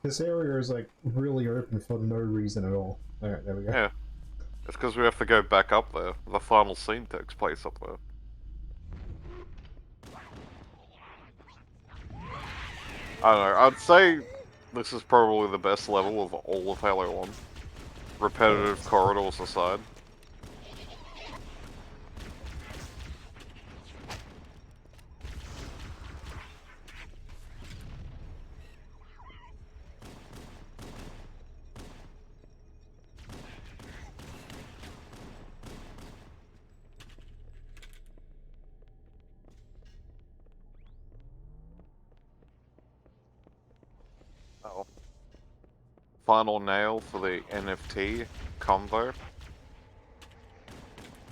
This area is like really open for no reason at all. Alright, there we go. Yeah. It's because we have to go back up there. The final scene takes place up there. I don't know, I'd say this is probably the best level of all of Halo 1. Repetitive corridors aside. Oh. Final nail for the NFT combo.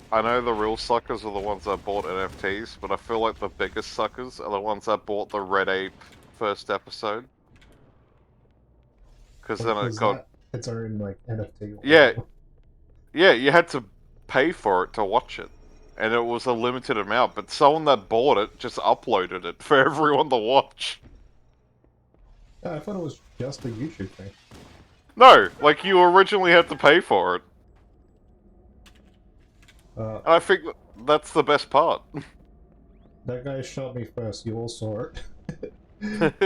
I know the real suckers are the ones that bought NFTs, but I feel like the biggest suckers are the ones that bought the Red Ape first episode. Because then it Was got... that its own like NFT? Yeah. Yeah, you had to pay for it to watch it. And it was a limited amount, but someone that bought it just uploaded it for everyone to watch. Yeah, I thought it was just a YouTube thing. No, like you originally had to pay for it. And I think that's the best part. That guy shot me first. You all saw it.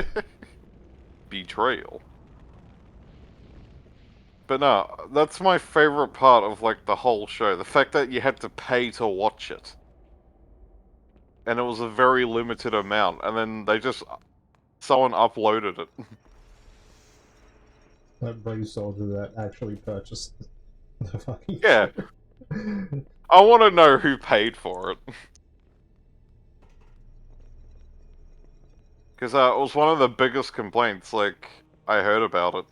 Betrayal. But no, that's my favorite part of like the whole show. The fact that you had to pay to watch it. And it was a very limited amount, and then they just... someone uploaded it. That brave soldier that actually purchased the fucking Yeah. show. I want to know who paid for it. Because it was one of the biggest complaints, like, I heard about it.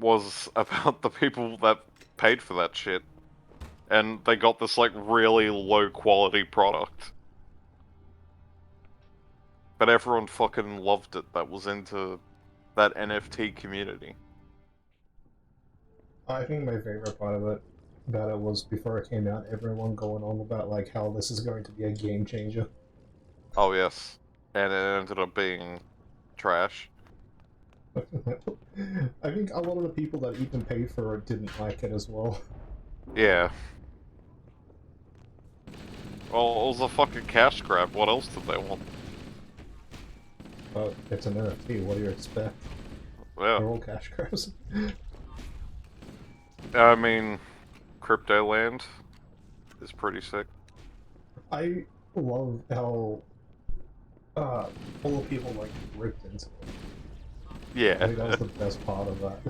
Was about the people that paid for that shit. And they got this, like, really low quality product. But everyone fucking loved it that was into that NFT community. I think my favorite part of it about it was before it came out, everyone going on about like how this is going to be a game changer. Oh yes. And it ended up being trash. I think a lot of the people that even paid for it didn't like it as well. Yeah. Well, it was a fucking cash grab. What else did they want? But it's an NFT, what do you expect? Yeah. They're all cash grabs. I mean, Cryptoland is pretty sick. I love how all the people like ripped into it. I think that was Yeah. the best part of that.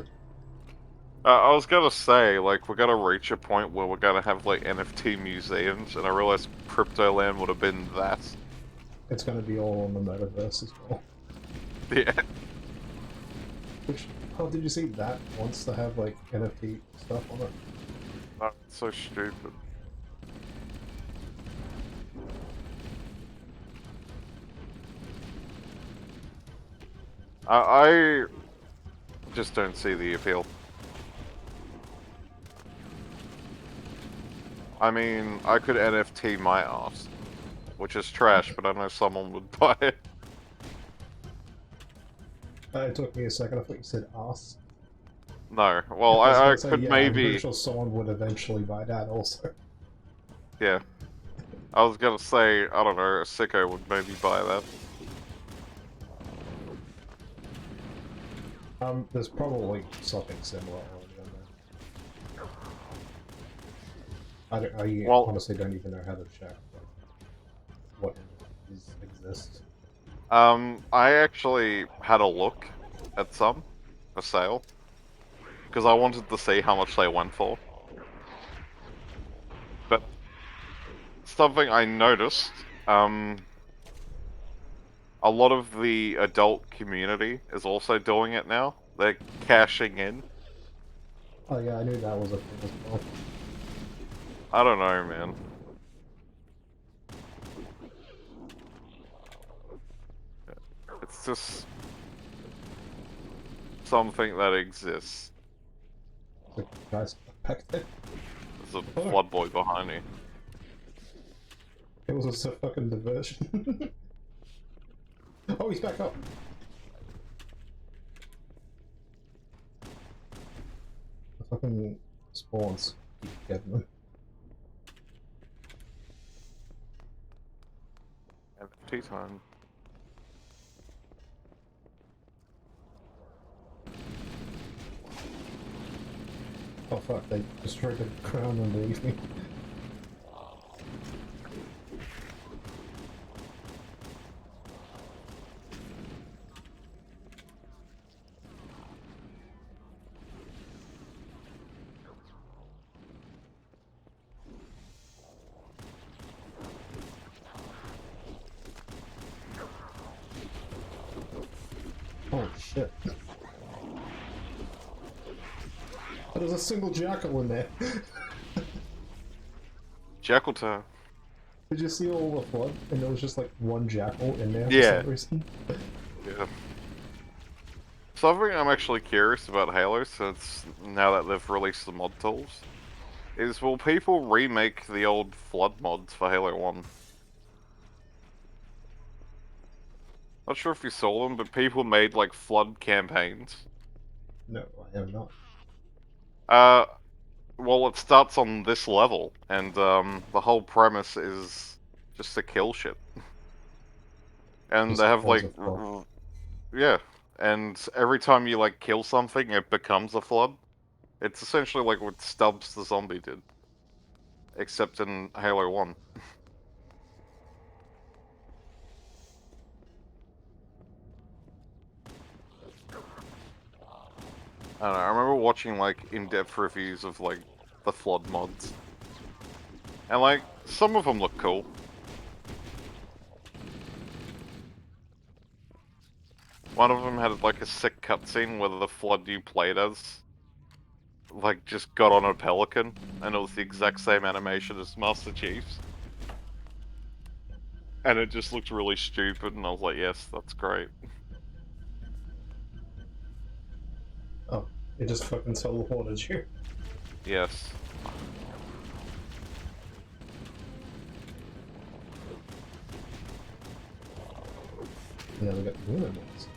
I was gonna say, like, we're gonna reach a point where we're gonna have, like, NFT museums, and I realized Cryptoland would have been that. It's gonna be all on the metaverse as well. Yeah. Which, how did you see that wants to have like NFT stuff on it? That's so stupid. I just don't see the appeal. I mean, I could NFT my ass, which is trash, but I know someone would buy it. It took me a second, I thought you said ass. No, well, was I gonna say, could yeah, I'm maybe... pretty sure someone would eventually buy that also. Yeah. I was gonna say, I don't know, a sicko would maybe buy that. There's probably something similar already on there. I Well- honestly don't even know how to check what exists. I actually had a look at some for sale. Because I wanted to see how much they went for. But something I noticed, a lot of the adult community is also doing it now. They're cashing in. Oh yeah, I knew that was a thing as well. I don't know, man. It's just something that exists. Like, guys, back there. There's a flood boy behind me. It was just a fucking diversion. Oh, he's back up. The fucking spawns. Keep getting them. NFT time. Oh fuck, they destroyed the ground underneath me. Oh shit. There's a single jackal in there. Jackal time. Did you see all the flood? And there was just like one jackal in there Yeah. for some reason. Yeah. Something I'm actually curious about Halo, since now that they've released the mod tools, is will people remake the old flood mods for Halo 1? Not sure if you saw them, but people made like flood campaigns. No, I am not. Well, it starts on this level, and the whole premise is just to kill shit. And Just they have cause like, a flood. yeah, and every time you like kill something, it becomes a flood. It's essentially like what Stubbs the zombie did, except in Halo 1. I don't know, I remember watching like in-depth reviews of like the flood mods. And like, some of them look cool. One of them had like a sick cutscene where the flood you played as like just got on a pelican, and it was the exact same animation as Master Chief's. And it just looked really stupid, and I was like, yes, that's great. Oh, it just fucking teleported you. Yes. And then we got the human ones.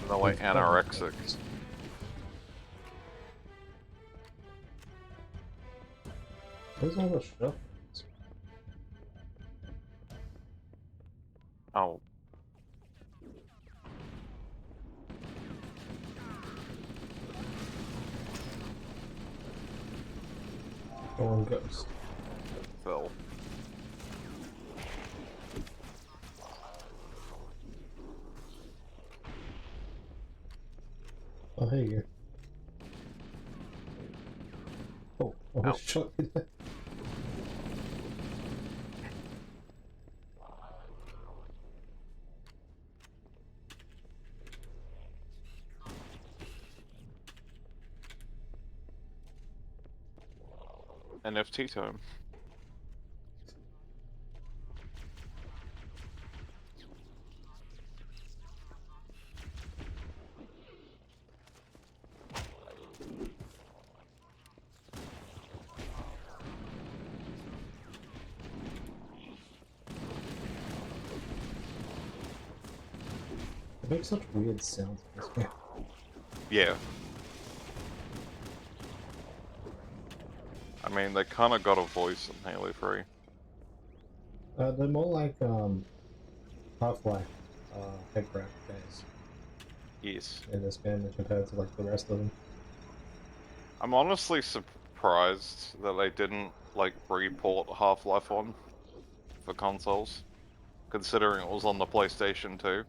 They're like anorexic. Where's all the stuff? Oh. Golden Ghost. Phil. Oh, hey you. Oh, I Ow. was shot in there. NFT time. It makes such weird sounds in this game. Yeah. I mean, they kind of got a voice in Halo 3. They're more like Half-Life headcraft guys Yes. in this game compared to like the rest of them. I'm honestly surprised that they didn't, like, report Half-Life 1 for consoles, considering it was on the PlayStation 2.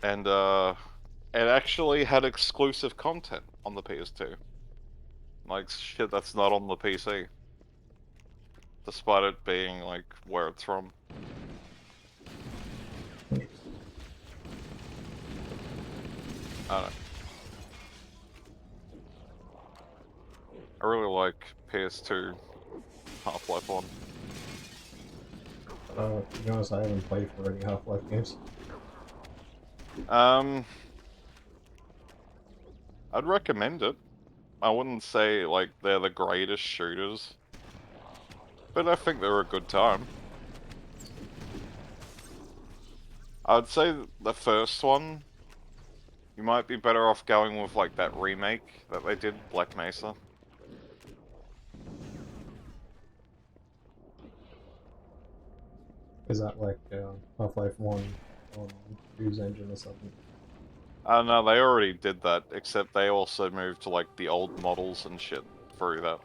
And, it actually had exclusive content on the PS2. Like, shit that's not on the PC. Despite it being, like, where it's from. I don't know. I really like PS2 Half-Life 1. To be honest, I haven't played for any Half-Life games. I'd recommend it. I wouldn't say, like, they're the greatest shooters, but I think they're a good time. I'd say the first one, you might be better off going with like that remake that they did, Black Mesa. Is that like Half-Life 1 on Fuse Engine or something? No, they already did that, except they also moved to like the old models and shit through that.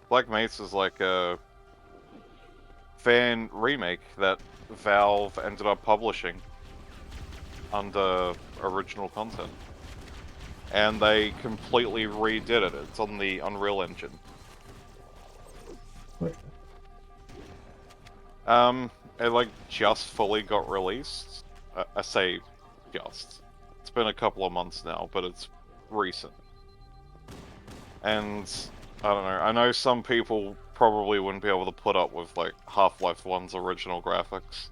Black Mesa's like a fan remake that Valve ended up publishing under original content. And they completely redid it. It's on the Unreal Engine. Okay. It like just fully got released. I say just. It's been a couple of months now, but it's recent. And I don't know. I know some people probably wouldn't be able to put up with like Half-Life 1's original graphics.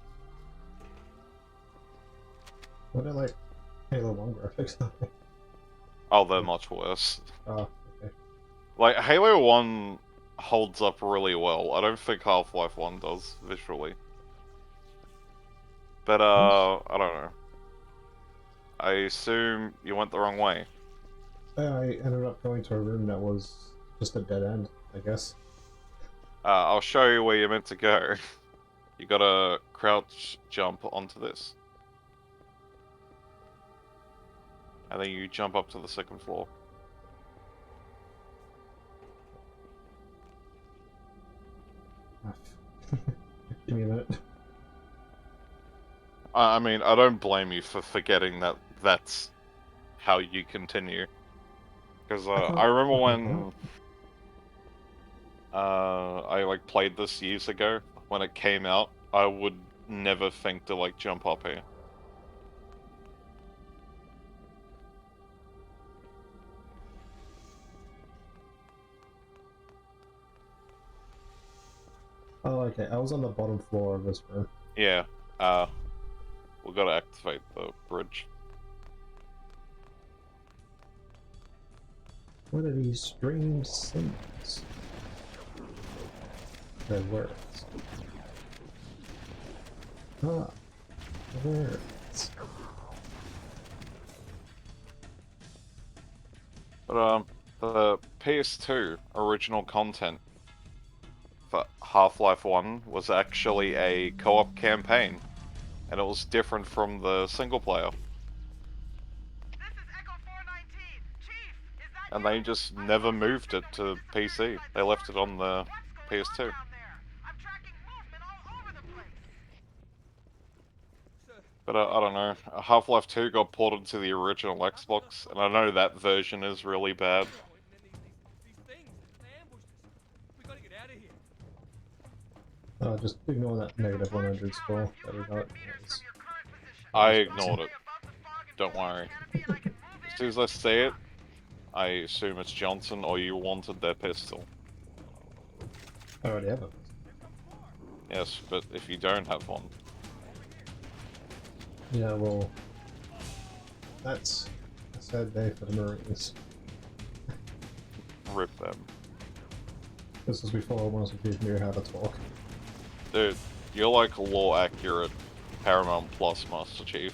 What are like Halo 1 graphics? Oh, they're much worse. Oh, okay. Like Halo 1 holds up really well. I don't think Half-Life 1 does visually. But I don't know. I assume you went the wrong way. I ended up going to a room that was just a dead end, I guess. I'll show you where you're meant to go. You gotta crouch jump onto this. And then you jump up to the second floor. Give me a minute. I mean, I don't blame you for forgetting that that's how you continue. Because I remember when I like played this years ago, when it came out, I would never think to like jump up here. Oh, okay. I was on the bottom floor of this room. Yeah, we gotta activate the bridge. What are these strange symbols? They're words. Ah, words. But the PS2 original content for Half-Life 1 was actually a co-op campaign, and it was different from the single player. This is Echo 419. Chief, is that And you? they just never moved it to PC. They left it on the What's PS2. going on down there? I'm tracking movement all over the place. But I don't know, Half-Life 2 got ported to the original Xbox, and I know that version is really bad. And then these things, they ambushed us. We gotta get out of here. Just ignore that negative 100 score that we got. It's- I ignored it. Don't worry. As soon as I see it, I assume it's Johnson or you wanted their pistol. I already have it. Yes, but if you don't have one, Yeah, well, that's a sad day for the Marines. rip them. This is before once we knew how to talk. Dude, you're like law accurate Paramount Plus Master Chief.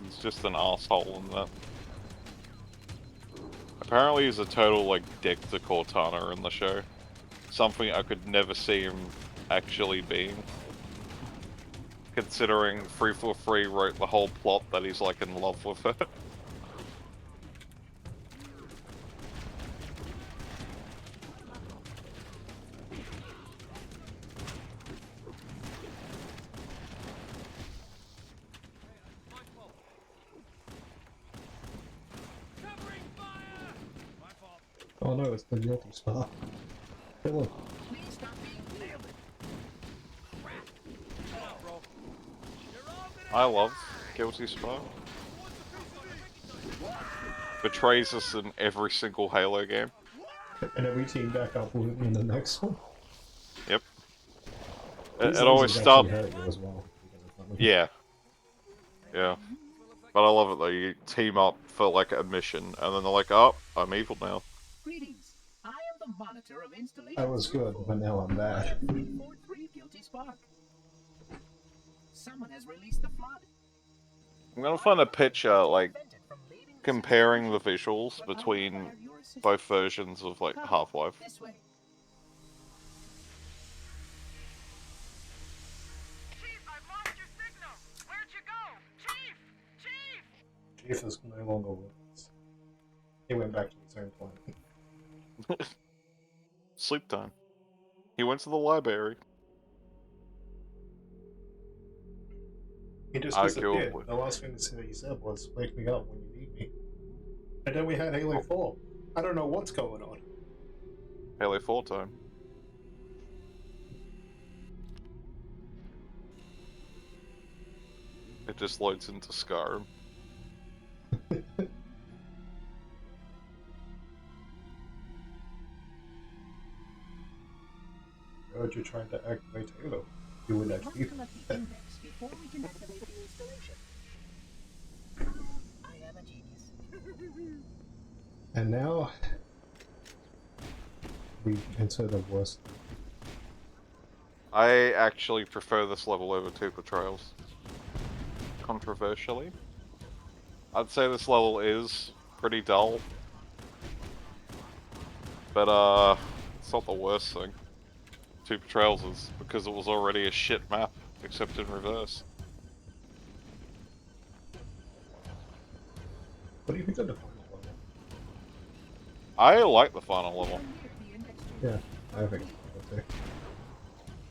He's just an asshole in that. Apparently he's a total like dick to Cortana in the show. Something I could never see him actually being. Considering 343 wrote the whole plot that he's like in love with her. My fault. Covering fire! My fault. Oh no, it's the guilty spot. Kill him. Shut up, bro. You're all gonna I love Guilty Spark. Betrays us in every single Halo game. And then we team back up with him in the next one. Yep. These It always lasers starts. actually hurt you as well. Yeah. Yeah. But I love it though, you team up for like a mission, and then they're like, oh, I'm evil now. Greetings. I am the monitor of installation. I was good, but now I'm bad. 343 Guilty Spark. Someone has released the flood. I'm gonna find a picture, like, Prevented from leaving the comparing the civilization, visuals but I between require your assistance. both versions of, like, Come, Half-Life. This way. Chief, I've lost your signal. Where'd you go? Chief! Chief! Chief is no longer with us. He went back to his own planet. Sleep time. He went to the library. He just disappeared. Arguably. The last thing he said was, "Wake me up when you need me." And then we had Halo 4. I don't know what's going on. Halo 4 time. It just loads into Skyrim. I heard you trying to activate Halo. You would We actually. must collect the index before we can activate the installation. I am a genius. And now we enter the worst. I actually prefer this level over Two Betrayals. Controversially. I'd say this level is pretty dull. But, it's not the worst thing. Two Betrayals is because it was already a shit map, except in reverse. What do you think of the final level? I like the final level. Yeah, I think so too.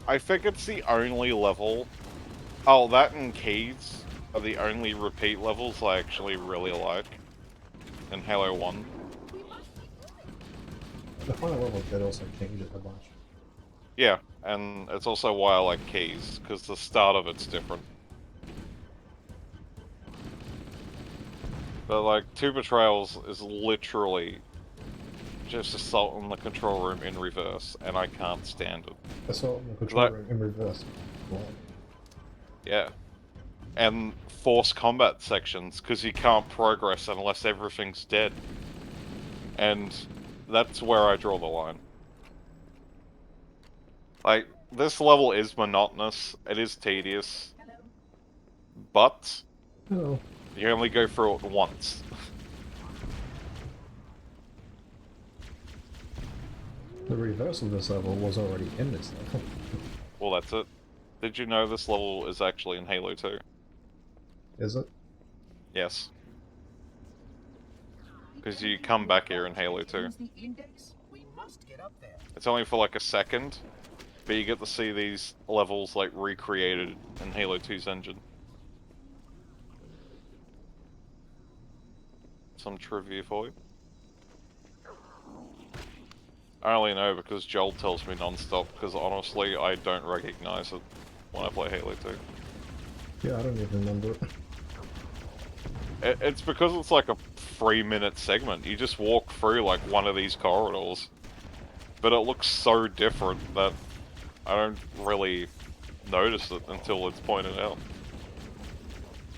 I think it's the only level. Oh, that and Keys are the only repeat levels I actually really like in Halo 1. The final level did also change it a bunch. Yeah, and it's also why I like Keys, because the start of it's different. But like, Two Betrayals is literally just Assault in the Control Room in reverse, and I can't stand it. Assault in the control room in reverse. Wow. Yeah. And force combat sections, because you can't progress unless everything's dead. And that's where I draw the line. Like, this level is monotonous, it is tedious, but Oh, you only go through it once. the reverse of this level was already in this level. Well, that's it. Did you know this level is actually in Halo 2? Is it? Yes. Because you come back here in Halo 2. Use the index. We must get up there. It's only for like a second, but you get to see these levels like recreated in Halo 2's engine. Some trivia for you. I only know because Joel tells me non-stop, because honestly I don't recognize it when I play Halo 2. Yeah, I don't even remember it. It's because it's like a 3-minute segment. You just walk through like one of these corridors, but it looks so different that I don't really notice it until it's pointed out.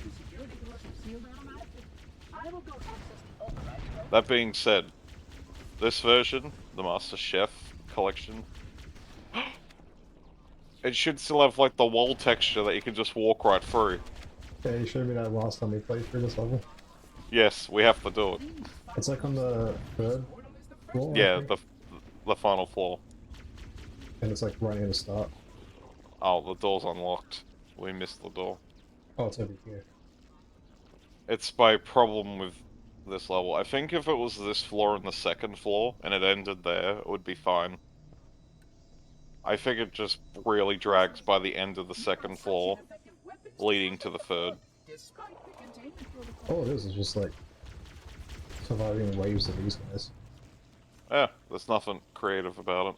The security doors are sealed automatically. I will go access the override code. That being said, this version, the Master Chef collection, it should still have like the wall texture that you can just walk right through. Yeah, you showed me that last time we played through this level. Yes, we have to do it. It's like on the third floor. I Yeah, think, the final floor. and it's like right near the start. Oh, the door's unlocked. We missed the door. Oh, it's over here. It's my problem with this level. I think if it was this floor and the second floor, and it ended there, it would be fine. I think it just really drags by the end of the second floor, leading to the third. Despite the containment protocol. All it is just like surviving waves of these guys. Yeah, there's nothing creative about it.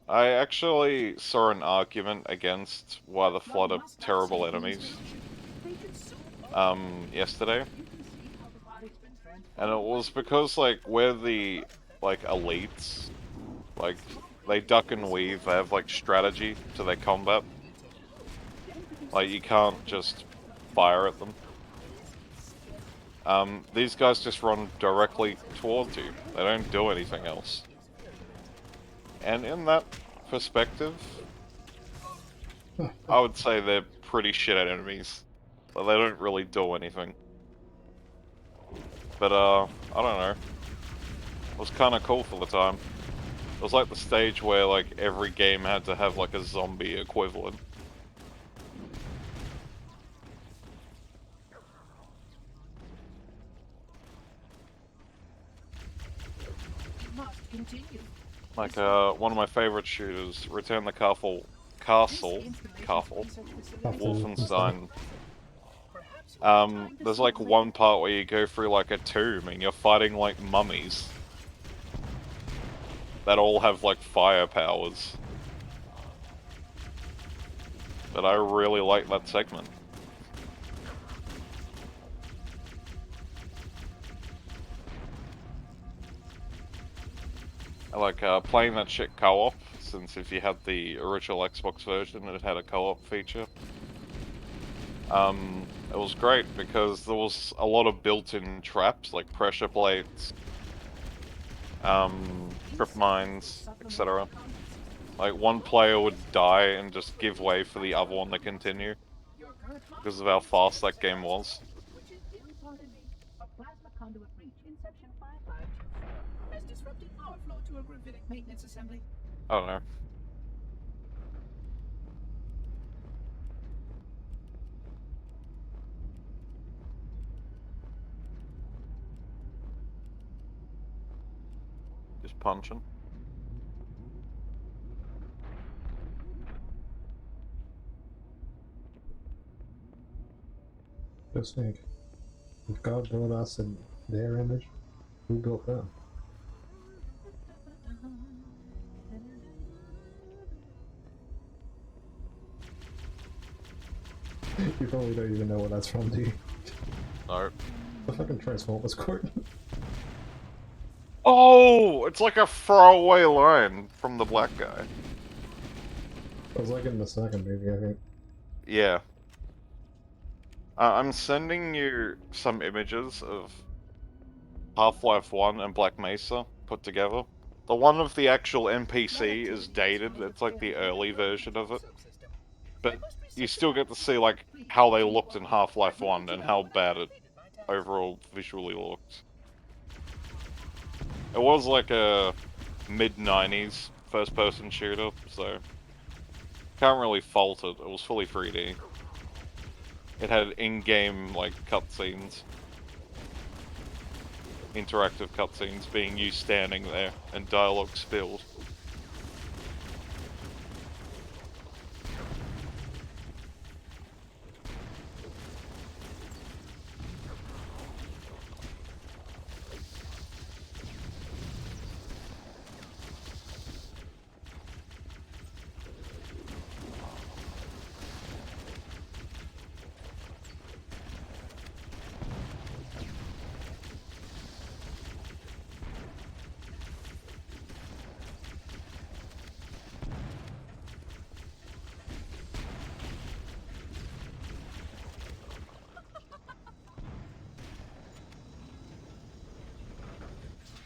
I actually saw an argument against why the Flood are terrible enemies, yesterday. And it was because, like, we're the, like, elites. Like, they duck and weave, they have, like, strategy to their combat. Like, you can't just fire at them. These guys just run directly towards you. They don't do anything else. And in that perspective, I would say they're pretty shit at enemies. But they don't really do anything. But, I don't know. It was kinda cool for the time. It was like the stage where, like, every game had to have, like, a zombie equivalent. You must continue. Like, one of my favorite shooters, Return the Castle, Wolfenstein. There's like one part where you go through like a tomb and you're fighting like mummies that all have like fire powers. But I really like that segment. I like playing that shit co-op, since if you had the original Xbox version, it had a co-op feature. It was great because there was a lot of built-in traps, like pressure plates, trip mines, etc. Like, one player would die and just give way for the other one to continue, because of how fast that game was. Which is due partly a plasma conduit breach in section 5524 has disrupted power flow to a gravitic maintenance assembly. I don't know. Just punching. Just think, if God built us in their image, who built them? You probably don't even know what that's from, do you? No. The fucking Transformers court. Oh! It's like a throwaway line from the black guy. It was like in the second movie, I think. Yeah. I'm sending you some images of Half-Life 1 and Black Mesa put together. The one of the actual NPC is dated, it's like the early version of it. But you still get to see like how they looked in Half-Life 1 and how bad it overall visually looked. It was like a mid-90s first-person shooter, so can't really fault it. It was fully 3D. It had in-game, like, cutscenes. Interactive cutscenes being you standing there, and dialogue spilled.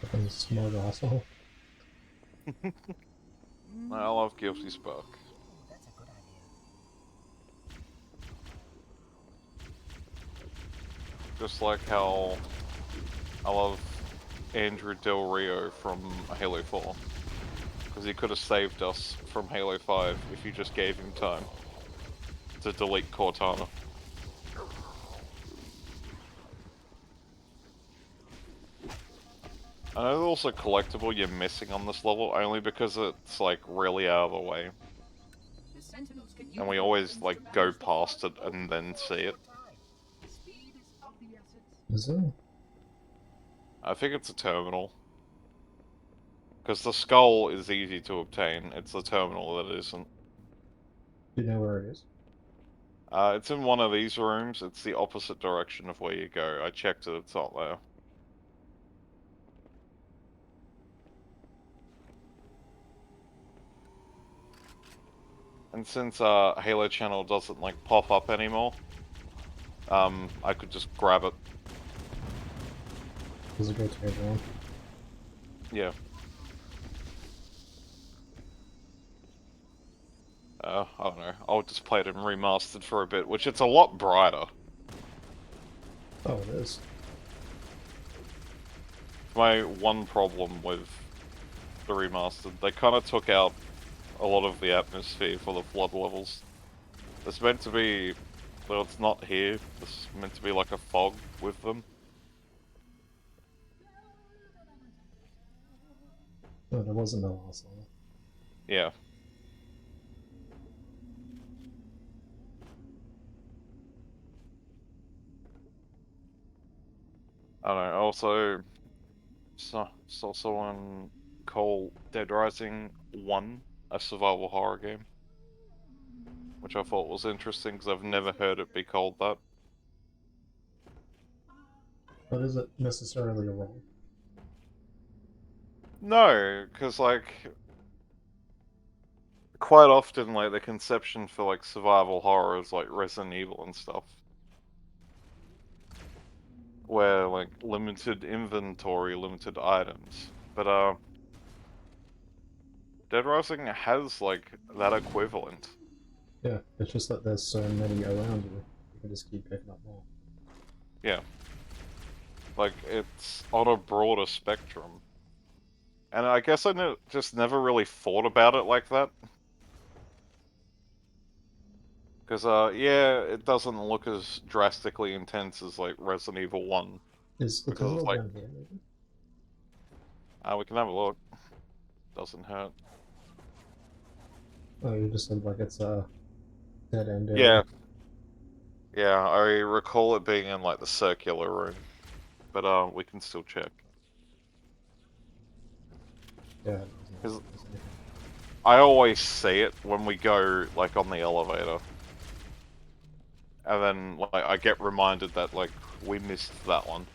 Fucking smart asshole. I love Guilty Spark. That's a good idea. Just like how I love Andrew Del Rio from Halo 4. Because he could have saved us from Halo 5 if you just gave him time to delete Cortana. I know there's also collectible you're missing on this level only because it's like really out of the way. The Sentinels can And we always like go past it and then see it. Speed is of the essence. Is it? I think it's a terminal. Because the skull is easy to obtain, it's the terminal that isn't. Do you know where it is? It's in one of these rooms, it's the opposite direction of where you go. I checked it, it's not there. And since Halo Channel doesn't like pop up anymore, I could just grab it. Does it go to everyone? Yeah. I don't know. I'll just play it in remastered for a bit, which it's a lot brighter. Oh, it is. My one problem with the remastered, they kind of took out a lot of the atmosphere for the flood levels. It's meant to be, well, it's not here. It's meant to be like a fog with them. No, there wasn't no last level. Yeah. I don't know. Also, saw someone call Dead Rising 1 a survival horror game, which I thought was interesting because I've never heard it be called that. But is it necessarily a role? No, because like quite often, like the conception for like survival horror is like Resident Evil and stuff, where like limited inventory, limited items. But Dead Rising has like that equivalent. Yeah, it's just that there's so many around you. You can just keep picking up more. Yeah. Like, it's on a broader spectrum. And I guess I just never really thought about it like that. Because, yeah, it doesn't look as drastically intense as, like, Resident Evil 1. Is the Because tunnel it's like, down here, maybe? we can have a look. Doesn't hurt. Oh, you just said like it's a dead end area. Yeah. Yeah, I recall it being in, like, the circular room. But, we can still check. Yeah. Is- I always see it when we go, like, on the elevator. And then, like, I get reminded that, like, we missed that one.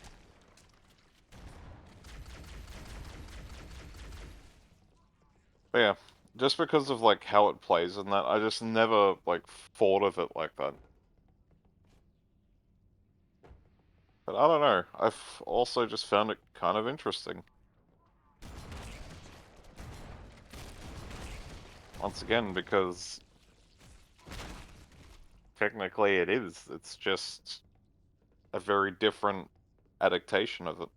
But yeah, just because of, like, how it plays and that, I just never, like, thought of it like that. But I don't know, I've also just found it kind of interesting. Once again, because technically it is. It's just a very different adaptation of it.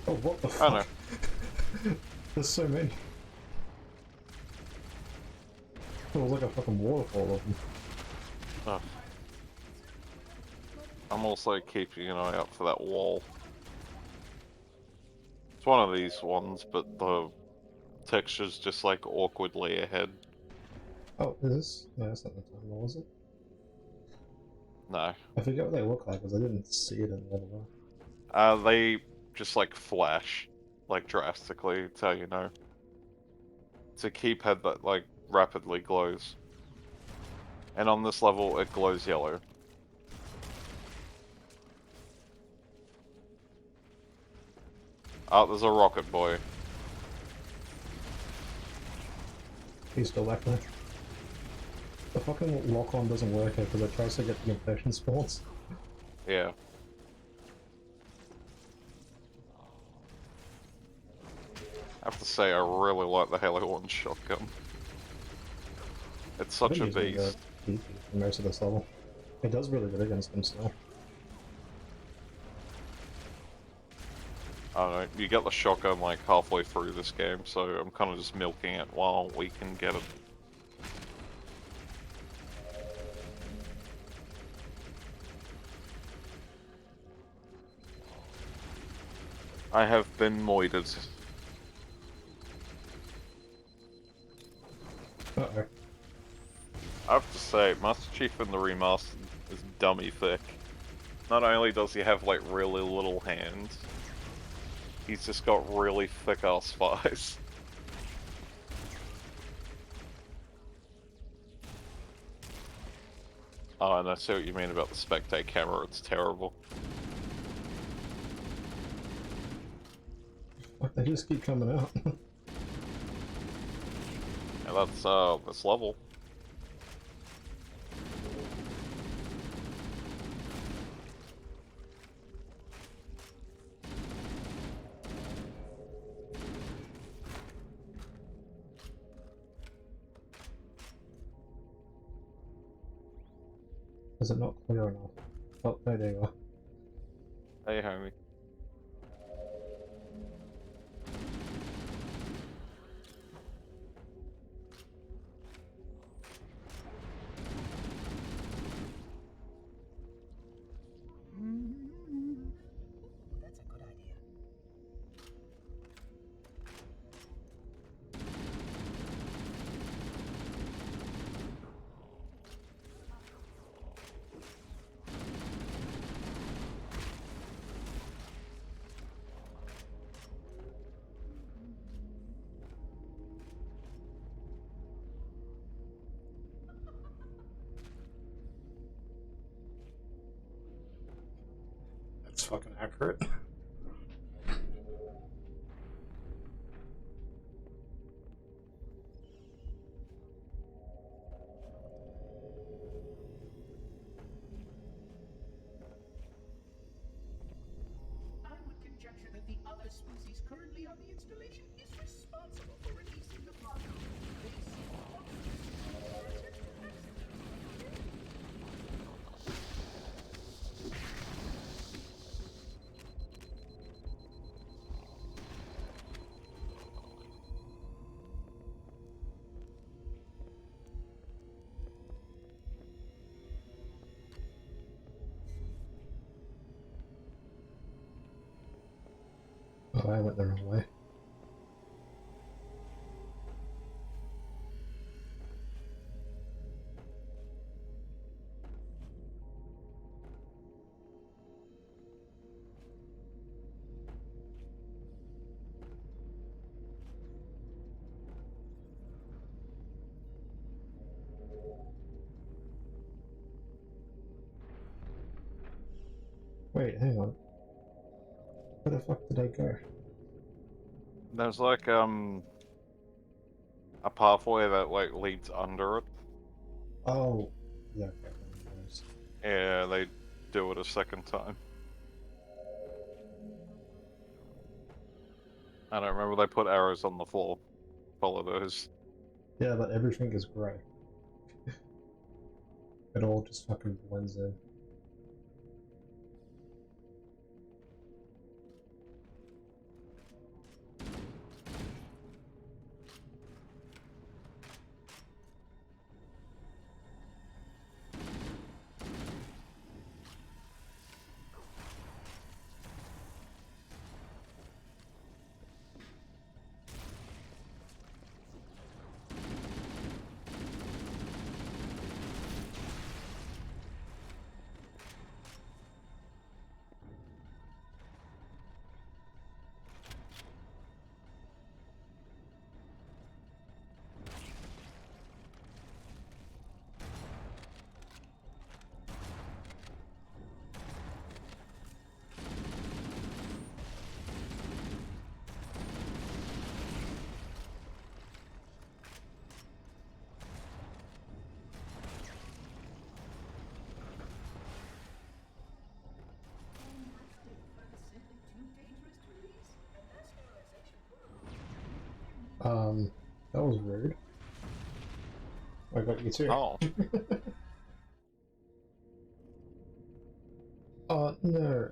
Oh, what the I fuck? don't know. There's so many. It was like a fucking waterfall of them. Oh. I'm also keeping an eye out for that wall. It's one of these ones, but the texture's just like awkwardly ahead. Oh, is this? No, that's not the tunnel, was it? No. I forget what they look like because I didn't see it in the other one. They just like flash, like drastically, it's how you know. It's a keypad that like rapidly glows. And on this level, it glows yellow. Oh, there's a rocket boy. He's still back there. The fucking lock-on doesn't work here because it tries to get the infection spawns. Yeah. I have to say, I really like the Halo 1 shotgun. It's such a I've been using beast. the DP for most of this level. It does really good against them still. I don't know, you get the shotgun like halfway through this game, so I'm kind of just milking it while we can get it. I have been moided. Uh-oh. I have to say, Master Chief in the remastered is dummy thick. Not only does he have like really little hands, he's just got really thick ass thighs. Oh, and I see what you mean about the spectate camera, it's terrible. Fuck, they just keep coming out. And that's this level. Is it not clear enough? Oh, no, there you are. Hey, homie. That's a good idea. That's fucking accurate. I would conjecture that the other species currently on the installation is responsible for releasing the cargo. They seem to want to receive our attention. Oh, I went the wrong way. Wait, hang on. Where the fuck did I go? There's like, a pathway that, like, leads under it. Oh, yeah, okay, that was Yeah, they do it a second time. I don't remember, they put arrows on the floor. Follow those. yeah, but everything is grey. It all just fucking blends in. That was rude. I got you too. Oh. Oh, no.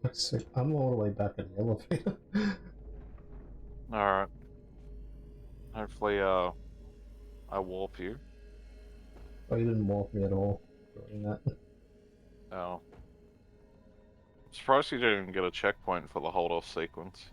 Fuck's sake, I'm all the way back in the elevator. Alright. Hopefully, I warp you. Oh, you didn't walk me at all doing that. Oh. Surprised you didn't even get a checkpoint for the hold-off sequence.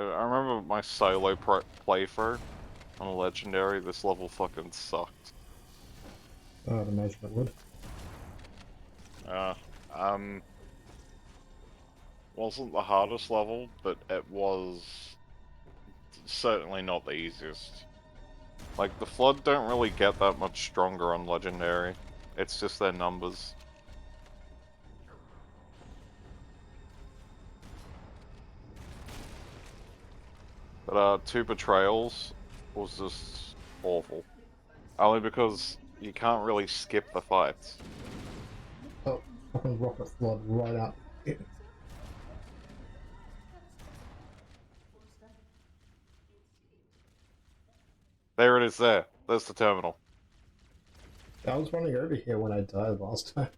I remember my solo playthrough on a legendary, this level fucking sucked. Oh, I'd imagine it would. Um, wasn't the hardest level, but it was certainly not the easiest. Like, the Flood don't really get that much stronger on legendary. It's just their numbers. But, 2 Betrayals was just awful. Only because you can't really skip the fights. Oh, fucking rocket flood right out. There it is there. There's the terminal. I was running over here when I died last time.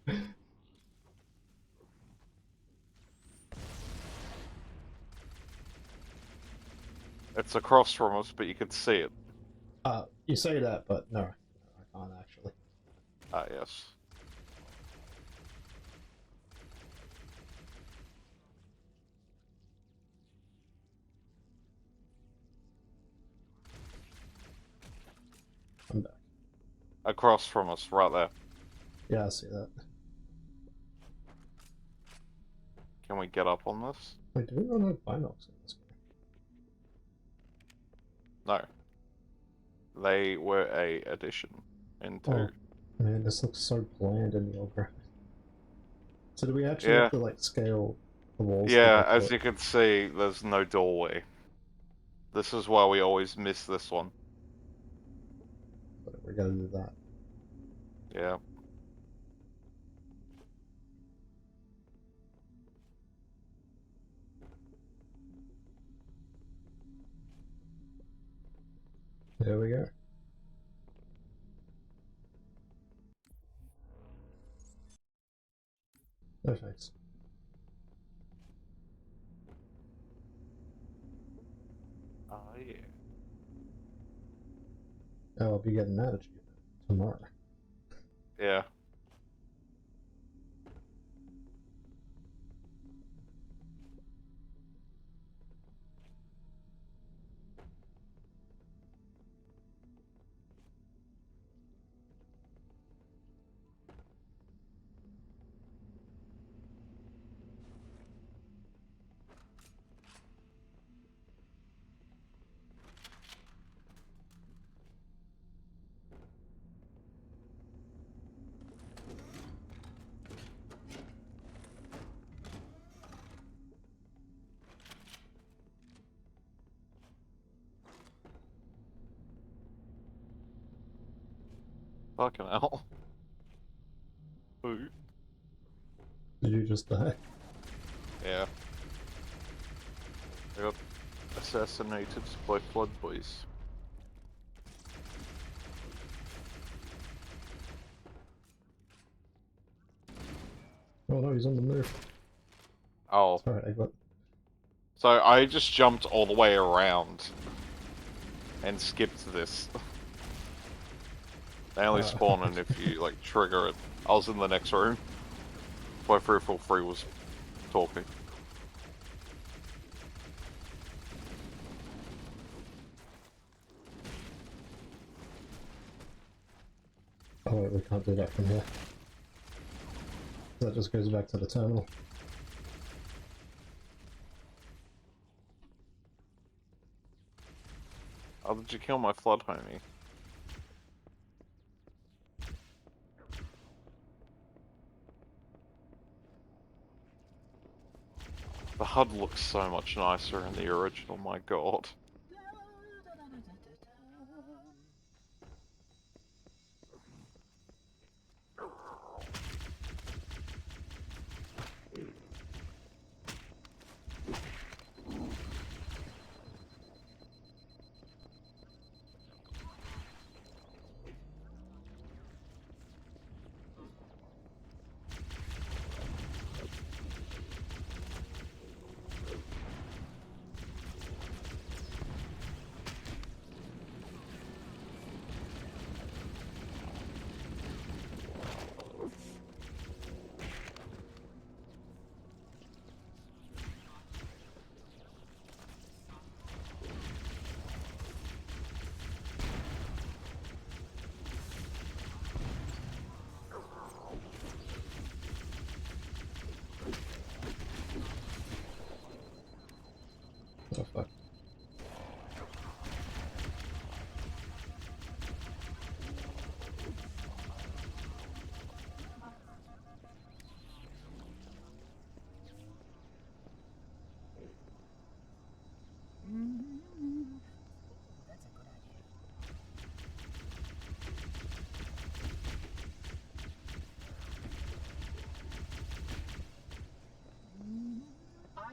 It's across from us, but you can see it. You say that, but no, I can't actually. Ah, yes. I'm back. Across from us, right there. Yeah, I see that. Can we get up on this? Wait, do we not have binocs in this game? No. They were a addition into... Oh, man, this looks so bland in the old graphic. So do we actually Yeah. have to, like, scale the walls? to Yeah, get as to you it? can see, there's no doorway. This is why we always miss this one. But we gotta do that. Yeah. There we go. No thanks. Oh, yeah. Oh, I'll be getting that achievement tomorrow. Yeah. Fucking hell. Ooh. Did you just die? Yeah. I got assassinated by Flood Boys. Oh no, he's on the move. Oh. Alright, I got... So I just jumped all the way around and skipped this. They only spawn in if you like trigger it. I was in the next room. Why 343 was talking. Oh wait, we can't do that from here. That just goes back to the terminal. Oh, did you kill my flood homie? The HUD looks so much nicer in the original, my god.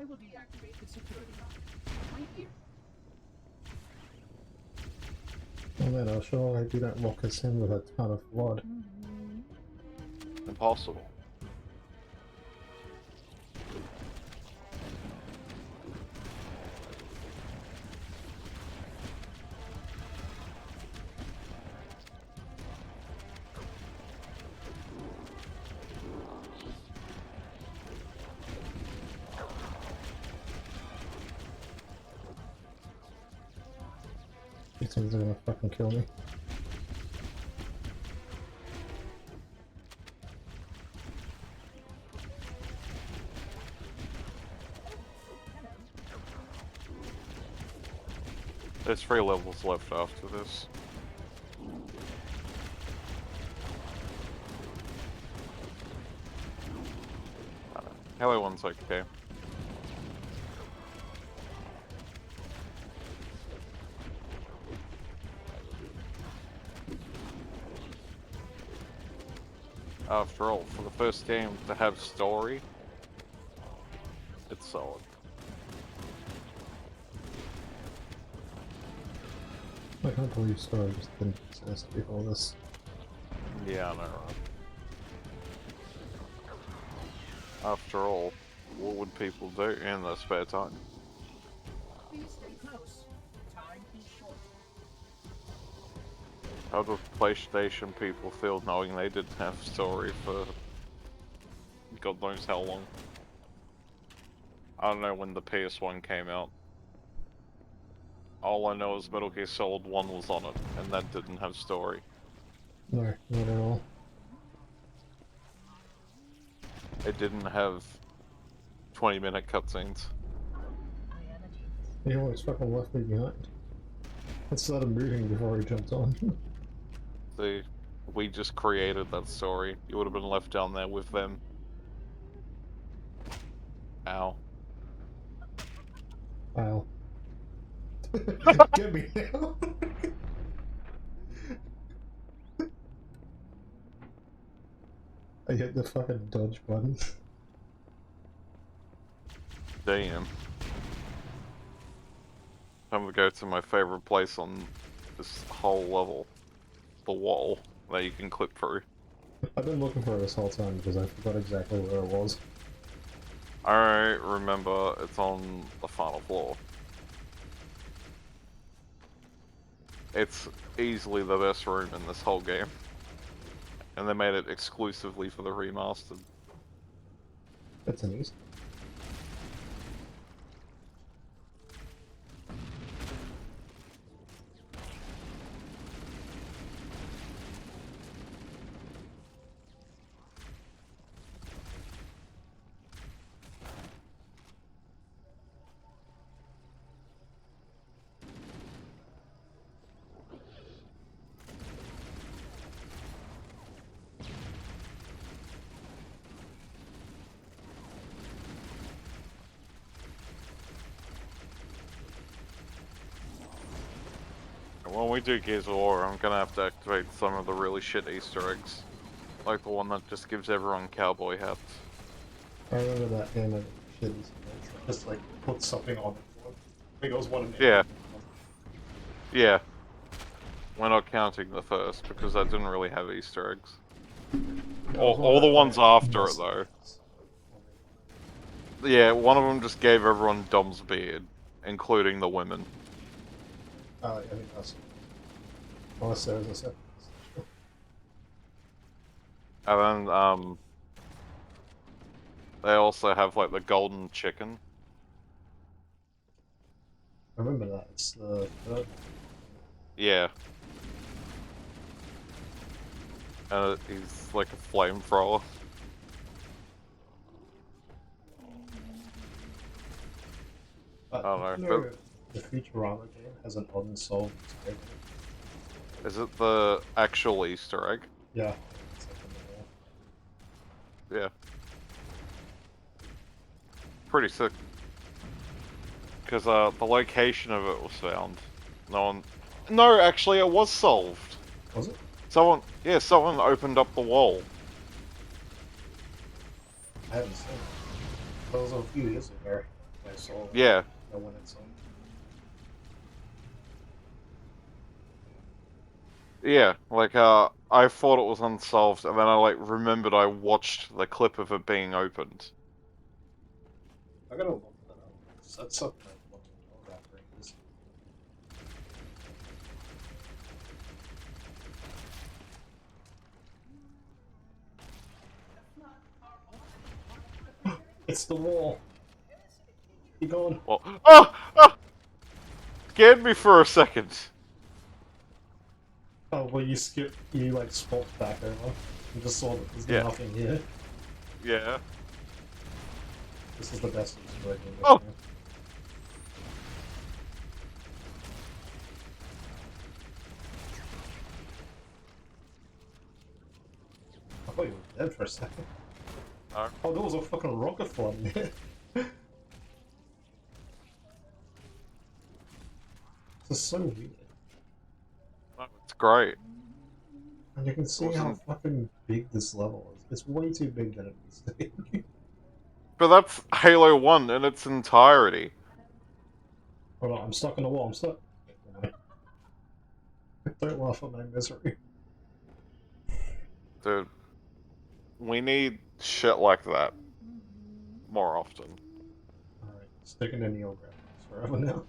will deactivate the security lock. Right here. Oh man, I'll sure I do not lock us in with a ton of blood. Impossible. These things are gonna fucking kill me. There's 3 levels left after this. Halo 1's okay. After all, for the first game to have story, it's solid. I can't believe Story just didn't exist before this. Yeah, I know, right? After all, what would people do in their spare time? Please stay close. Time is short. How do PlayStation people feel knowing they didn't have story for God knows how long? I don't know when the PS1 came out. All I know is Metal Gear Solid 1 was on it, and that didn't have story. No, not at all. It didn't have 20-minute cutscenes. He always fucking left me behind. Let's let him moving before he jumped on. See, we just created that story. You would have been left down there with them. Ow. Wow. Get me now. I hit the fucking dodge button. Damn. Time to go to my favorite place on this whole level. The wall that you can clip through. I've been looking for it this whole time because I forgot exactly where it was. I remember it's on the final floor. It's easily the best room in this whole game. And they made it exclusively for the remastered. That's an easy. When we do Gears of War, I'm gonna have to activate some of the really shit Easter eggs. Like the one that just gives everyone cowboy hats. I remember that game and shit. Just like put something on it. I think it was one of Yeah. Yeah. We're not counting the first, because that didn't really have Easter eggs. All the ones after it, though. Yeah, one of them just gave everyone Dom's beard, including the women. I think that's. Unless there was a second. And then, they also have, like, the golden chicken. I remember that. It's the third. Yeah. And he's like a flamethrower. I don't know, The Futurama game has an unsolved Easter egg. Is it the actual Easter egg? Yeah. Yeah. Pretty sick. Because the location of it was found. No, actually it was solved. Was it? Someone opened up the wall. I haven't seen it. That was a few years ago. solved. Yeah. No when it's solved. Yeah, like, I thought it was unsolved, and then I, like, remembered I watched the clip of it being opened. I gotta look that up. That's something I want to know about rings. It's the wall. Keep going. Well, oh! Scared me for a second. Oh, well, you like swapped back over. You just saw that there's Yeah. nothing here. Yeah. This is the best Easter egg in this Oh! game. I thought you were dead for a second. No. Oh, there was a fucking rocket flood in here. This is so weird. It's great. And you can see how Wasn't- fucking big this level is. It's way too big than it needs to be. But that's Halo 1 in its entirety. Hold on, I'm stuck in the wall, I'm stuck. Don't laugh at my misery. Dude, we need shit like that more often. Alright, sticking to Neo graphics forever now.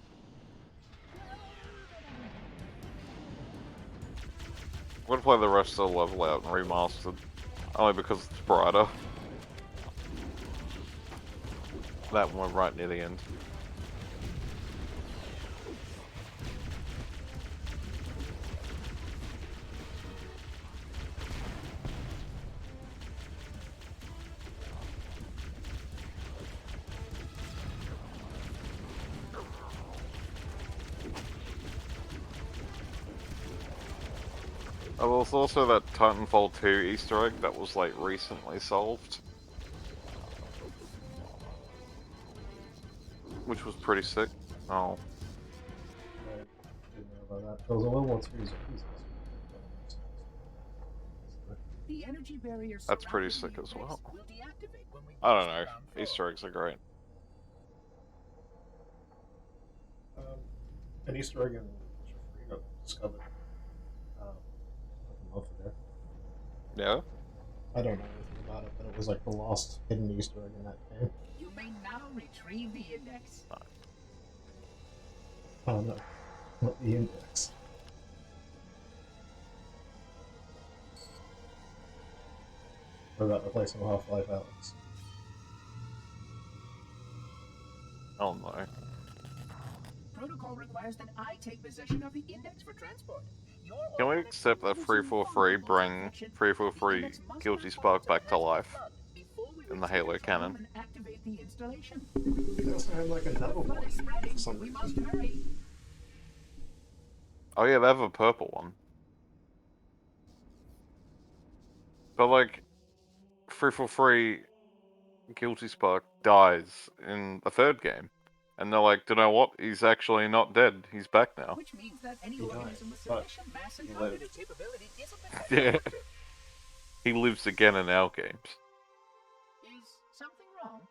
I'm gonna play the rest of the level out and remastered. Only because it's brighter. That one right near the end. Oh, there was also that Titanfall 2 Easter egg that was like recently solved. Which was pretty sick. Oh. Right, didn't know about that. There was a World War II The energy barrier That's pretty surrounding sick the as well. index will deactivate when we I don't reach know. the ground floor. Easter eggs are great. An Easter egg in Witcher 3 got discovered like a month ago. Yeah? I don't know anything about it, but it was like the last hidden Easter egg in that game. You may now retrieve the index. Oh no, not the index. What about replacing Half-Life Alyx? Oh no. Protocol requires that I take possession of the index for transport. Your Can we order accept that is 343 invulnerable to bring infection. 343 The index must Guilty respond Spark back to Hazard's life flood before we in the reach Halo control canon? and activate the installation. They also have like another Flood one is spreading. for some We reason. must hurry. Oh yeah, they have a purple one. But like, 343 Guilty Spark dies in the third game. And they're like, do you know what? He's actually not dead. He's back now. Which means that any He died, organism with but sufficient mass and he cognitive lived. capability is Yeah. effective. He lives again in our games. Is something wrong?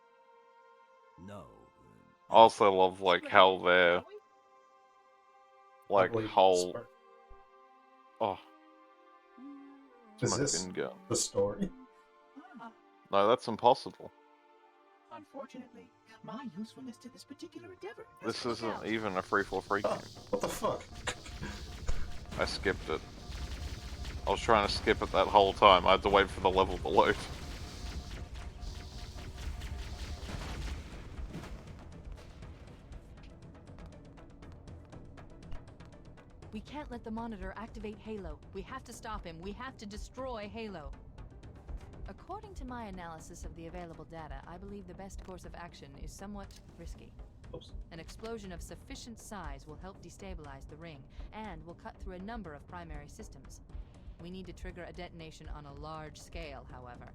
No. I also love like how they're like Probably whole. Spark. Oh, Is smoke this and gun. the story? Ah, No, that's impossible. unfortunately, my usefulness to this particular endeavor has This run isn't out. even a 343 Oh, game. what the fuck? I skipped it. I was trying to skip it that whole time. I had to wait for the level to load. We can't let the Monitor activate Halo. We have to stop him. We have to destroy Halo. According to my analysis of the available data, I believe the best course of action is somewhat risky. Oops. An explosion of sufficient size will help destabilize the ring, and will cut through a number of primary systems. We need to trigger a detonation on a large scale, however.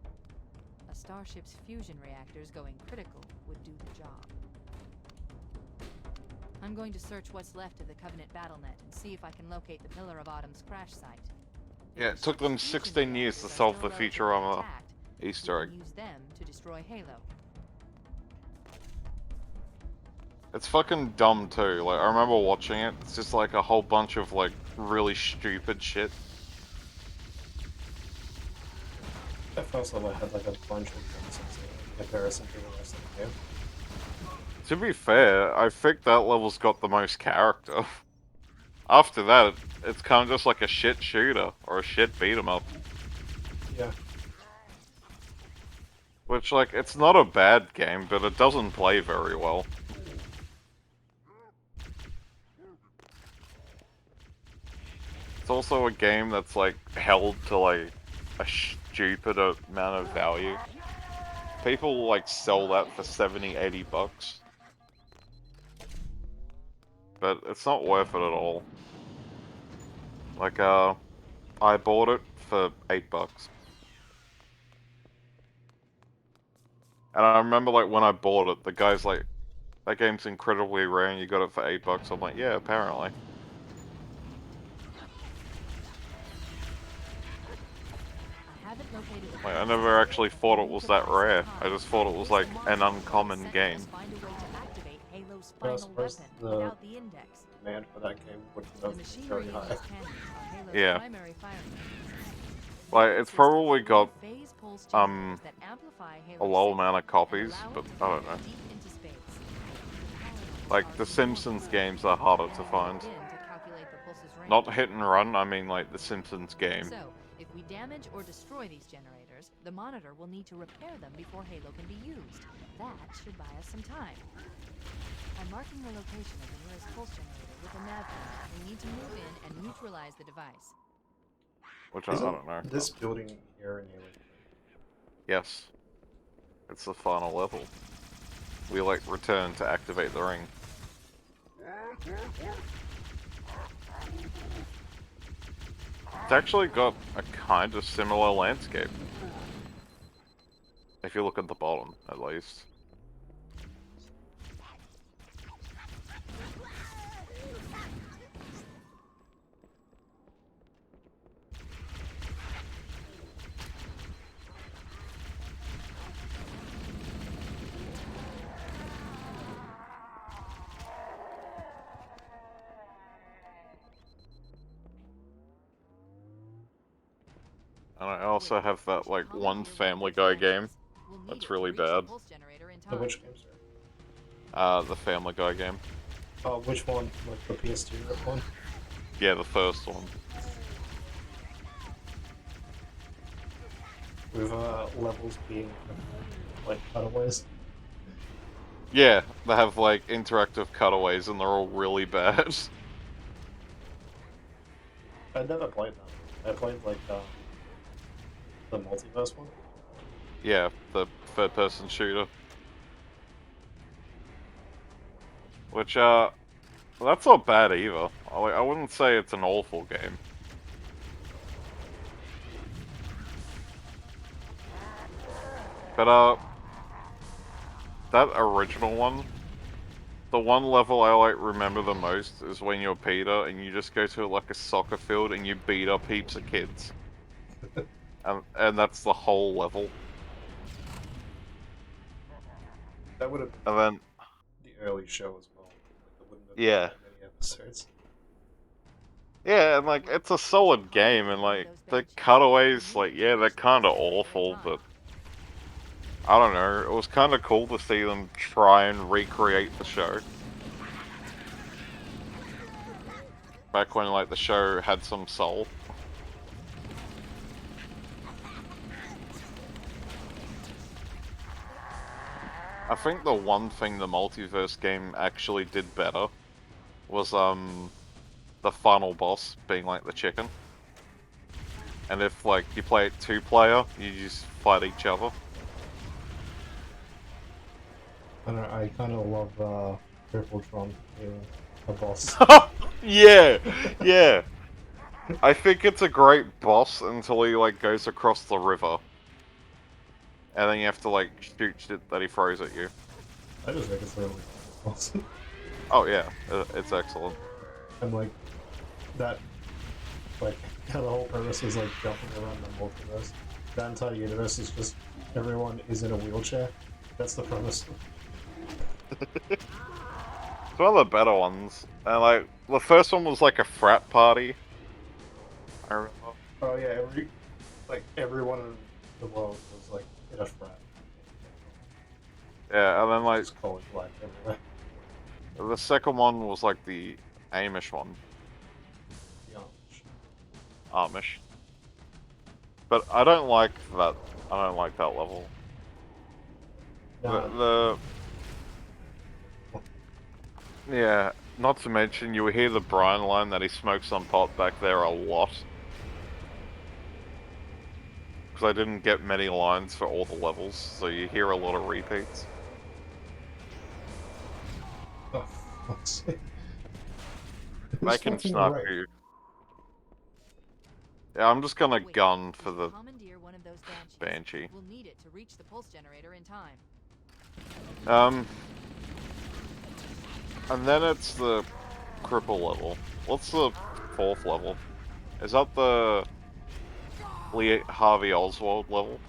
A starship's fusion reactors going critical would do the job. I'm going to search what's left of the Covenant BattleNet and see if I can locate the Pillar of Autumn's crash site. If Yeah, the it took them ship's fusion 16 years to reactors are solve still the relatively Futurama intact, we Easter egg. can use them to destroy Halo. It's fucking dumb too. Like I remember watching it. It's just like a whole bunch of like really stupid shit. That first level had like a bunch of nonsense in comparison to the rest of the game. To be fair, I think that level's got the most character. After that, it's kind of just like a shit shooter or a shit beat 'em up. Yeah. Which, like, it's not a bad game, but it doesn't play very well. It's also a game that's, like, held to, like, a stupid amount of value. People, like, sell that for 70, 80 bucks. But it's not worth it at all. Like, I bought it for 8 bucks. And I remember, like, when I bought it, the guy's like, that game's incredibly rare and you got it for 8 bucks. I'm like, yeah, apparently. I haven't located the Like, I never actually thought it was that rare. I just thought it was, like, an uncommon game. Find a way to activate Halo's Whereas final first weapon the without the index. demand for that game would The have machinery very in high. these cannons are Halo's Yeah. primary firing mechanisms. Like, it's probably got, Phase pulse a generators that amplify Halo's low signal amount of and copies, allow but it to I don't fire know. deep into space. Like, the Simpsons games are harder to find. Begin to calculate the pulse's range. Not hit and run, I mean, like, the Simpsons game. So, if we damage or destroy these generators, the monitor will need to repair them before Halo can be used. That should buy us some time. I'm marking the location of the nearest pulse generator with a nav point. We need to move in and neutralize the device. Which I Isn't don't know. this building here in Halo? Yes. It's the final level. We, like, return to activate the ring. It's actually got a kind of similar landscape. If you look at the bottom, at least. And I also have that, like, one Family Guy game. We'll need That's it to really reach the bad. pulse generator in The time. which games are? The Family Guy game. Which one? Like the PS2 one? Yeah, the first one. With levels being like cutaways. Yeah, they have, like, interactive cutaways and they're all really bad. I never played that. I played like the multiverse one. Yeah, the third-person shooter. Which, well, that's not bad either. I wouldn't say it's an awful game. But, that original one, the one level I, like, remember the most is when you're Peter and you just go to, like, a soccer field and you beat up heaps of kids. And that's the whole level. That would have been And then, the early show as well. Like, there wouldn't have been Yeah. that many episodes. yeah, and, like, it's a solid game, and, like, the cutaways, like, yeah, they're kinda awful, but I don't know, it was kinda cool to see them try and recreate the show. Back when, like, the show had some soul. I think the one thing the multiverse game actually did better was, the final boss being, like, the chicken. And if, like, you play it 2-player, you just fight each other. I don't know, I kind of love Triple being a boss. Yeah, yeah. I think it's a great boss until he, like, goes across the river. And then you have to, like, shoot shit that he throws at you. I just think it's really awesome. Oh yeah, it's excellent. And like, that, like, how the whole premise is like jumping around the multiverse. That entire universe is just, everyone is in a wheelchair. That's the premise. It's one of the better ones. And like, the first one was like a frat party. I remember. Oh yeah, everyone in the world was like in a frat. Yeah, and then like, Just colored black everywhere. the second one was like the Amish one. Yeah. Amish. But I don't like that. I don't like that level. Nah, Yeah, not to mention you hear the Brian line that he smokes some pot back there a lot. Because I didn't get many lines for all the levels, so you hear a lot of repeats. oh, fuck's sake. They Who's can fucking snipe right? you. Yeah, I'm just gonna Wait, gun we for should the commandeer one of those banshees. Banshee. We'll need it to reach the pulse generator in time. And then it's the cripple level. What's the fourth level? Is that the Lee Harvey Oswald level?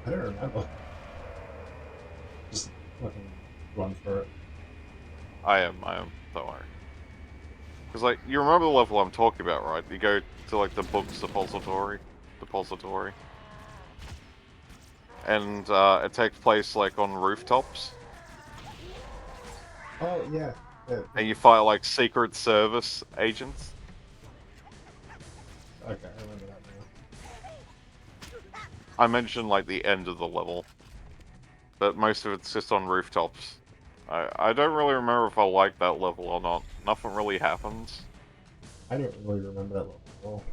I don't remember. Just fucking run for it. I am, don't worry. Because, like, you remember the level I'm talking about, right? You go to, like, the books depository. And, it takes place, like, on rooftops. Oh yeah. Yeah. And you fight, like, Secret Service agents. Okay, I remember that now. I mentioned, like, the end of the level. But most of it's just on rooftops. I don't really remember if I like that level or not. Nothing really happens. I don't really remember that level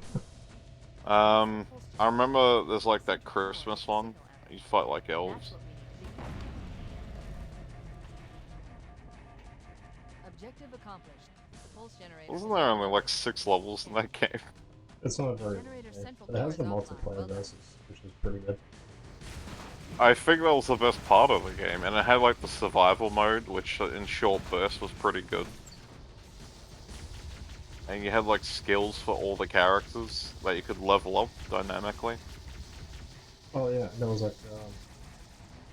at all. I remember there's like that Christmas one. You fight like That's elves. what we need to be. Objective accomplished. The pulse generator. Wasn't there only like 6 levels in that game? It's not very Generator's good, central but it has the core is offline. multiplayer Well done. versus, which is pretty good. I think that was the best part of the game, and it had like the survival mode, which in short bursts was pretty good. And you had like skills for all the characters that you could level up dynamically. Oh yeah, there was like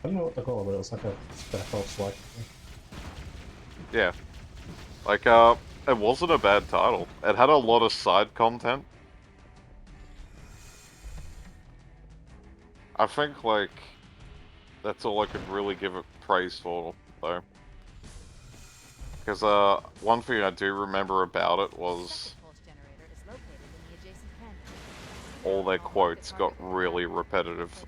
I don't know what to call it, but it was like a special selection. Yeah. Like, it wasn't a bad title. It had a lot of side content. I think, like, that's all I could really give it praise for, though. Because, one thing I do remember about it was Second pulse generator is located in the adjacent canyon. all their quotes got really repetitive.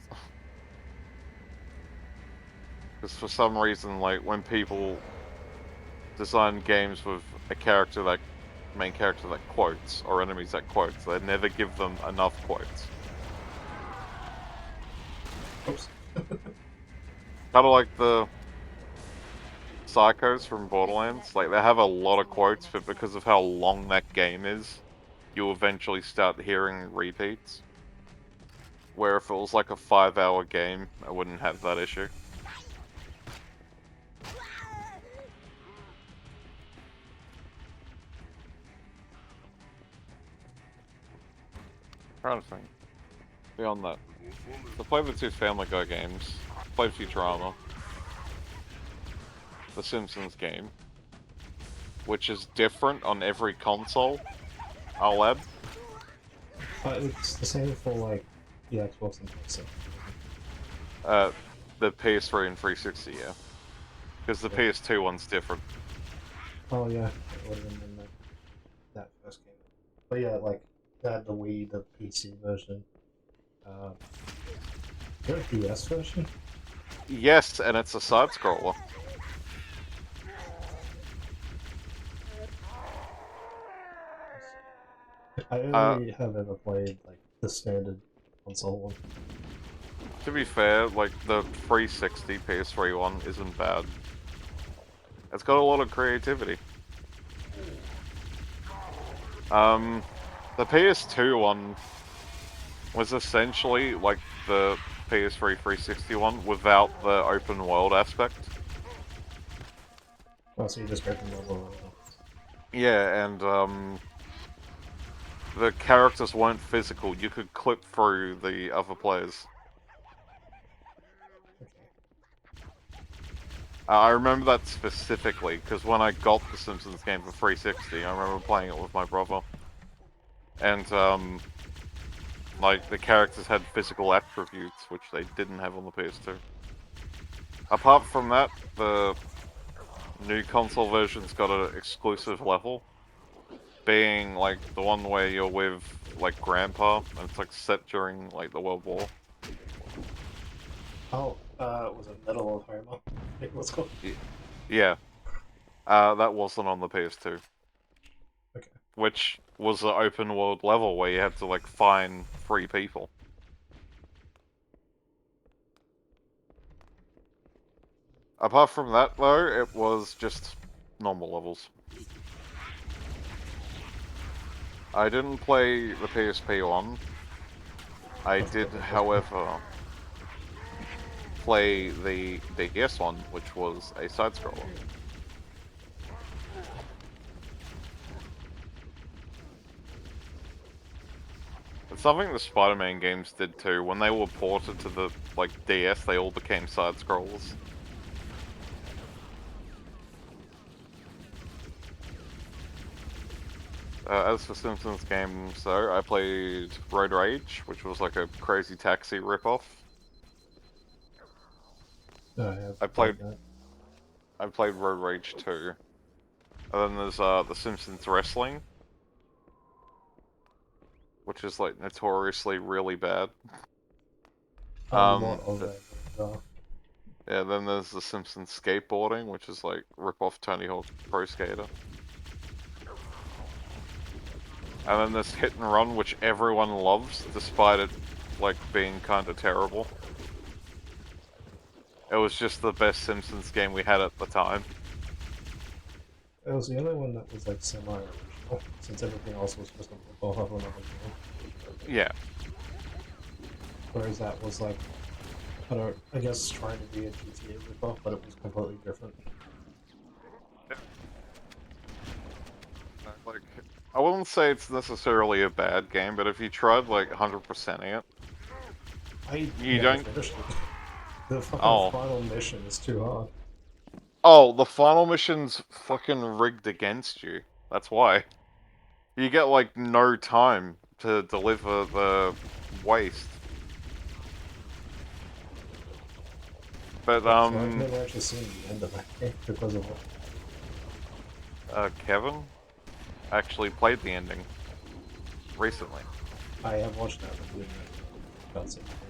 Because for some reason, like, when people design games with a character that, main character that quotes, or enemies that quotes, they never give them enough quotes. Oops. Kind of like the Psychos from Borderlands. Like, they have a lot of quotes, but because of how long that game is, you'll eventually start hearing repeats. Where if it was like a 5-hour game, I wouldn't have that issue. Trying to think. Beyond that. I played the 2 Family Guy games. Played Futurama. The Simpsons game. Which is different on every console, I'll add. It's the same for like the Xbox and PC. The PS3 and 360, yeah. Because the Yeah. PS2 one's different. Oh yeah, it would have been in that first game. But yeah, like they had the Wii, the PC version. Is there a DS version? Yes, and it's a side-scroller. I only have ever played like the standard console one. To be fair, like, the 360 PS3 one isn't bad. It's got a lot of creativity. The PS2 one was essentially like the PS3 360 one without the open world aspect. Oh, so you just go from level to level. Yeah, and the characters weren't physical. You could clip through the other players. Okay. I remember that specifically, because when I got the Simpsons game for 360, I remember playing it with my brother. And, like, the characters had physical attributes, which they didn't have on the PS2. Apart from that, the new console version's got an exclusive level, being, like, the one where you're with, like, Grandpa, and it's, like, set during, like, the World War. Oh, was it Medal of Honor? I think it was called. Yeah. That wasn't on the PS2. Okay. Which was an open world level where you had to, like, find 3 people. Apart from that, though, it was just normal levels. I didn't play the PSP one. I did, however, play the DS one, which was a side-scroller. It's something the Spider-Man games did too. When they were ported to the, like, DS, they all became side-scrollers. As for Simpsons games, though, I played Road Rage, which was like a Crazy Taxi ripoff. I played Road Rage 2. And then there's The Simpsons Wrestling, which is like notoriously really bad. A lot of that. Yeah, then there's The Simpsons Skateboarding, which is like rip-off Tony Hawk Pro Skater. And then there's Hit and Run, which everyone loves, despite it like being kind of terrible. It was just the best Simpsons game we had at the time. It was the only one that was like semi-original, since everything else was just a rip-off of another game. Yeah. Whereas that was like, I guess trying to be a GTA ripoff, but it was completely different. Like, I wouldn't say it's necessarily a bad game, but if you tried like 100%ing it, you don't finish it. The fucking final mission is too hard. Oh, the final mission's fucking rigged against you. That's why. You get like no time to deliver the waste. But I've never actually seen the end of that game because of it. Kevin actually played the ending recently. I have watched that movie.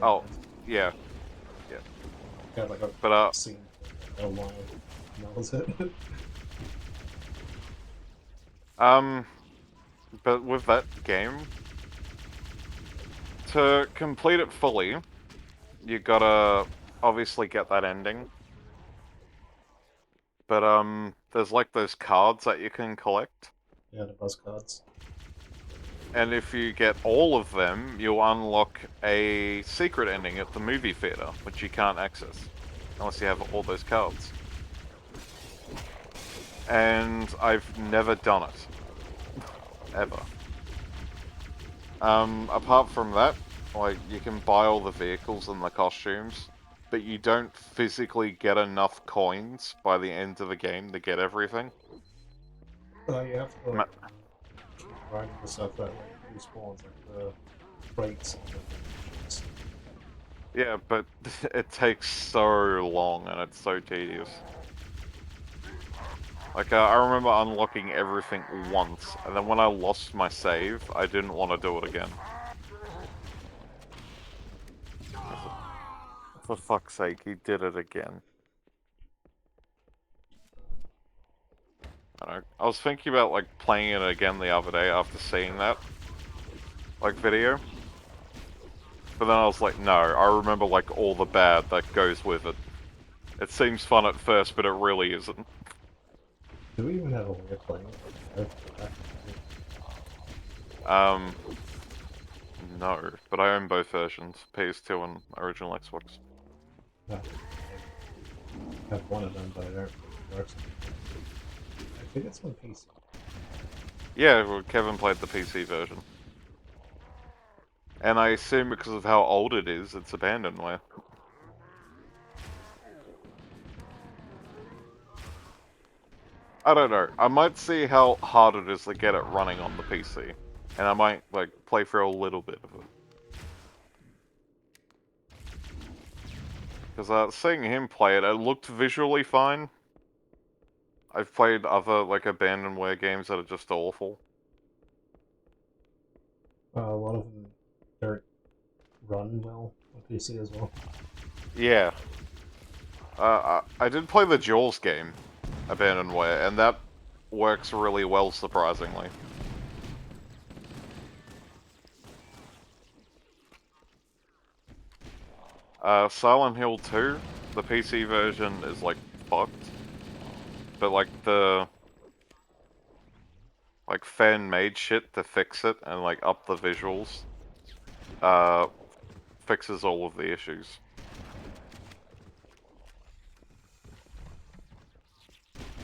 Oh, yeah. Yeah. Got like a scene a line, and that was it. But with that game, to complete it fully, you gotta obviously get that ending. But there's like those cards that you can collect. Yeah, the buzz cards. And if you get all of them, you'll unlock a secret ending at the movie theater, which you can't access unless you have all those cards. And I've never done it. Ever. Apart from that, like, you can buy all the vehicles and the costumes, but you don't physically get enough coins by the end of the game to get everything. You have to keep grinding the stuff that like respawns, like the crates and the things. Yeah, but it takes so long and it's so tedious. Like, I remember unlocking everything once, and then when I lost my save, I didn't want to do it again. For fuck's sake, he did it again. I don't know. I was thinking about, like, playing it again the other day after seeing that, like, video. But then I was like, no, I remember, like, all the bad that goes with it. It seems fun at first, but it really isn't. Do we even have a way of playing it? No, but I own both versions, PS2 and original Xbox. No. I have one of them, but I don't think it works. I think it's on PC. Yeah, well, Kevin played the PC version. And I assume because of how old it is, it's abandonware. I don't know. I might see how hard it is to get it running on the PC. And I might, like, play through a little bit of it. Because seeing him play it, it looked visually fine. I've played other, like, abandonware games that are just awful. A lot of them don't run well on PC as well. Yeah. I did play the Jaws game, Abandonware, and that works really well, surprisingly. Silent Hill 2, the PC version is, like, fucked. But, like, the... like, fan-made shit to fix it and, like, up the visuals, fixes all of the issues.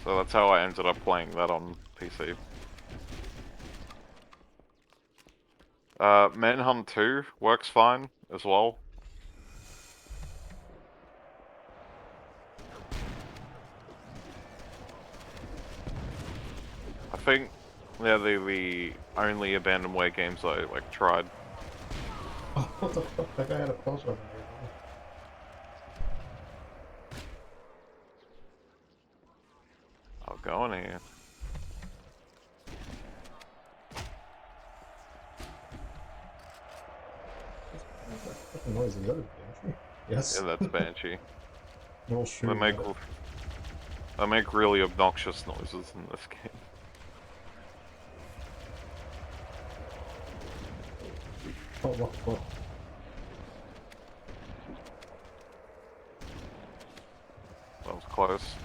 So that's how I ended up playing that on PC. Manhunt 2 works fine as well. I think they're the only abandonware games I, like, tried. Oh, what the fuck? That guy had a pulse weapon here. I'll go in here. What fucking noise is that? Banshee? Yes. Yeah, that's Banshee. No shooting. They make really obnoxious noises in this game. Oh, what? That was close.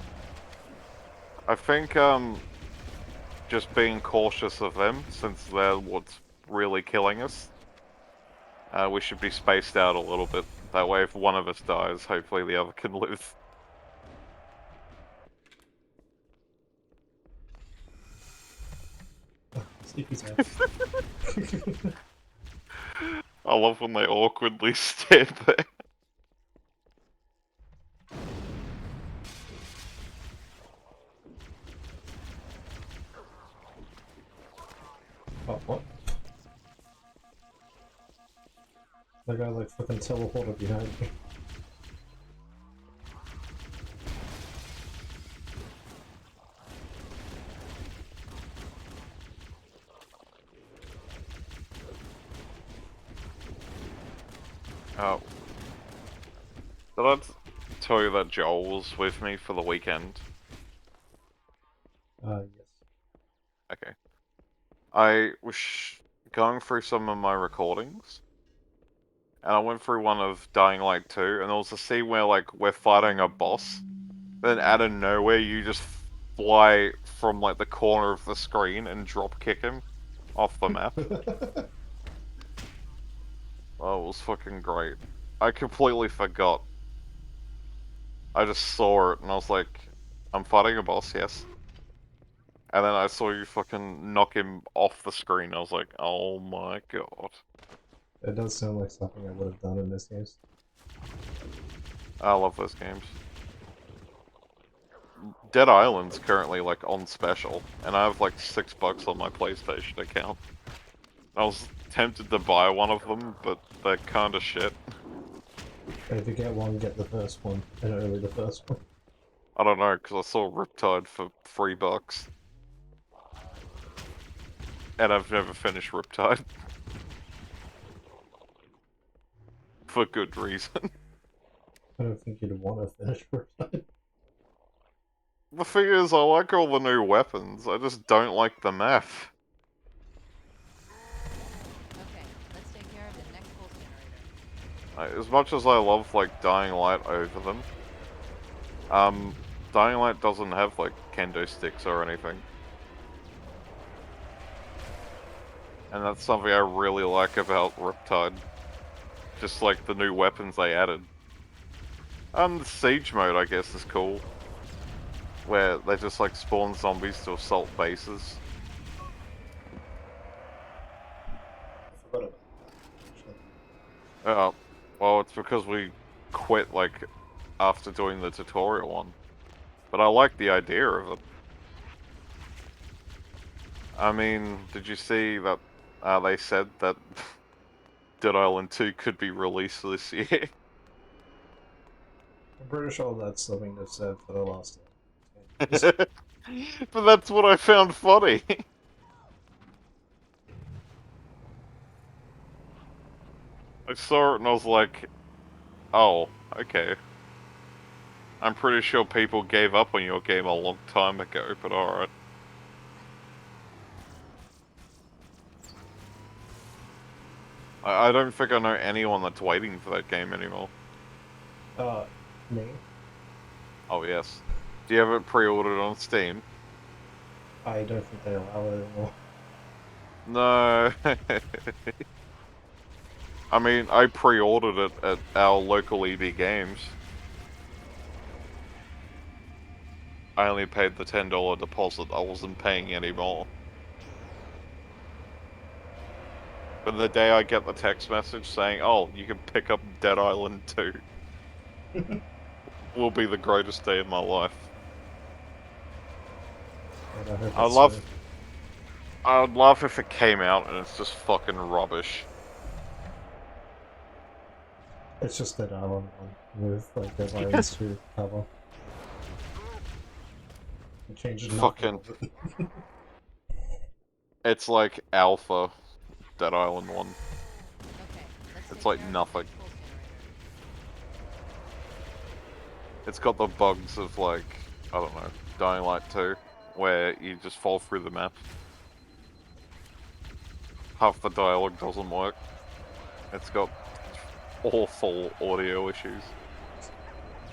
I think, just being cautious of them, since they're what's really killing us, we should be spaced out a little bit. That way, if one of us dies, hopefully the other can live. Sleepy's out. I love when they awkwardly stand there. Oh, what? That guy like fucking teleported behind me. Oh. Did I tell you that Joel was with me for the weekend? Yes. Okay. I was going through some of my recordings, and I went through one of Dying Light 2, and there was a scene where, like, we're fighting a boss, then out of nowhere you just fly from, like, the corner of the screen and drop kick him off the map. Oh, it was fucking great. I completely forgot. I just saw it, and I was like, I'm fighting a boss, yes. And then I saw you fucking knock him off the screen. I was like, oh my god. It does sound like something I would have done in this case. I love those games. Dead Island's currently, like, on special, and I have, like, $6 on my PlayStation account. I was tempted to buy one of them, but they're kinda shit. If you get one, get the first one, and only the first one. I don't know, because I saw Riptide for $3. And I've never finished Riptide. For good reason. I don't think you'd want to finish Riptide. The thing is, I like all the new weapons, I just don't like the map. Okay, let's take care of the next pulse generator. As much as I love, like, Dying Light over them, Dying Light doesn't have, like, kendo sticks or anything. And that's something I really like about Riptide. Just, like, the new weapons they added. The siege mode, I guess, is cool. Where they just, like, spawn zombies to assault bases. I forgot about that, actually. Well, it's because we quit, like, after doing the tutorial one. But I like the idea of it. I mean, did you see that they said that Dead Island 2 could be released this year? I'm pretty sure that's something they've said for the last 10 years. But that's what I found funny. I saw it and I was like, oh, okay. I'm pretty sure people gave up on your game a long time ago, but alright. I don't think I know anyone that's waiting for that game anymore. Me? Oh, yes. Do you have it pre-ordered on Steam? I don't think they allow it anymore. No. I mean, I pre-ordered it at our local EB Games. I only paid the $10 deposit, I wasn't paying any more. But the day I get the text message saying, oh, you can pick up Dead Island 2, will be the greatest day of my life. And I hope I it's love... I would love if it came out and it's just fucking rubbish. It's just Dead Island 1 with like Dead Island 2 cover. It changes nothing. Fucking... It's like Alpha Dead Island 1. Okay, let's It's take like care of the nothing. control generator. It's got the bugs of like, I don't know, Dying Light 2, where you just fall through the map. Half the dialogue doesn't work. It's got awful audio issues.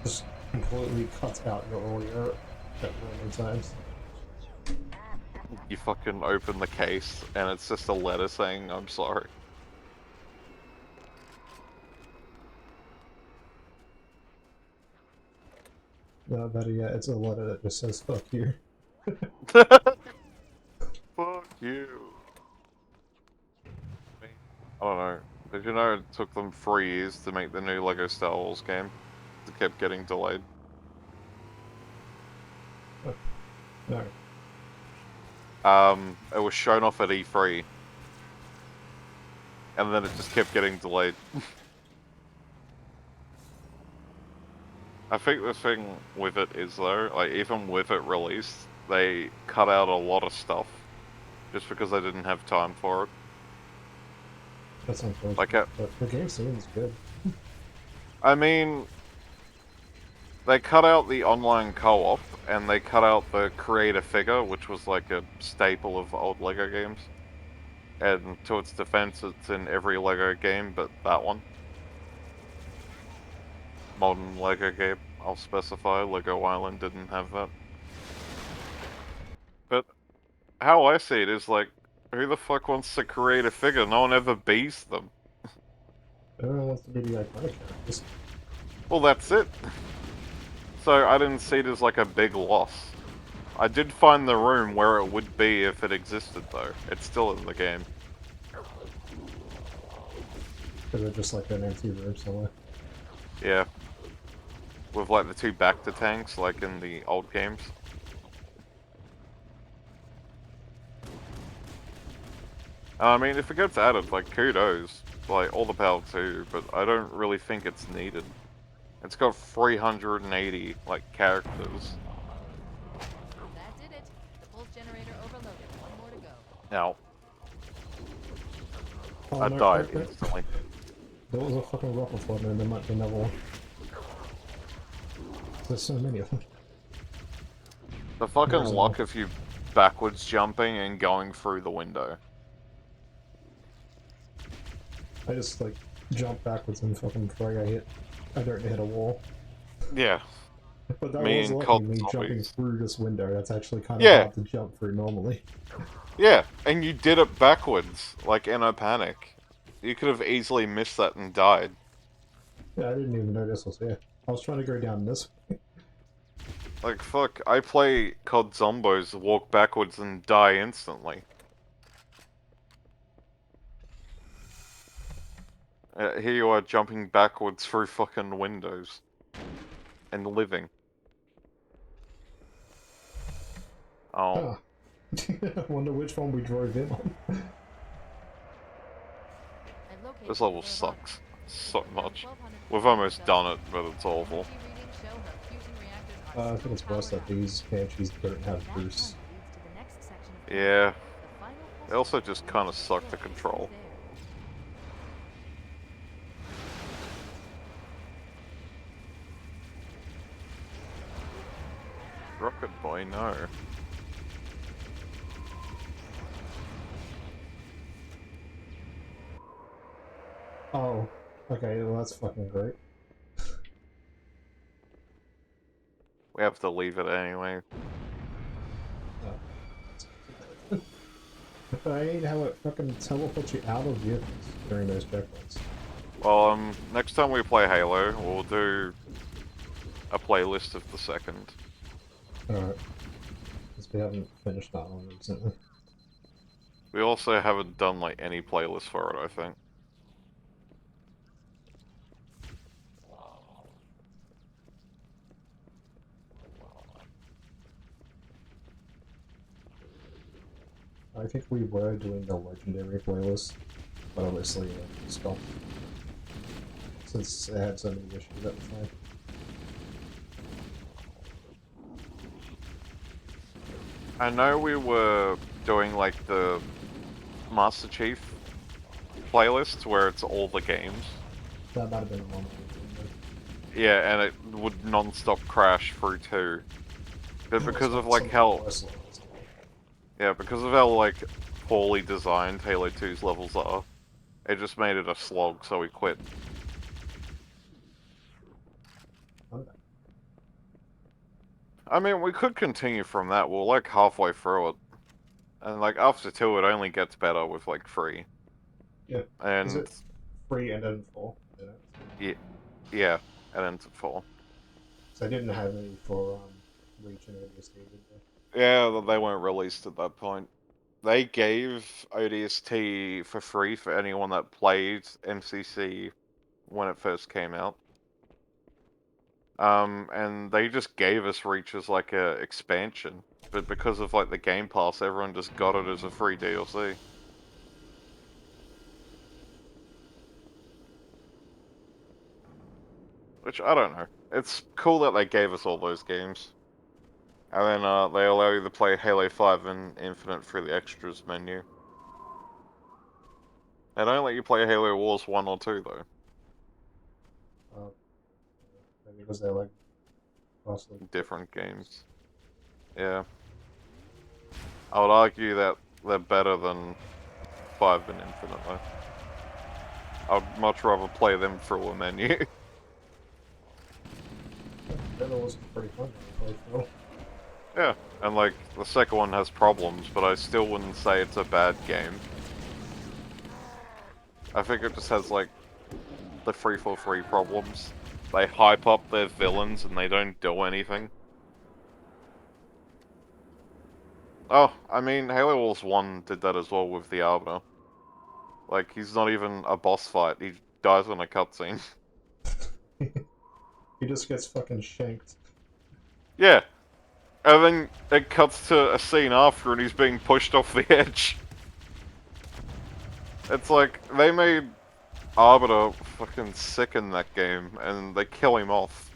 Just completely cuts out your audio at random times. You fucking open the case and it's just a letter saying, I'm sorry. No, better yet, it's a letter that just says fuck you. Fuck you. I don't know. Did you know it took them 3 years to make the new LEGO Star Wars game? It kept getting delayed. No. It was shown off at E3. And then it just kept getting delayed. I think the thing with it is though, like even with it released, they cut out a lot of stuff. Just because they didn't have time for it. That's unfortunate. Like but the game seems good. I mean, they cut out the online co-op, and they cut out the creator figure, which was like a staple of old LEGO games. And to its defense, it's in every LEGO game but that one. Modern LEGO game, I'll specify. LEGO Island didn't have that. But how I see it is like, who the fuck wants to create a figure? No one ever bees them. Everyone wants to be the iconic characters. Well, that's it. So I didn't see it as like a big loss. I did find the room where it would be if it existed though. It's still in the game. Or they're just like an empty room somewhere. Yeah. With like the 2 Bacta tanks like in the old games. I mean, if it gets added, like, kudos. Like, all the power too, but I don't really think it's needed. It's got 380, like, characters. That did it. The pulse generator overloaded. One more to go. Now, Oh, I no, died no. instantly. There was a fucking rocket flood and there might be another one. There's so many of them. The fucking There's luck of you backwards jumping and going through the window. I just like jump backwards and fucking before I don't hit a wall. Yeah. But that Me was and lucky, Cold me Zombies. jumping through this window. That's actually kind of Yeah. hard to jump through normally. Yeah, and you did it backwards, like in a panic. You could have easily missed that and died. Yeah, I didn't even know this was here. I was trying to go down this way. Like, fuck, I play COD Zombos, walk backwards and die instantly. Here you are jumping backwards through fucking windows. And living. Oh. Ah, I wonder which one we drove in on. I've located This the level Thorbana. sucks so Equipped with a much. 1200 We've power almost cell, done it, but it's awful. energy readings show her fusion reactors are I think still it's worse that powered up. these banshees don't have That boost. tunnel leads to the next section of Yeah. the final They also puzzle just we kind need of to suck to destroy control. there. Rocket Boy, no. Oh, okay, well that's fucking great. We have to leave it anyway. I hate how it fucking teleports you out of vehicles during those checkpoints. Well, next time we play Halo, we'll do a playlist of the second. Alright. Because we haven't finished that one recently. We also haven't done, like, any playlist for it, I think. I think we were doing the legendary playlist, but obviously stopped. Since it had so many issues at the time. I know we were doing, like, the Master Chief playlist, where it's all the games. That might have been the one we were doing. Yeah, and it would non-stop crash through 2. But because of, like, Some how... worse levels. Yeah, because of how, like, poorly designed Halo 2's levels are, it just made it a slog, so we quit. Okay. I mean, we could continue from that. We're, like, halfway through it. And, like, after 2, it only gets better with, like, 3. Yeah. Is And, it 3 and then 4? yeah, and then to 4. So I didn't have any for Reach and ODST, did they? Yeah, they weren't released at that point. They gave ODST for free for anyone that played MCC when it first came out. And they just gave us Reach as like a expansion, but because of like the Game Pass, everyone just got it as a free DLC. Which, I don't know. It's cool that they gave us all those games. And then they allow you to play Halo 5 and Infinite through the extras menu. They don't let you play Halo Wars 1 or 2 though. Maybe because they're like vastly Different games. Yeah. I would argue that they're better than 5 and Infinite though. I'd much rather play them through a menu. That was pretty fun to play through. Yeah, and like, the second one has problems, but I still wouldn't say it's a bad game. I think it just has like, the 343 problems. They hype up their villains and they don't do anything. Oh, I mean, Halo Wars 1 did that as well with the Arbiter. Like, he's not even a boss fight, he dies in a cutscene. He just gets fucking shanked. Yeah. And then it cuts to a scene after and he's being pushed off the edge. It's like, they made Arbiter fucking sick in that game, and they kill him off.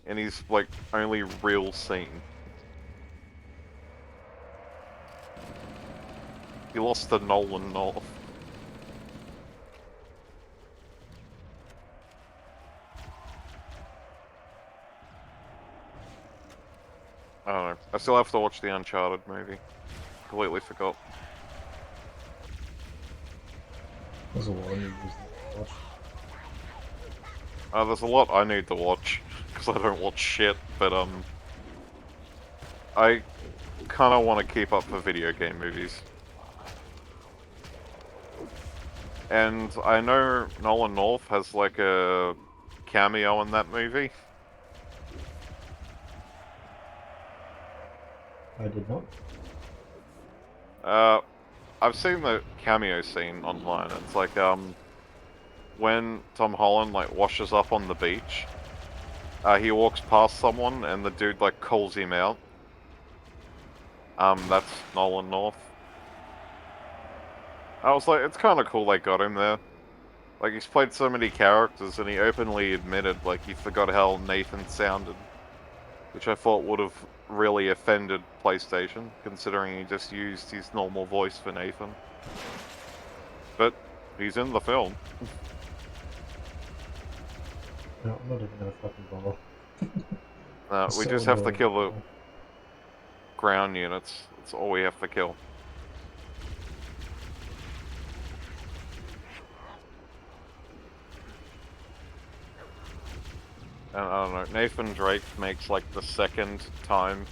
And he's, like, only real scene. He lost to Nolan North. I don't know. I still have to watch the Uncharted movie. Completely forgot. There's a lot of movies to watch. There's a lot I need to watch, because I don't watch shit, but, I kind of want to keep up the video game movies. And I know Nolan North has, like, a cameo in that movie. I did not. I've seen the cameo scene online. It's like, when Tom Holland, like, washes up on the beach, he walks past someone and the dude, like, calls him out. That's Nolan North. I was like, it's kind of cool they got him there. Like, he's played so many characters, and he openly admitted, like, he forgot how Nathan sounded. Which I thought would have really offended PlayStation, considering he just used his normal voice for Nathan. But he's in the film. No, I'm not even gonna fucking bother. We So just have to annoying. kill the ground units. That's all we have to kill. And I don't know, Nathan Drake makes like the second time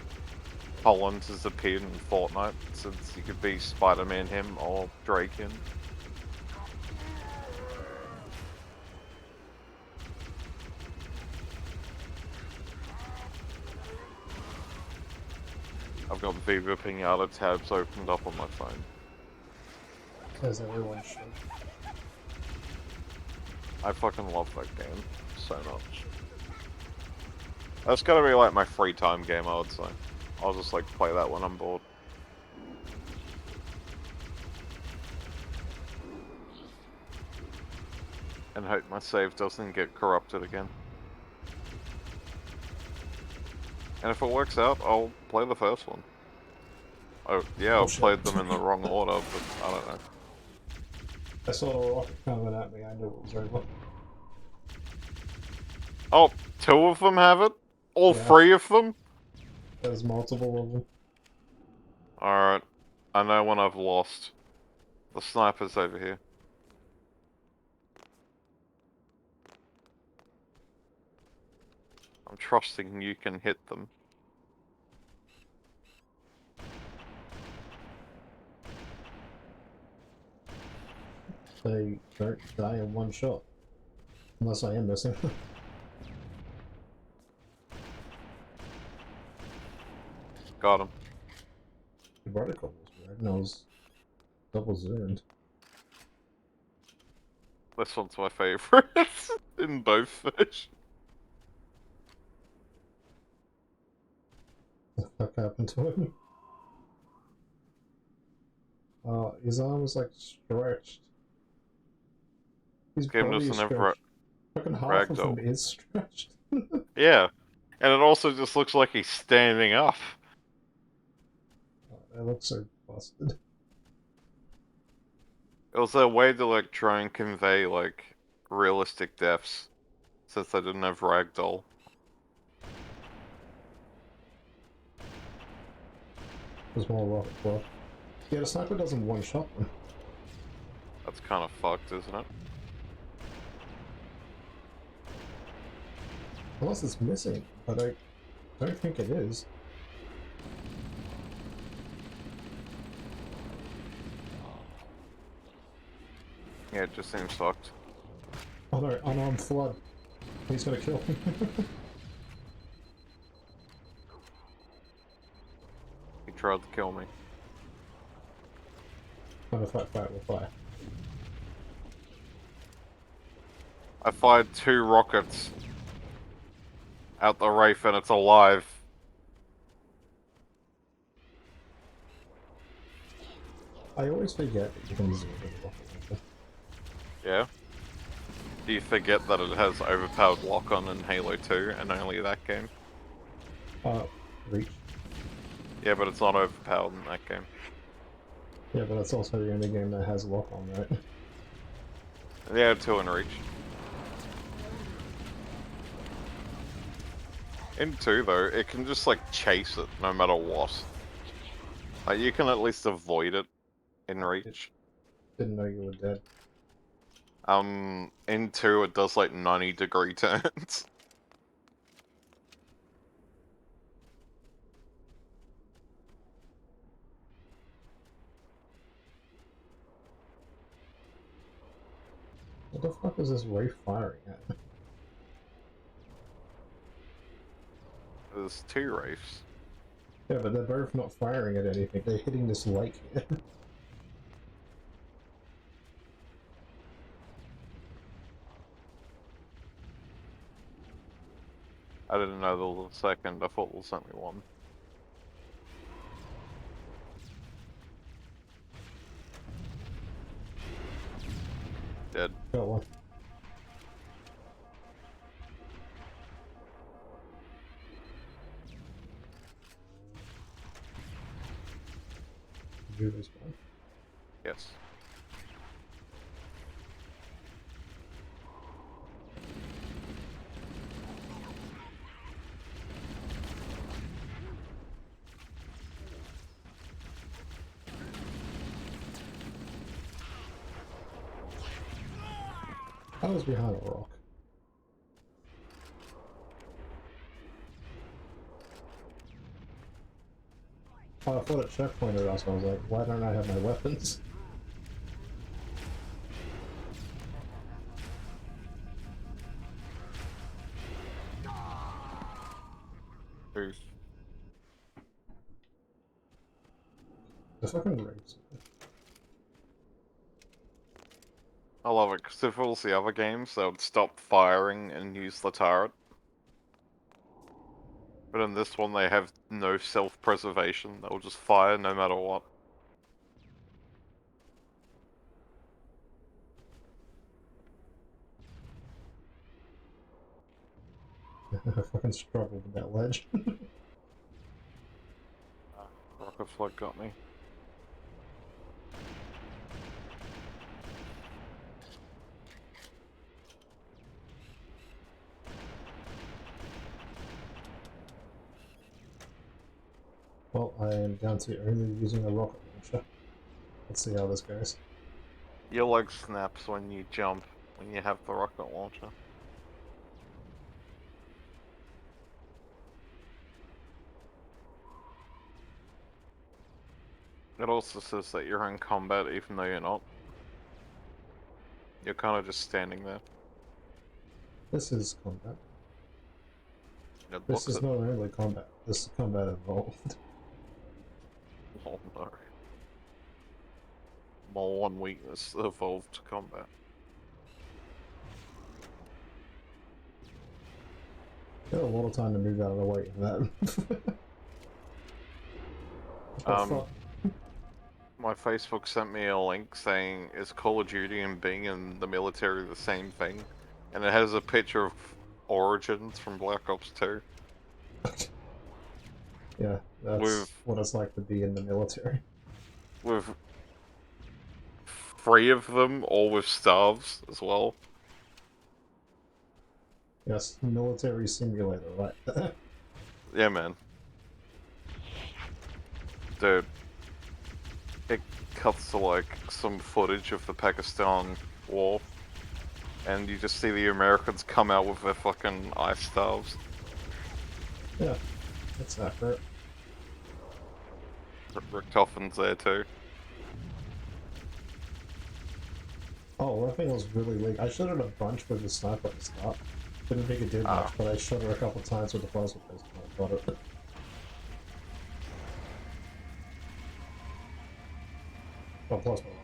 Holland has appeared in Fortnite, since he could be Spider-Man him or Drake him. I've got Viva Pinata tabs opened up on my phone. Because everyone should. I fucking love that game so much. That's gotta be like my free time game, I would say. I'll just like play that when I'm bored. And hope my save doesn't get corrupted again. And if it works out, I'll play the first one. Oh, yeah, I've played them in the wrong order, but I don't know. I saw the rocket coming at me, I knew it was over. Oh, 2 of them have it? All Yeah. 3 of them? There's multiple of them. Alright. I know when I've lost. The sniper's over here. I'm trusting you can hit them. They don't die in one shot. Unless I am missing. Got him. The vertical was weird, and I was double zoomed. This one's my favourite in both versions. What the fuck happened to him? His arm was like stretched. His Game body is doesn't have stretched. Fucking half of ragdoll. him is stretched. Yeah. And it also just looks like he's standing up. That looks so busted. It was a way to like try and convey like realistic deaths, since I didn't have ragdoll. There's more rocket blood. Yeah, the sniper doesn't one shot them. That's kind of fucked, isn't it? Unless it's missing, but I don't think it is. Yeah, it just seems fucked. Oh no, unarmed flood. He's gonna kill me. He tried to kill me. I'm a fight with fire. I fired 2 rockets out the Wraith and it's alive. I always forget that you can zoom in the rocket launcher. Yeah? Do you forget that it has overpowered lock-on in Halo 2 and only that game? Reach. Yeah, but it's not overpowered in that game. Yeah, but that's also the only game that has lock on, right? Yeah, 2 in Reach. In 2 though, it can just like chase it no matter what. Like you can at least avoid it in Reach. Didn't know you were dead. In 2 it does like 90-degree turns. What the fuck is this Wraith firing at? There's 2 Wraiths. Yeah, but they're both not firing at anything. They're hitting this lake here. I didn't know there was a second, I thought there was only one. Dead. Got one. Did you respawn? Yes. I was behind a rock. Oh, I thought it checkpointed us. I was like, why don't I have my weapons? Who's The fucking rings. I love it, because if it was the other games, they would stop firing and use the turret. But in this one, they have no self-preservation. They'll just fire no matter what. I fucking struggled with that ledge. Rocket Flood got me. Well, I am down to only using a rocket launcher. Let's see how this goes. Your leg snaps when you jump, when you have the rocket launcher. It also says that you're in combat even though you're not. You're kind of just standing there. This is combat. It This looks is at... not really combat. This is combat involved. Oh no. My one weakness evolved to combat. Got a lot of time to move out of the way for that. My Facebook sent me a link saying, is Call of Duty and being in the military the same thing? And it has a picture of Origins from Black Ops 2. Yeah, that's With- what it's like to be in the military. With 3 of them, all with staves as well. Yes, military simulator, right? Yeah, man. Dude. It cuts to, like, some footage of the Pakistan war. And you just see the Americans come out with their fucking ice staves. Yeah, that's accurate. Richthofen's there too. Oh, I think it was really weak. I shot it a bunch with the sniper at the start. Didn't think it did much, but I shot her a couple times with the plasma pistol and I got it. Oh, plasma rifle.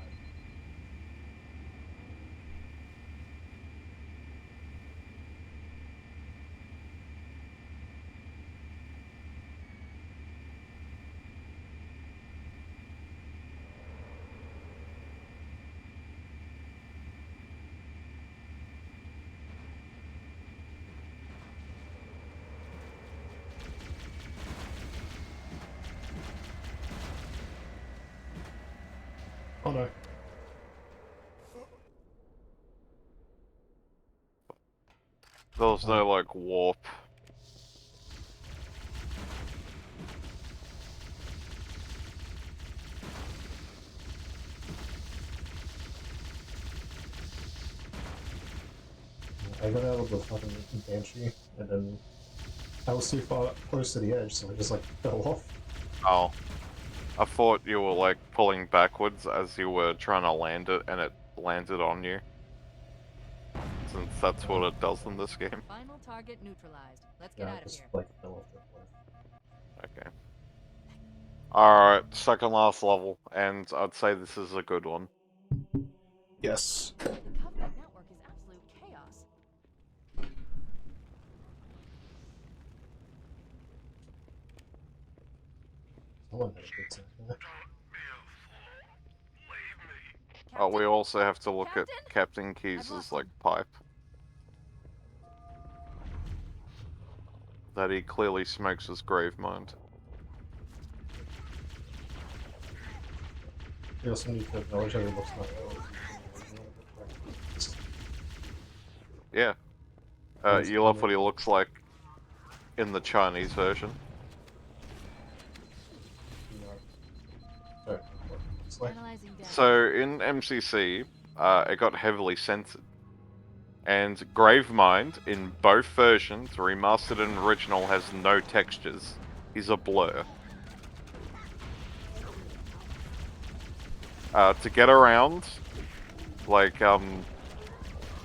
Oh no. There was no, like, warp. I got out of the fucking Banshee, and then I was too far close to the edge, so I just like fell off. Oh. I thought you were, like, pulling backwards as you were trying to land it, and it landed on you. Since that's what it does in this game. Final target neutralized. Let's get Yeah, I out of just here. like fell off the cliff. Okay. Alright, second last level, and I'd say this is a good one. Yes. The Covenant network is absolute chaos. Someone had a good time there. Oh, we also have to look at Captain? Captain Keyes' lost like him. pipe. That he clearly smokes his Gravemind. You also need to acknowledge that it looks nothing like the original. Yeah. Yes, You love I what he know. looks like in the Chinese version. No. Sorry, what it looks like. Analyzing data. So in MCC, it got heavily censored. And Gravemind, in both versions, remastered and original, has no textures. He's a blur. To get around, like,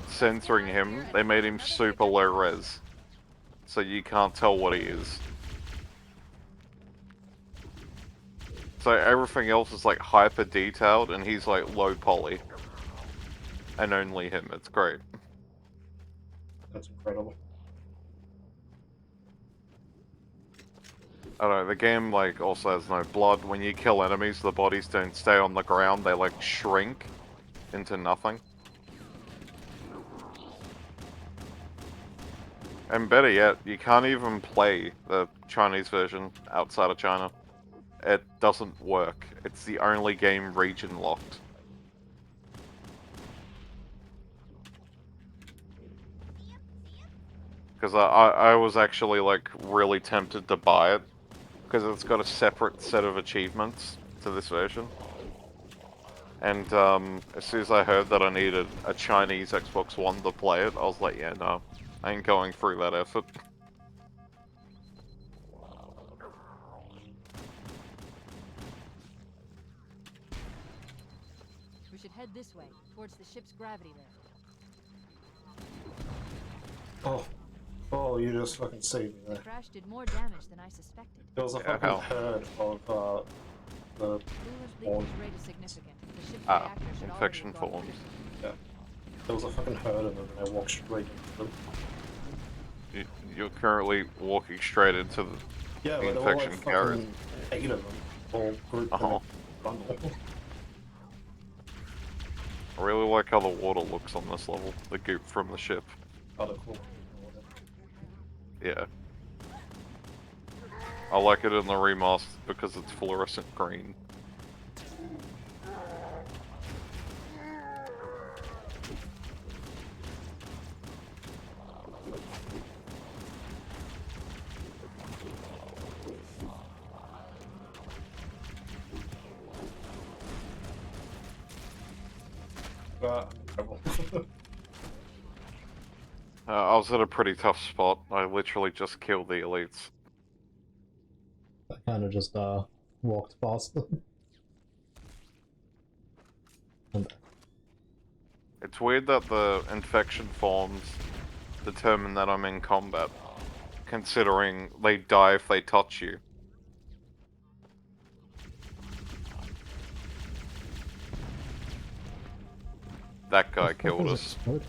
censoring him, they made him super low res. So you can't tell what he is. So everything else is like hyper detailed and he's like low poly. And only him, it's great. That's incredible. I don't know, the game like also has no blood. When you kill enemies, the bodies don't stay on the ground, they like shrink into nothing. And better yet, you can't even play the Chinese version outside of China. It doesn't work. It's the only game region locked. Because I was actually like really tempted to buy it. Because it's got a separate set of achievements to this version. And as soon as I heard that I needed a Chinese Xbox One to play it, I was like, yeah, no. I ain't going through that effort. We should head this way, towards the ship's gravity layer. Oh. Oh, you just fucking saved me The there. crash did more damage than I suspected. There was a Yeah, fucking how? herd of the Fluid Form. leakage rate is significant. The ship's Ah, reactor should infection already have gone forms. yeah. There was a fucking herd of them and I walked straight into them. You're currently walking straight into the Yeah, but there were infection like carriers. fucking 8 of them, all grouped in Oh. a bundle. I really like how the water looks on this level. The goop from the ship. Other cool. Yeah. I like it in the remaster because it's fluorescent green. Incredible. I was at a pretty tough spot. I literally just killed the elites. I kind of just walked past them. And It's weird that the infection forms determine that I'm in combat, considering they die if they touch you. That guy killed What us. is it?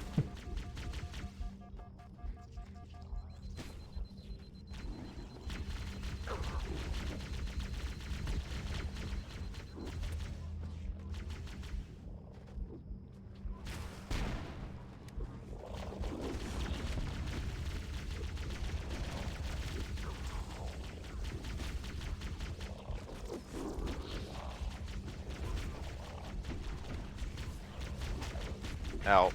Out.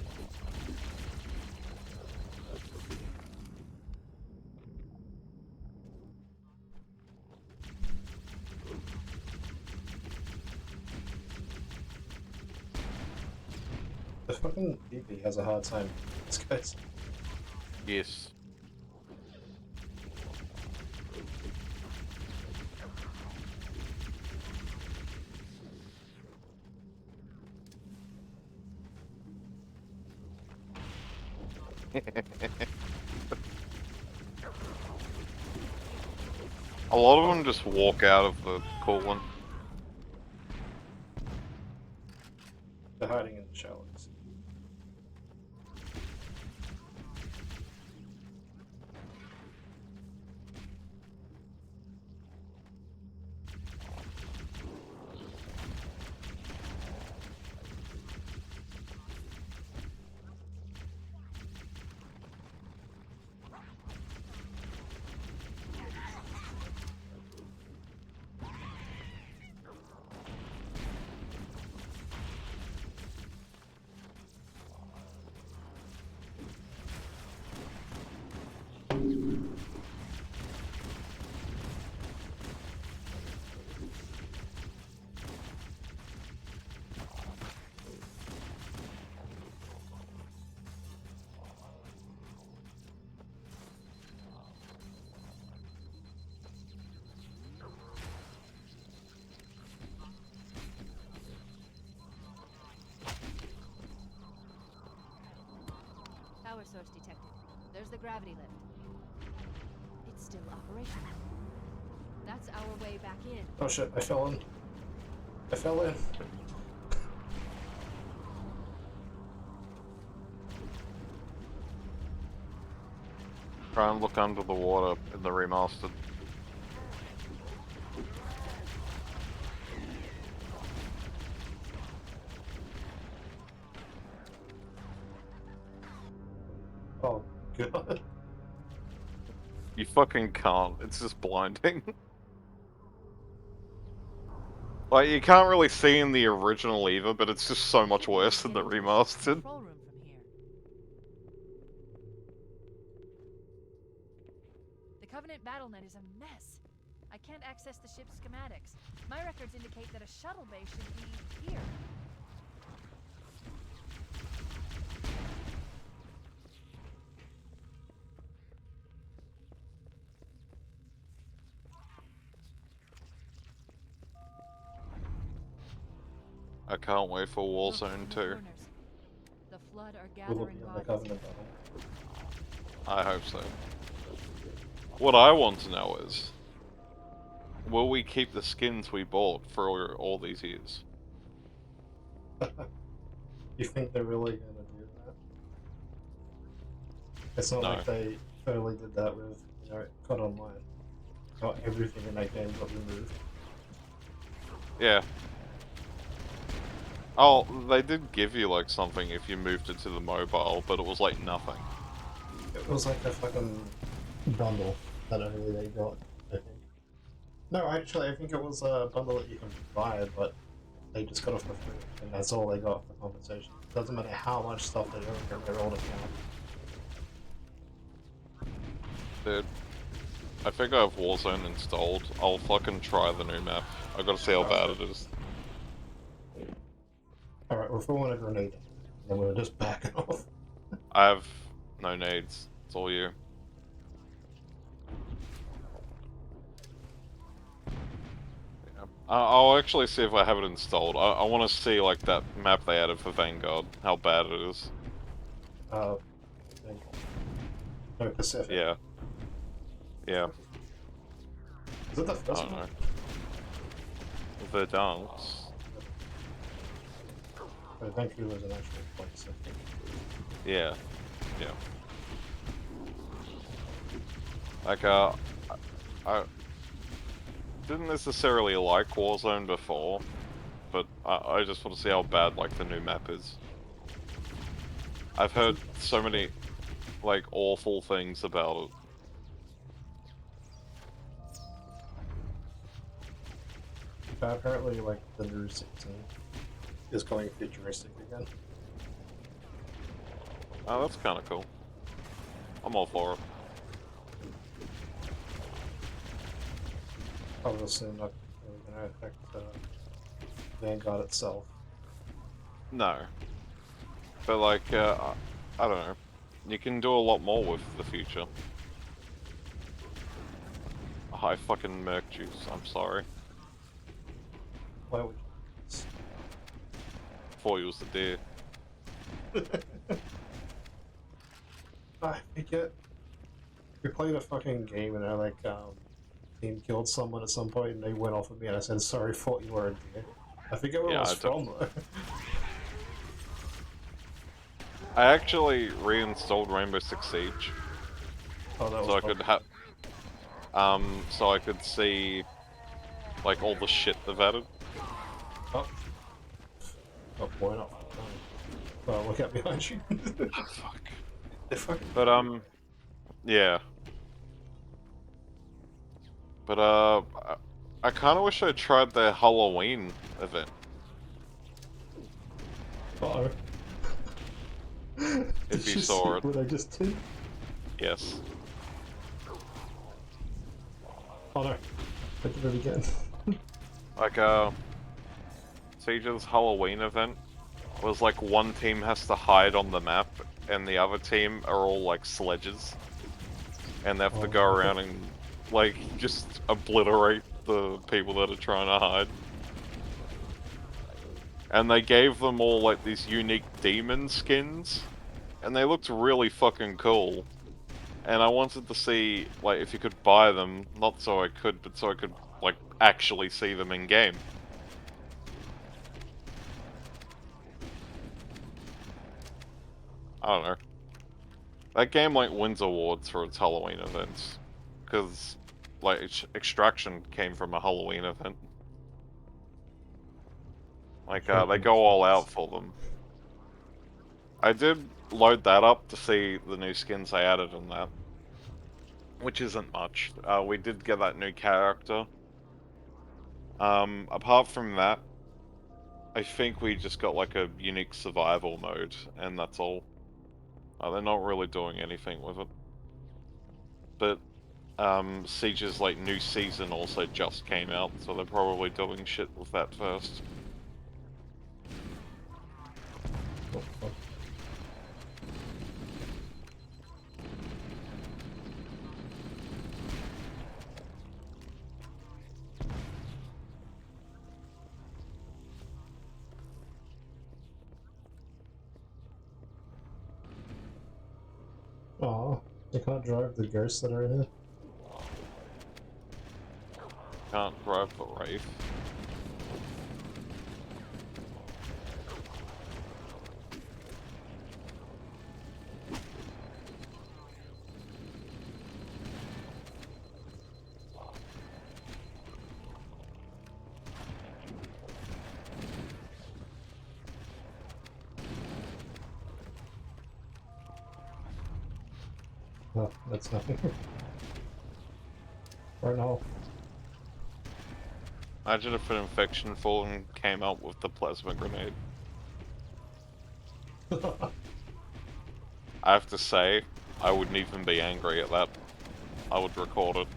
The fucking DP has a hard time. This guy's Yes. A lot of them just walk out of the coolant. they're hiding in the shallows. power source detected. There's the gravity lift. It's still operational. That's our way back in. Oh shit, I fell in. I fell in. Try and look under the water in the remastered. Oh god. You fucking can't. It's just blinding. Like, you can't really see in the original either, but it's just so much worse than the Get into the ship's remastered. Control room from here. The Covenant BattleNet is a mess. I can't access the ship's schematics. My records indicate that a shuttle bay should be here. I can't wait for Look in Warzone the 2. corners. The Flood are Will it gathering be on the bodies. Covenant battle? I hope so. What I want to know is, will we keep the skins we bought for all these years? You think they're really gonna do that? It's not No. like they totally did that with, you know, COD Online. Not everything in that game got removed. Yeah. Oh, they did give you like something if you moved it to the mobile, but it was like nothing. It was like a fucking bundle that only they got, I think. No, actually, I think it was a bundle that you can buy, but they just got it for free, and that's all they got for compensation. Doesn't matter how much stuff they own from their old account. Dude, I think I have Warzone installed. I'll fucking try the new map. I gotta see how bad it is. Alright, we're throwing a grenade, and then we're just backing off. I have no nades. It's all you. Yeah. I'll actually see if I have it installed. I want to see like that map they added for Vanguard, how bad it is. No, Pacific. Yeah. Yeah. Is it the I first don't one? know. Verdance. But Vancouver's an actual place, I think. Yeah. Yeah. Like, I didn't necessarily like Warzone before, but I just want to see how bad, like, the new map is. I've heard so many, like, awful things about it. Apparently, like, the new season is going futuristic again. Oh, that's kind of cool. I'm all for it. Obviously not really going to affect Vanguard itself. No. But, like, I don't know. You can do a lot more with the future. Oh, I fucking murked you, I'm sorry. Why would Thought you was the deer. I forget. We played a fucking game and I like team killed someone at some point and they went off at me and I said sorry, thought you were a deer. I forget where Yeah, it was I from though. I actually reinstalled Rainbow Six Siege, Oh, that was so I fun. could so I could see, like, all the shit they've added. Oh. Oh, why not? Oh, look out behind you. Oh, fuck. They're fucking... But, yeah. But, I kinda wish I tried the Halloween event. Uh-oh. If Did you saw see it. what I just did? Yes. Oh no. I did it again. Like, Siege's Halloween event was like one team has to hide on the map and the other team are all like sledges. And they have to go Oh. around and like just obliterate the people that are trying to hide. And they gave them all like these unique demon skins. and they looked really fucking cool. And I wanted to see, like, if you could buy them, not so I could, but so I could, like, actually see them in game. I don't know. That game, like, wins awards for its Halloween events. Because, like, Extraction came from a Halloween event. Like, they go all out for them. I did load that up to see the new skins they added in that. Which isn't much. We did get that new character. Apart from that, I think we just got like a unique survival mode, and that's all. They're not really doing anything with it. But, Siege's like new season also just came out, so they're probably doing shit with that first. Oh, fuck. Aw, you can't drive the ghosts that are in here. Can't drive the Wraith. Oh, that's nothing. Right now. Imagine if an infection fallen came out with the plasma grenade. I have to say, I wouldn't even be angry at that. I would record it.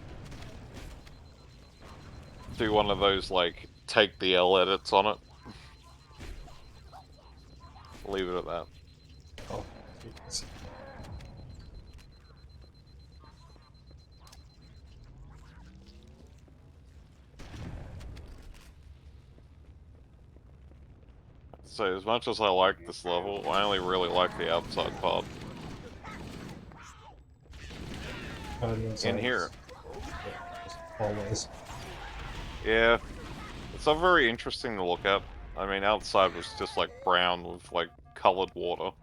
Do one of those, like, take the L edits on it. Leave it at that. Oh, jeez. So, as much as I like this level, I only really like the outside part. In here. Yeah, just always. Yeah. It's not very interesting to look at. I mean, outside was just like brown with like colored water.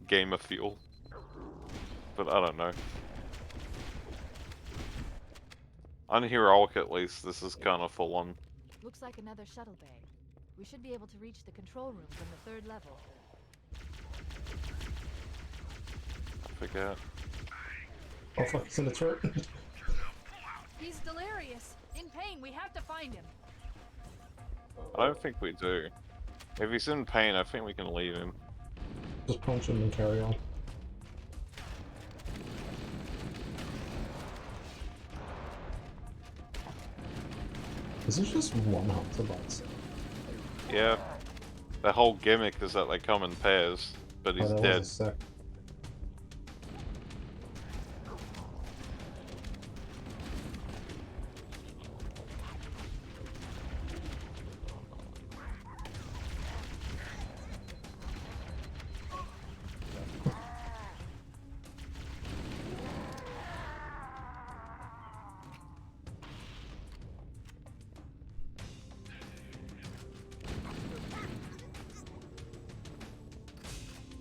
Gamer fuel. But I don't know. Unheroic at least, this is kind of full on. Looks like another shuttle bay. We should be able to reach the control room from the 3rd level. I forget. Oh fuck, it's in the turret. He's delirious. In pain. We have to find him. I don't think we do. If he's in pain, I think we can leave him. Just punch him and carry on. Is this just one hunter box? Yeah. The whole gimmick is that they come in pairs, but he's that dead. was a sec.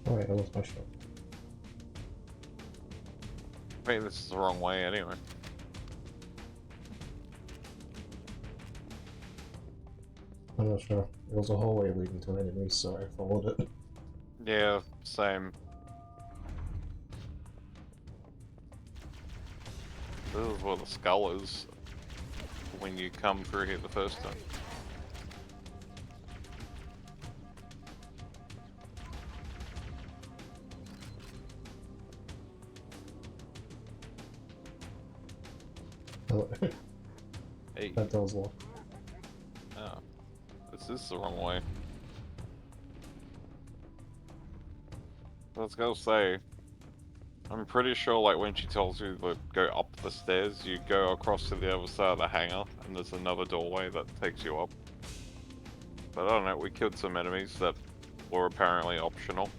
Oh wait, that was my shot. Maybe this is the wrong way anyway. I'm not sure. It was a hallway leading to enemies, so I followed it. Yeah, same. This is where the skull is when you come through here the first time. Hey. That door's locked. Oh. This is the wrong way. Let's go say, I'm pretty sure like when she tells you to go up the stairs, you go across to the other side of the hangar, and there's another doorway that takes you up. But I don't know, we killed some enemies that were apparently optional.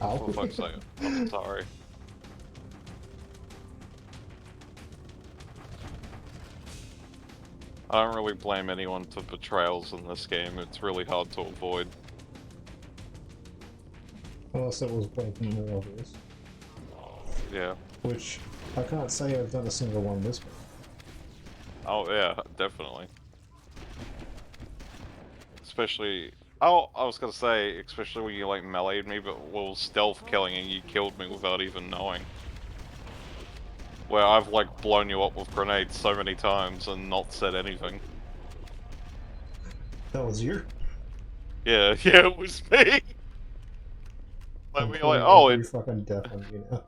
Ow. For fuck's sake. I'm sorry. I don't really blame anyone for betrayals in this game. It's really hard to avoid. Unless it was blatantly obvious. Yeah. Which, I can't say I've done a single one this game. Oh yeah, definitely. Especially, oh, I was gonna say, especially when you like meleeed me, but well, stealth killing and you killed me without even knowing. Where I've like blown you up with grenades so many times and not said anything. That was you? Yeah, yeah, it was me. Like I'm we like, pulling oh, every it. fucking death on you now.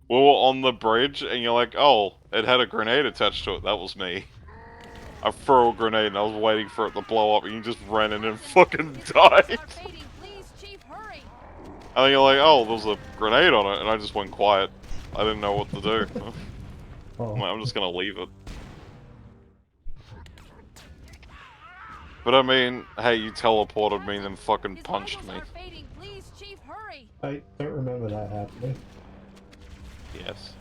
We were on the bridge, and you're like, oh, it had a grenade attached to it. That was me. I threw a grenade, and I was waiting for it to blow up, and you just ran in and fucking died. Are fading. Please, Chief, hurry! And then you're like, oh, there's a grenade on it, and I just went quiet. I didn't know what to do. Oh. I'm like, I'm just gonna leave it. But I mean, hey, you teleported me, then fucking His punched vitals me. are fading. Please, Chief, hurry! I don't remember that happening. Yes.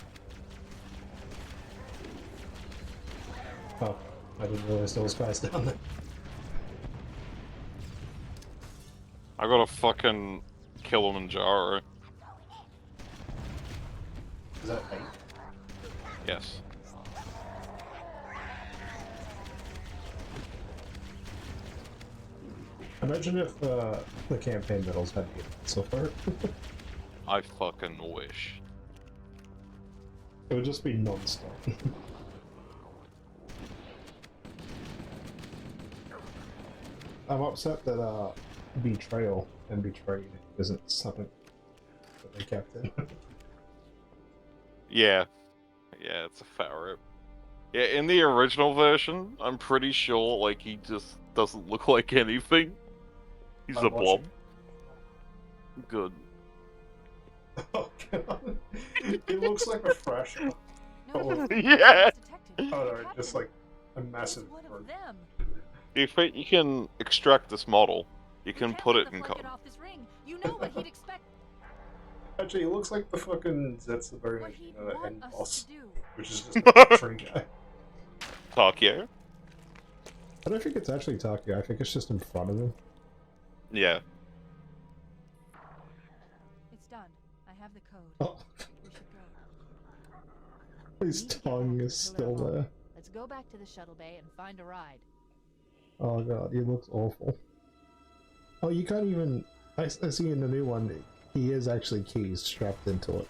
Oh, I didn't realize there was guys down there. I got a fucking Kilimanjaro. Is that 8? Yes. Imagine if the campaign medals had been so far. I fucking wish. It would just be non-stop. I'm upset that betrayal and betrayed isn't something that they kept in. Yeah. Yeah, it's a fat rip. Yeah, in the original version, I'm pretty sure, like, he just doesn't look like anything. He's I'm a blob. watching. Good. Oh god. It looks like a fresh. No, Oh. Yeah! Oh no, just like a massive One bird. of them. You can extract this model. You can Can't put let it the in flood code. get off this ring. You know what he'd expect. Actually, it looks like the fucking Zetsuberg What he'd end want us boss, to do. which is just a tree guy. Takio? I don't think it's actually Takio, I think it's just in front of him. Yeah. It's done. I have the code. Oh, We should go. his We need to get tongue back is to still Little Hope. there. Let's go back to the shuttle bay and find a ride. Oh god, he looks awful. Oh, you can't even... I see in the new one, he is actually keys strapped into it.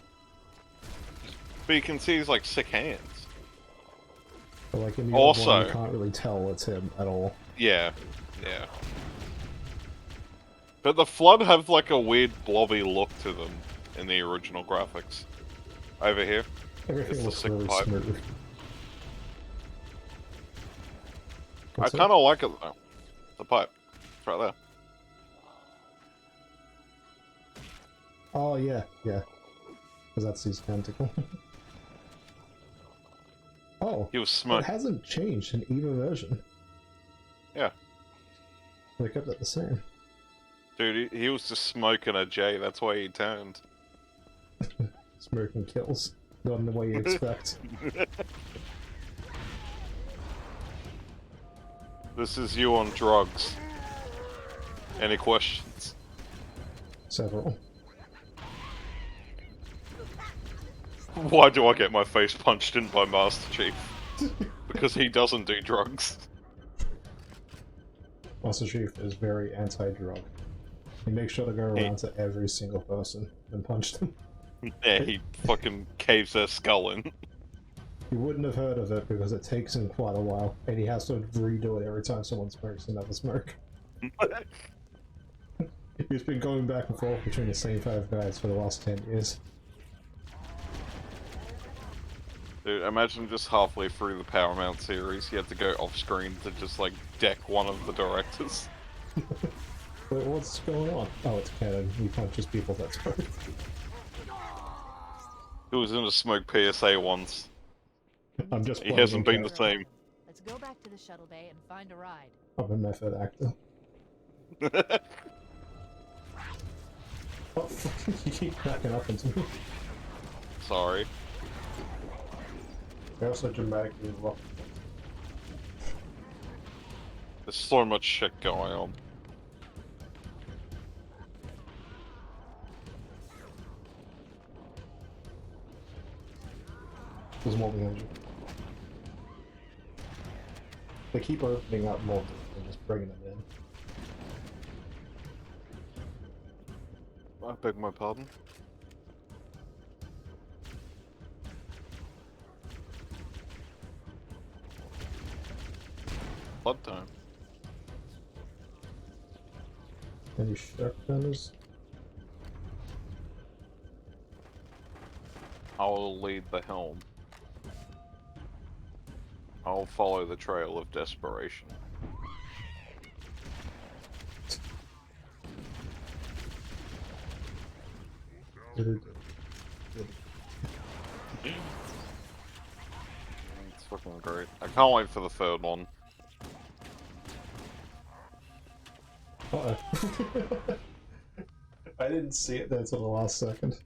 But you can see he's like sick hands. But like in the old one, Also- you can't really tell it's him at all. Yeah. Yeah. But the Flood have like a weird blobby look to them in the original graphics. Over here. Everything It's the looks sick really pipe. smooth. I What's it? kind of like it though. The pipe. It's right there. Oh yeah, yeah. Because that's his tentacle. Oh, He was it smoking. hasn't changed in either version. Yeah. They kept it the same. Dude, he was just smoking a J, that's why he turned. Smoking kills. Not in the way you expect. This is you on drugs. Any questions? Several. Why do I get my face punched in by Master Chief? Because he doesn't do drugs. Master Chief is very anti-drug. He makes sure to go around to every single person and punch them. Yeah, he fucking caves their skull in. You wouldn't have heard of it because it takes him quite a while, and he has to redo it every time someone smokes another smoke. He's been going back and forth between the same 5 guys for the last 10 years. Dude, imagine just halfway through the Paramount series, you have to go off screen to just like deck one of the directors. But what's going on? Oh, it's canon. He punches people that smoke. Who was in a smoke PSA once. I'm just He playing hasn't been the character. same. Let's go back to the shuttle bay and find a ride. I'm a method actor. Oh, fuck, you keep backing up into me. Sorry. They also dramatically rock. There's so much shit going on. There's more behind you. They keep opening up more and just bringing them in. I beg my pardon. Blood time. Any shotgunners? I'll lead the helm. I'll follow the trail of desperation. It's fucking great. I can't wait for the third one. Uh-oh. I didn't see it there until the last second.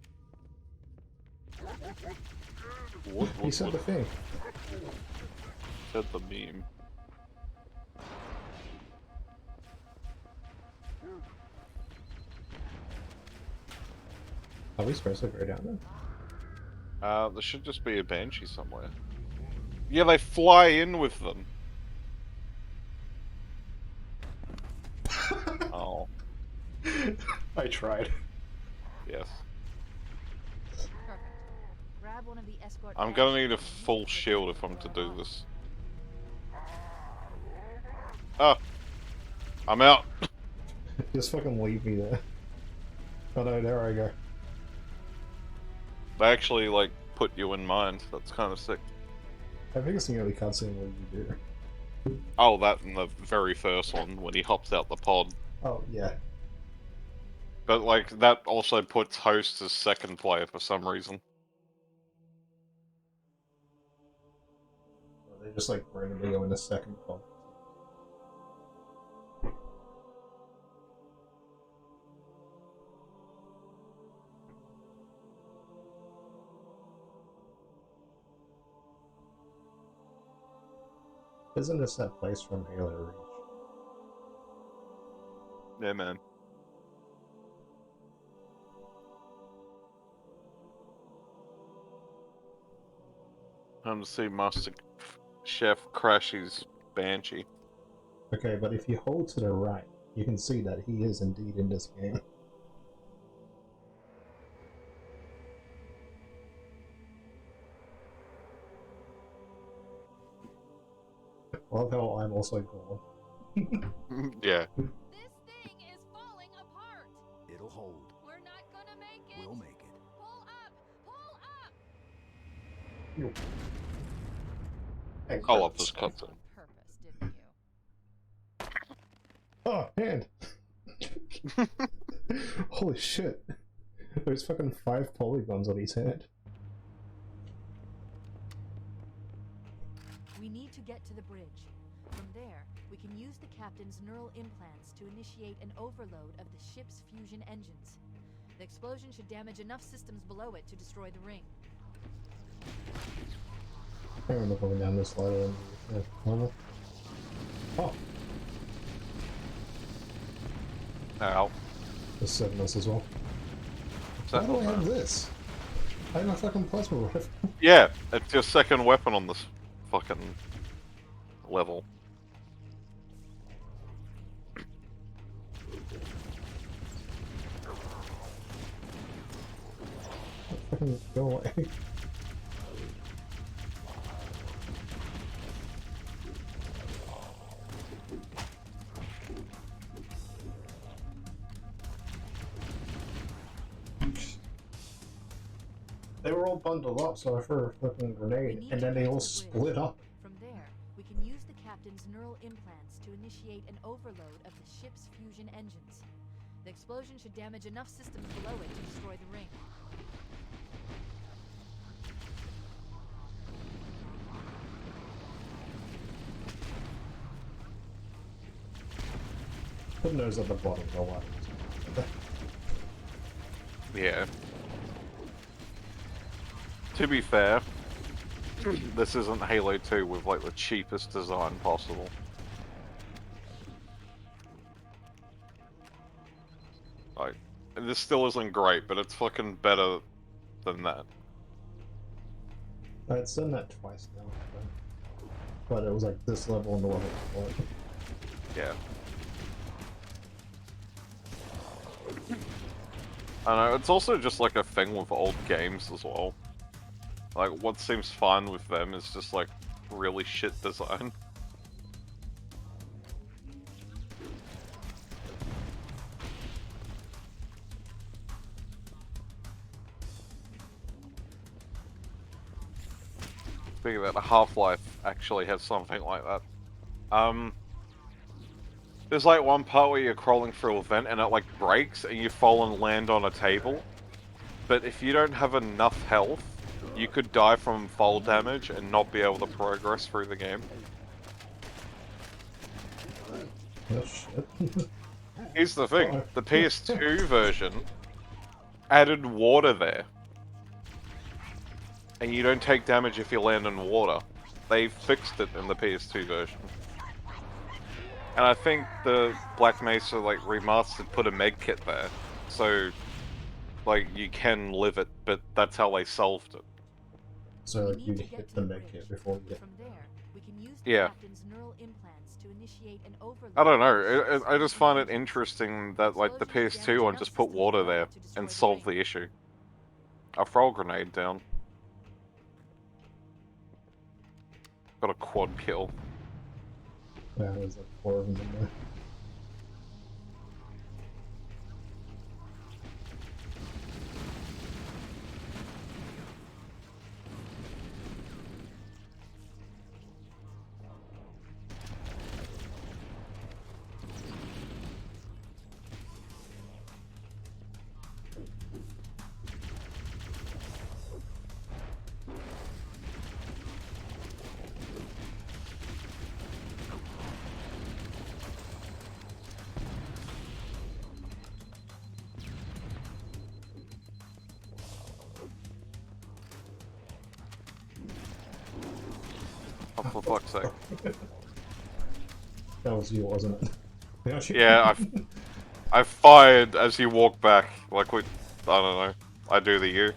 He said the thing. Said the meme. Are we supposed to go down there? There should just be a banshee somewhere. Yeah, they fly in with them. Oh, I tried. yes. Perfect. Grab one of the escort. I'm gonna need a full shield if I'm to do this. Ah! I'm out! Just fucking leave me there. Oh no, there I go. They actually, like, put you in mind. That's kind of sick. I think it's the only cutscene where you do. Oh, that in the very first one, when he hops out the pod. Oh, yeah. But, like, that also puts Host as second player for some reason. They just like randomly go in a second pod. Isn't this that place from Halo Reach? Yeah, man. Time to see Master Chef crash his Banshee. Okay, but if you hold to the right, you can see that he is indeed in this game. Love how I'm also gone. Yeah. This thing is falling apart. It'll hold. We're not gonna make it. We'll make it. Pull up. Pull up. I love this cutscene. On purpose, didn't you? Oh, hand! Holy shit. There's fucking 5 polygons on his head. We need to get to the bridge. From there, we can use the captain's neural implants to initiate an overload of the ship's fusion engines. The explosion should damage enough systems below it to destroy the ring. I remember going down this ladder and normal. Oh, Ow. there's 7 us as well. Why do I have this? I have a fucking plasma rifle. Yeah, it's your second weapon on this fucking level. Fucking go away. They were all bundled up, so I threw a fucking grenade, and then they all split up. From there, we can use the captain's neural implants to initiate an overload of the ship's fusion engines. The explosion should damage enough systems below it to destroy the ring. Put those at the bottom, go on. Yeah. To be fair, this isn't Halo 2 with like the cheapest design possible. Like, this still isn't great, but it's fucking better than that. It's done that twice now, but it was like this level and the level before. Yeah. I know, it's also just like a thing with old games as well. Like, what seems fine with them is just like really shit design. Speaking of that, Half-Life actually has something like that. There's like one part where you're crawling through a vent and it like breaks and you fall and land on a table. But if you don't have enough health, you could die from fall damage and not be able to progress through the game. Oh shit. Here's the thing, the PS2 version added water there. And you don't take damage if you land in water. They fixed it in the PS2 version. And I think the Black Mesa like remastered put a med kit there. So like you can live it, but that's how they solved it. So We like you need to get hit to the the med bridge. kit before you get. From there, we can use the Yeah. captain's neural implants to initiate an overload. I don't know, I just find it interesting that like the PS2 one just put water there and solved the issue. I'll throw a grenade down. Got a quad kill. Yeah, there's like 4 of them in there. Oh, for fuck's sake. That was you, wasn't it? Yeah, I fired as you walk back, like we, I don't know, I do the U.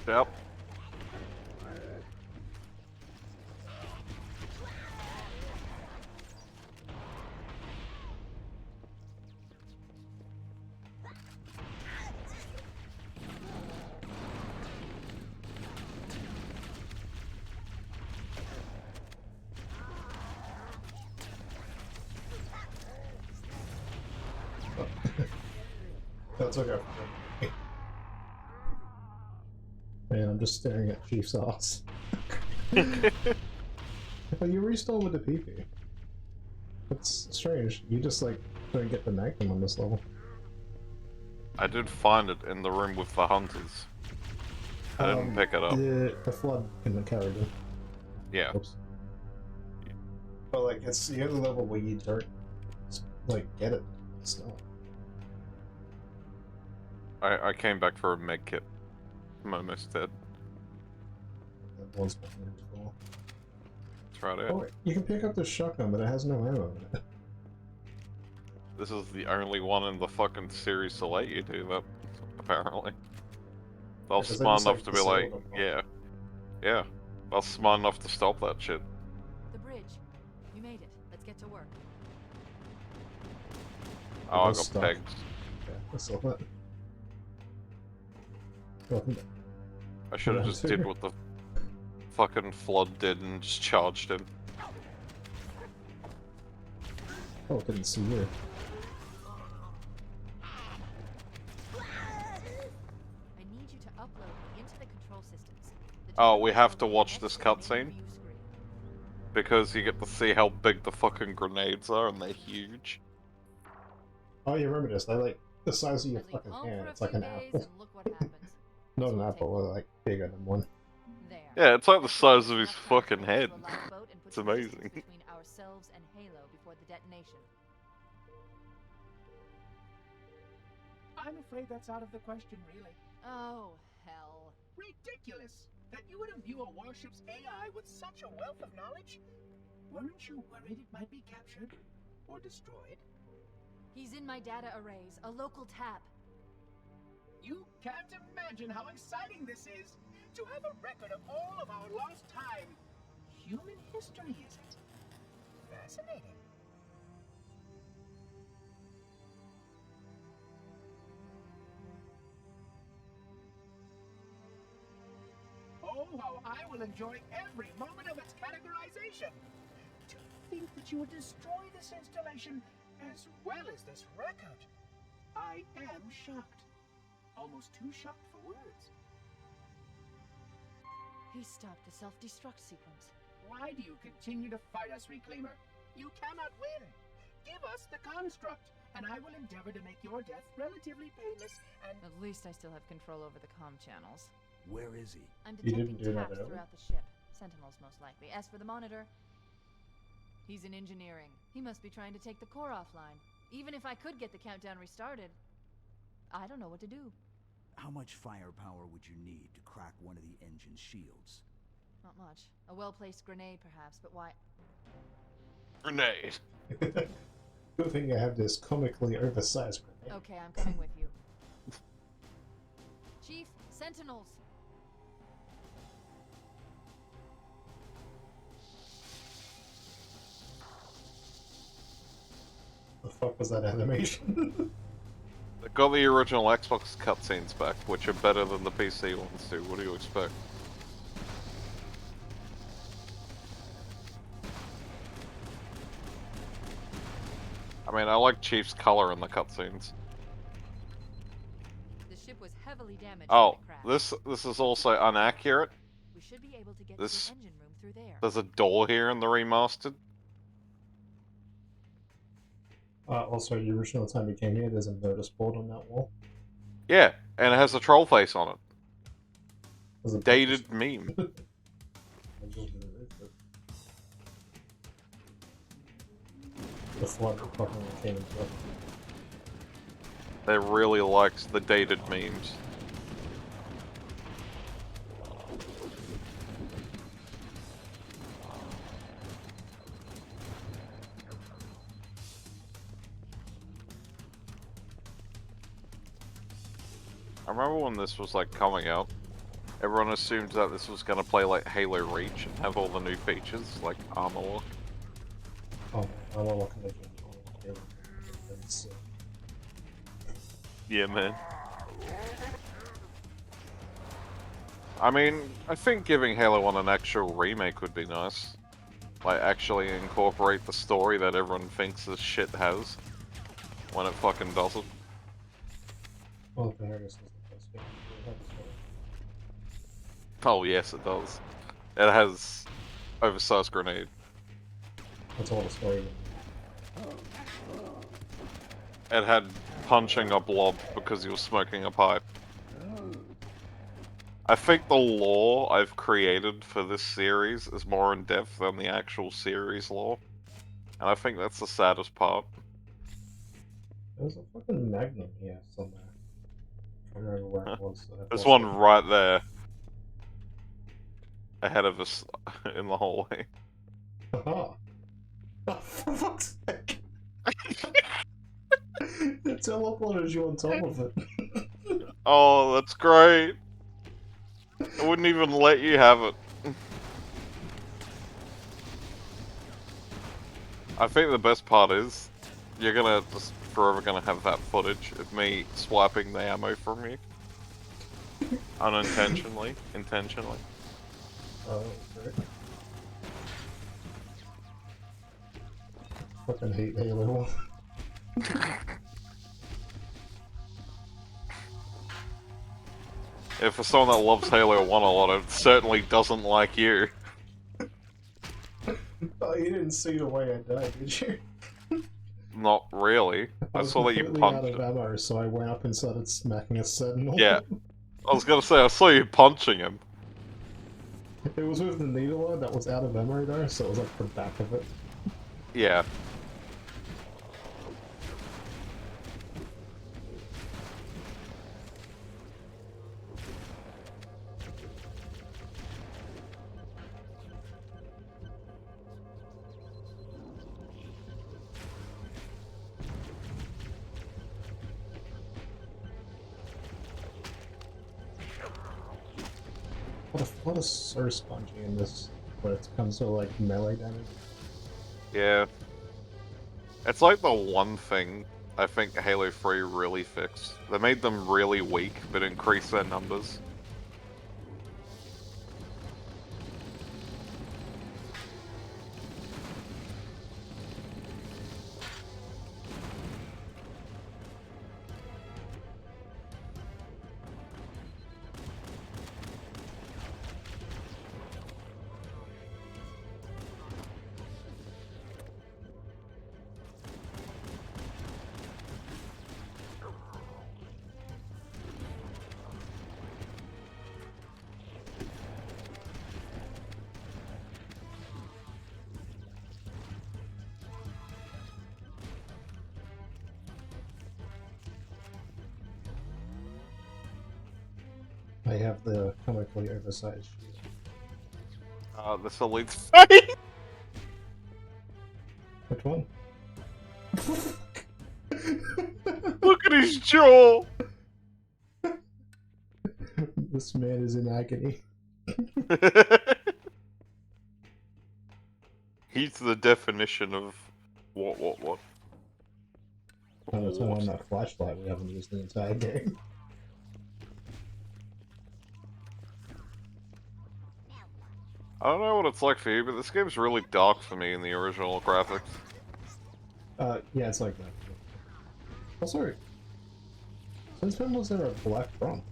Yep. That's okay. Man, I'm just staring at Chief's ass. But you restore with the PP. That's strange. You just like don't get the Magnum on this level. I did find it in the room with the hunters. I didn't pick it up. The flood can carry them. Yeah. Oops. But like it's the only level where you don't like get it still. I came back for a med kit. I'm almost dead. That one's behind as well. That's right there. Oh, you can pick up the shotgun, but it has no ammo in it. This is the only one in the fucking series to let you do that, apparently. They're Because they smart just, enough like, to be like, disabled them. yeah. Yeah. They're smart enough to stop that shit. The bridge. You made it. Let's get to work. Oh, I was got stuck. pegged. Yeah, I saw that. Welcome back. I should have Yeah, just too. did what the fucking flood did and just charged him. Oh, didn't see you. Oh, we have to watch this cutscene because you get to see how big the fucking grenades are, and they're huge. Oh, you remember this? They're like the size of your Then leave fucking home hand. for a It's like few an days apple. and look what happens. Not This an won't take apple, long. they're like bigger than one. There. Yeah, it's like the That should size give of us his enough time to fucking get head. to a lifeboat and put It's some distance amazing. between ourselves and Halo before the detonation. I'm afraid that's out of the question, really. Oh, hell. Ridiculous! That you would imbue a warship's AI with such a wealth of knowledge? Weren't you worried it might be captured? Or destroyed? He's in my data arrays, a local tap. You can't imagine how exciting this is! To have a record of all of our lost time! Human history, is it? Fascinating. Oh, how I will enjoy every moment of its categorization! To think that you would destroy this installation as well as this record! I am shocked. Almost too shocked for words. He stopped the self-destruct sequence. Why do you continue to fight us, Reclaimer? You cannot win! Give us the construct, and I will endeavor to make your death relatively painless and... At least I still have control over the comm channels. Where is he? I'm You detecting didn't do that taps earlier? throughout the ship. Sentinels, most likely. As for the monitor, he's in engineering. He must be trying to take the core offline. Even if I could get the countdown restarted, I don't know what to do. How much firepower would you need to crack one of the engine's shields? Not much. A well-placed grenade, perhaps, but why? Grenade. Good thing I have this comically oversized grenade. Okay, I'm coming with you. Chief, Sentinels! The fuck was that animation? They got the original Xbox cutscenes back, which are better than the PC ones too. What do you expect? I mean, I like Chief's color in the cutscenes. The ship was heavily damaged Oh, when it crashed. this is also inaccurate. We should be able to get this- to the engine room through there. There's a door here in the remastered. Also, the original time we came here, there's a notice board on that wall. Yeah, and it has a troll face on it. There's a Dated meme. I just removed it. The flood fucking came into it. They really liked the dated memes. I remember when this was like coming out, everyone assumed that this was gonna play like Halo Reach and have all the new features like armor lock. Oh, I want to look at it. It's, Yeah, man. I mean, I think giving Halo 1 an actual remake would be nice. Like, actually incorporate the story that everyone thinks this shit has, when it fucking doesn't. well, the Harris is the best game. Oh, yes, it does. It has oversized grenade. That's all the story. It had punching a blob because he was smoking a pipe. I think the lore I've created for this series is more in depth than the actual series lore. And I think that's the saddest part. There's a fucking Magnum here somewhere. I don't remember where it was. There's one right there. Ahead of us in the hallway. Haha. Oh, for fuck's sake. It teleported you on top of it. Oh, that's great. I wouldn't even let you have it. I think the best part is you're gonna just forever gonna have that footage of me swiping the ammo from you. Unintentionally, intentionally. Oh, great. Fucking hate Halo. If for someone that loves Halo 1 a lot, it certainly doesn't like you. Oh, you didn't see the way I died, did you? Not really. I was saw that you completely out punched of him. ammo, so I went up and started smacking a sentinel. Yeah. I was gonna say, I saw you punching him. It was with the needler that was out of ammo though, so it was like the back of it. Yeah. What is so spongy in this when it comes to like melee damage? Yeah. It's like the one thing I think Halo 3 really fixed. They made them really weak, but increased their numbers. I have the comically oversized shield. This elite's face! Which one? Look at his jaw! This man is in agony. He's the definition of what? Trying to turn on that flashlight we haven't used the entire game. I don't know what it's like for you, but this game's really dark for me in the original graphics. Yeah, it's like that. Also, since when was there a black front?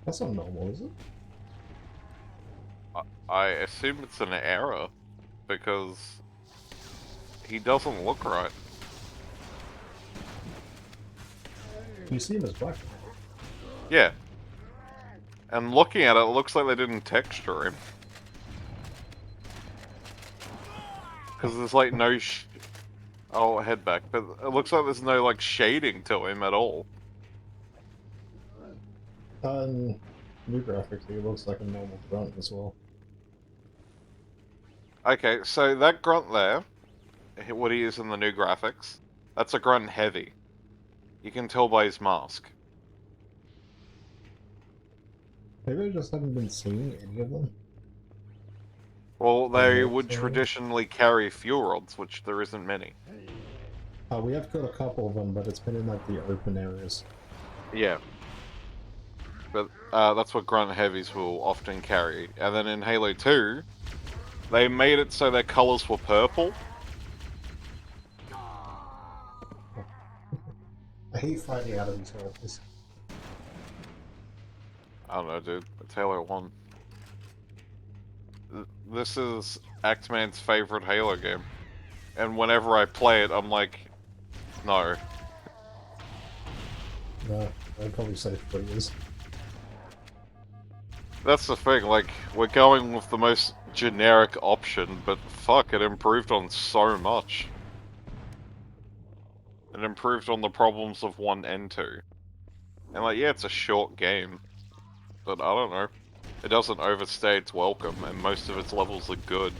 That's not normal, is it? I assume it's an error, because he doesn't look right. You see him as black. Yeah. And looking at it, it looks like they didn't texture him. Because there's like no I'll head back, but it looks like there's no like shading to him at all. New graphics, he looks like a normal grunt as well. Okay, so that grunt there, what he is in the new graphics, that's a grunt heavy. You can tell by his mask. Maybe I just haven't been seeing any of them. Well, they Okay, would so- traditionally carry fuel rods, which there isn't many. We have got a couple of them, but it's been in like the open areas. Yeah. But that's what grunt heavies will often carry. And then in Halo 2, they made it so their colors were purple. I hate finding out of these characters. I don't know, dude. It's Halo 1. This is Axeman's favorite Halo game. And whenever I play it, I'm like, no. No, I'd probably say 3 years. That's the thing, like, we're going with the most generic option, but fuck, it improved on so much. It improved on the problems of 1 and 2. And like, yeah, it's a short game, but I don't know. It doesn't overstay its welcome, and most of its levels are good.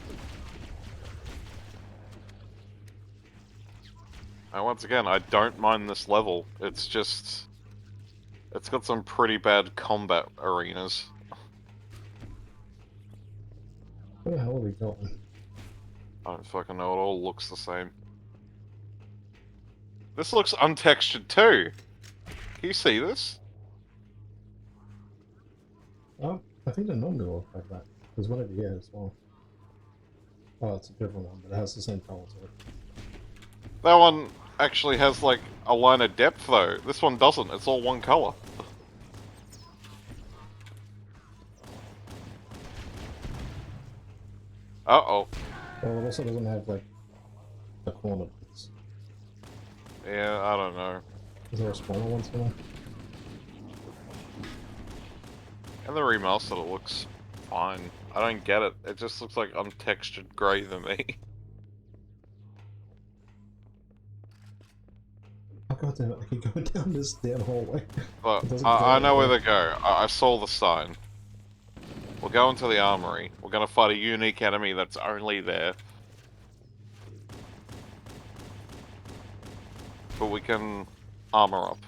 And once again, I don't mind this level. It's just... it's got some pretty bad combat arenas. Where the hell are we going? I don't fucking know, it all looks the same. This looks untextured too! Can you see this? Oh, I think they normally look like that. There's one over here as well. Oh, it's a different one, but it has the same color to it. That one actually has like a line of depth though. This one doesn't. It's all one color. Uh-oh. Well, it also doesn't have like the corner bits. Yeah, I don't know. Is there a smaller one somewhere? And the remastered, it looks fine. I don't get it. It just looks like untextured grey to me. Oh god damn it, I keep going down this damn hallway. But It doesn't I go know where anywhere. to go. I saw the sign. We'll go into the armory. We're gonna fight a unique enemy that's only there. But we can armor up.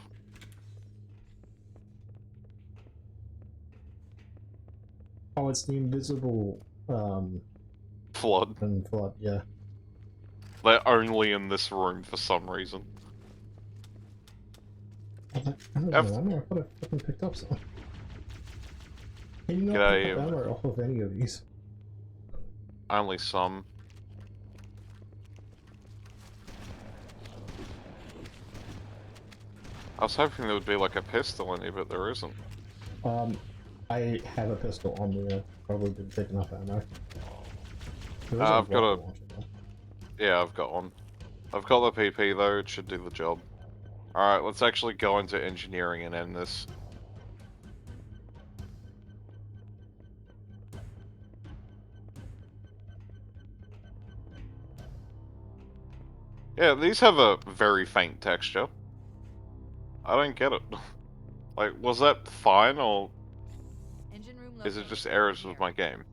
Oh, it's the invisible Flood. and flood, yeah. They're only in this room for some reason. I don't know, I thought I fucking picked up some. Can you not G'day, pick up ammo off of any of these? Only some. I was hoping there would be like a pistol in here, but there isn't. I have a pistol on me, I've probably been picking up ammo. There is I've got rocket a- launcher, though. Yeah, I've got one. I've got the PP though, it should do the job. Alright, let's actually go into engineering and end this. Yeah, these have a very faint texture. I don't get it. Like, was that fine, or Engine room is it located just right errors here. with my game?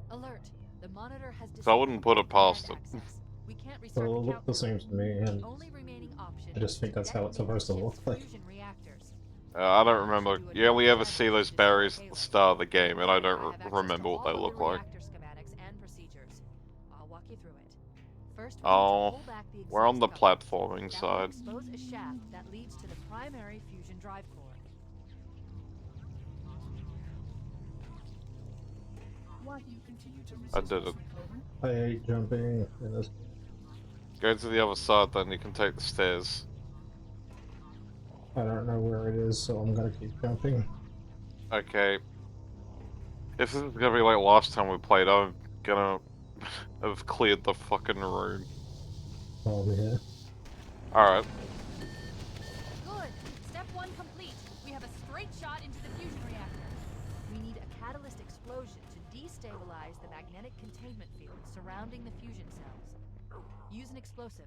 Alert. The monitor has So I wouldn't put it past it. access. We can't restart Well, it the looked the same to me, and The only remaining option I just think that's how it's supposed to look like. fusion reactors. I don't remember. You only ever see those barriers at the start of the game, and I don't remember what they look like. Reactor schematics and procedures. I'll walk you through it. First, Oh, pull back the we're on the exhaust cover. platforming That will side. expose a shaft that leads to the primary fusion drive core. Why do you continue to resist I did us, it. McClover? I hate jumping in this. Go to the other side, then you can take the stairs. I don't know where it is, so I'm gonna keep jumping. Okay. If this is gonna be like last time we played, I'm gonna have cleared the fucking room. Over here. Alright. Good. Step 1 complete. We have a straight shot into the fusion reactor. We need a catalyst explosion to destabilize the magnetic containment field surrounding the fusion cells. Use an explosive.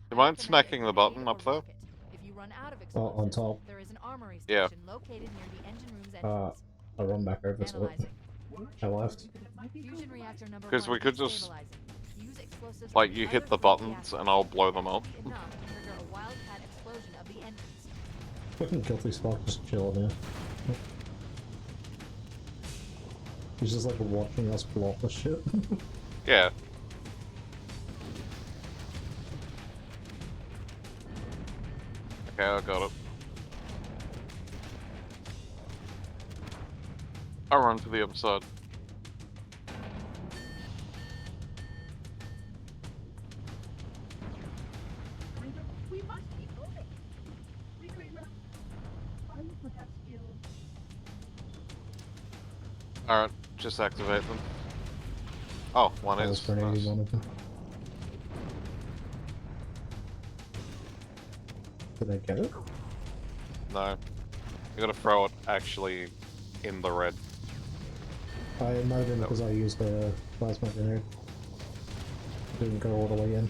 You mind Activate a smacking the grenade button or up there? rocket. If you run out of Oh, on explosives, top. there is an armory Yeah. station located near the engine room's entrance. I'll run back over to it. Analyzing. I left. Fusion reactor number 'Cause 1 we could just, destabilizing. Use explosives like, on you other hit the three buttons reactors. and I'll blow them up. Enough to trigger a wildcat explosion of the engines. Fucking guilty Spark just chilling here. He's just like watching us blow up the shit. Yeah. Okay, I got it. I'll run to the other side. We must keep moving. Reclaimer, I will perhaps ill. Alright, just activate them. Oh, one I is. was grenading Nice. one of them. Did I get it? No. You gotta throw it actually in the red. I might have been No. because I used a plasma grenade. Didn't go all the way in.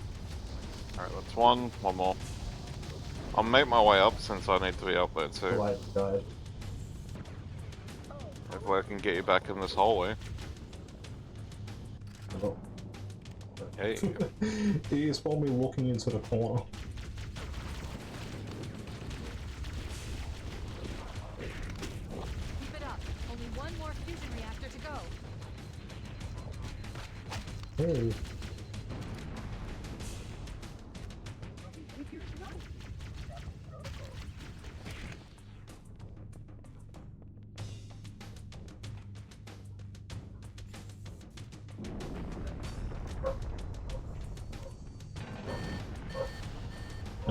Alright, that's one. One more. I'll make my way up since I need to be up there The too. light died. Hopefully I can get you back in this hallway. Oh. Hey. He spawned me walking into the corner. Keep it up. Only one more fusion reactor to go. Hey,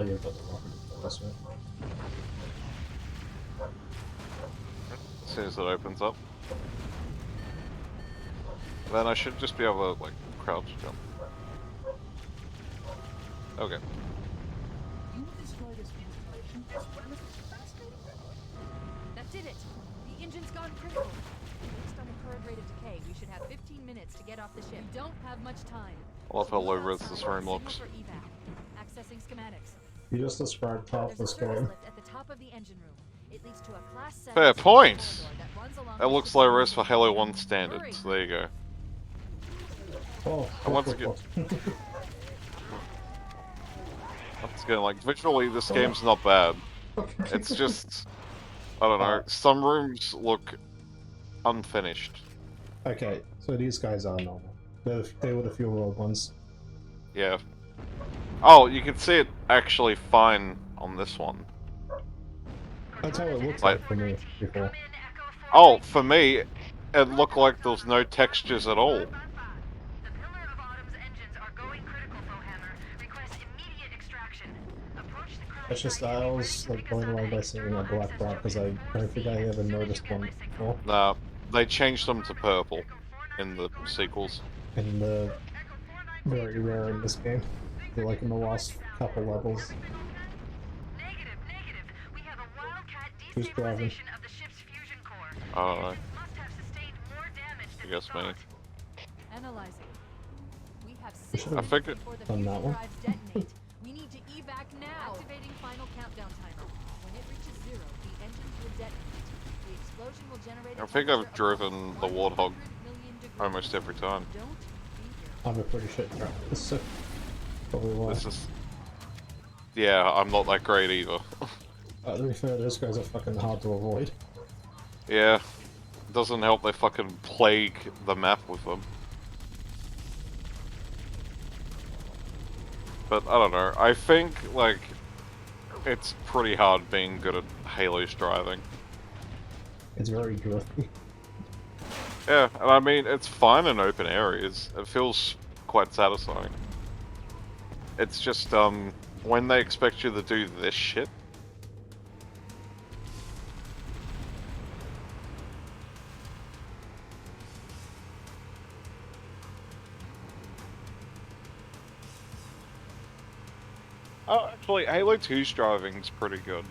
Oh, you've got the rocket. That's right. As soon as it opens up. Then I should just be able to, like, crouch jump. Okay. You will destroy this installation as well as its fascinating That did it! The engine's gone critical. Based on the current rate of decay, we should have 15 minutes to get off the ship. We don't have much time. I love how Look low res outside. this room Signal looks. for evac. Accessing schematics. You just described half There's this a service game. lift at the top of the engine room. It leads to a class 7 Fair secure point. corridor that runs along That the looks ship's low main res for engine. Halo 1 Hurry. standards. There you go. Oh, And once again, like, visually, this game's not bad. It's just, I don't know, some rooms look unfinished. Okay, so these guys are normal. They were the few rogue ones. Yeah. Oh, you can see it actually fine on this one. That's how it looks Like- like for me before. Oh, for me, it looked like there was no textures at all. The Pillar of Autumn's engines are going critical, Fohammer. Request immediate extraction. Approach the crash It's just site I and was ready like to pick us going up away at by seeing a external black bar because I access don't think I ever noticed one before. Nah, they changed them to purple in the sequels. And very rare in this game. They're like in the last couple levels. Negative. We have a Wildcat Who's driving? destabilization of the ship's fusion core. I don't know. Engines must have sustained more damage I than guess me. thought. Analyzing. We have We 6 should have minutes before the done fusion that one. drives detonate. We need to evac now. Activating final countdown timer. When it reaches 0, the engines will detonate. The explosion will generate a I think I've temperature of driven the Warthog 100 million degrees. almost every time. Don't be here. I'm a pretty shit driver, so probably why. This is... Yeah, I'm not that great either. To be fair, those guys are fucking hard to avoid. Yeah. It doesn't help they fucking plague the map with them. But I don't know, I think, like, it's pretty hard being good at Halo's driving. It's very drifty. Yeah, and I mean, it's fine in open areas. It feels quite satisfying. It's just, when they expect you to do this shit. Oh, actually, Halo 2's driving's pretty good.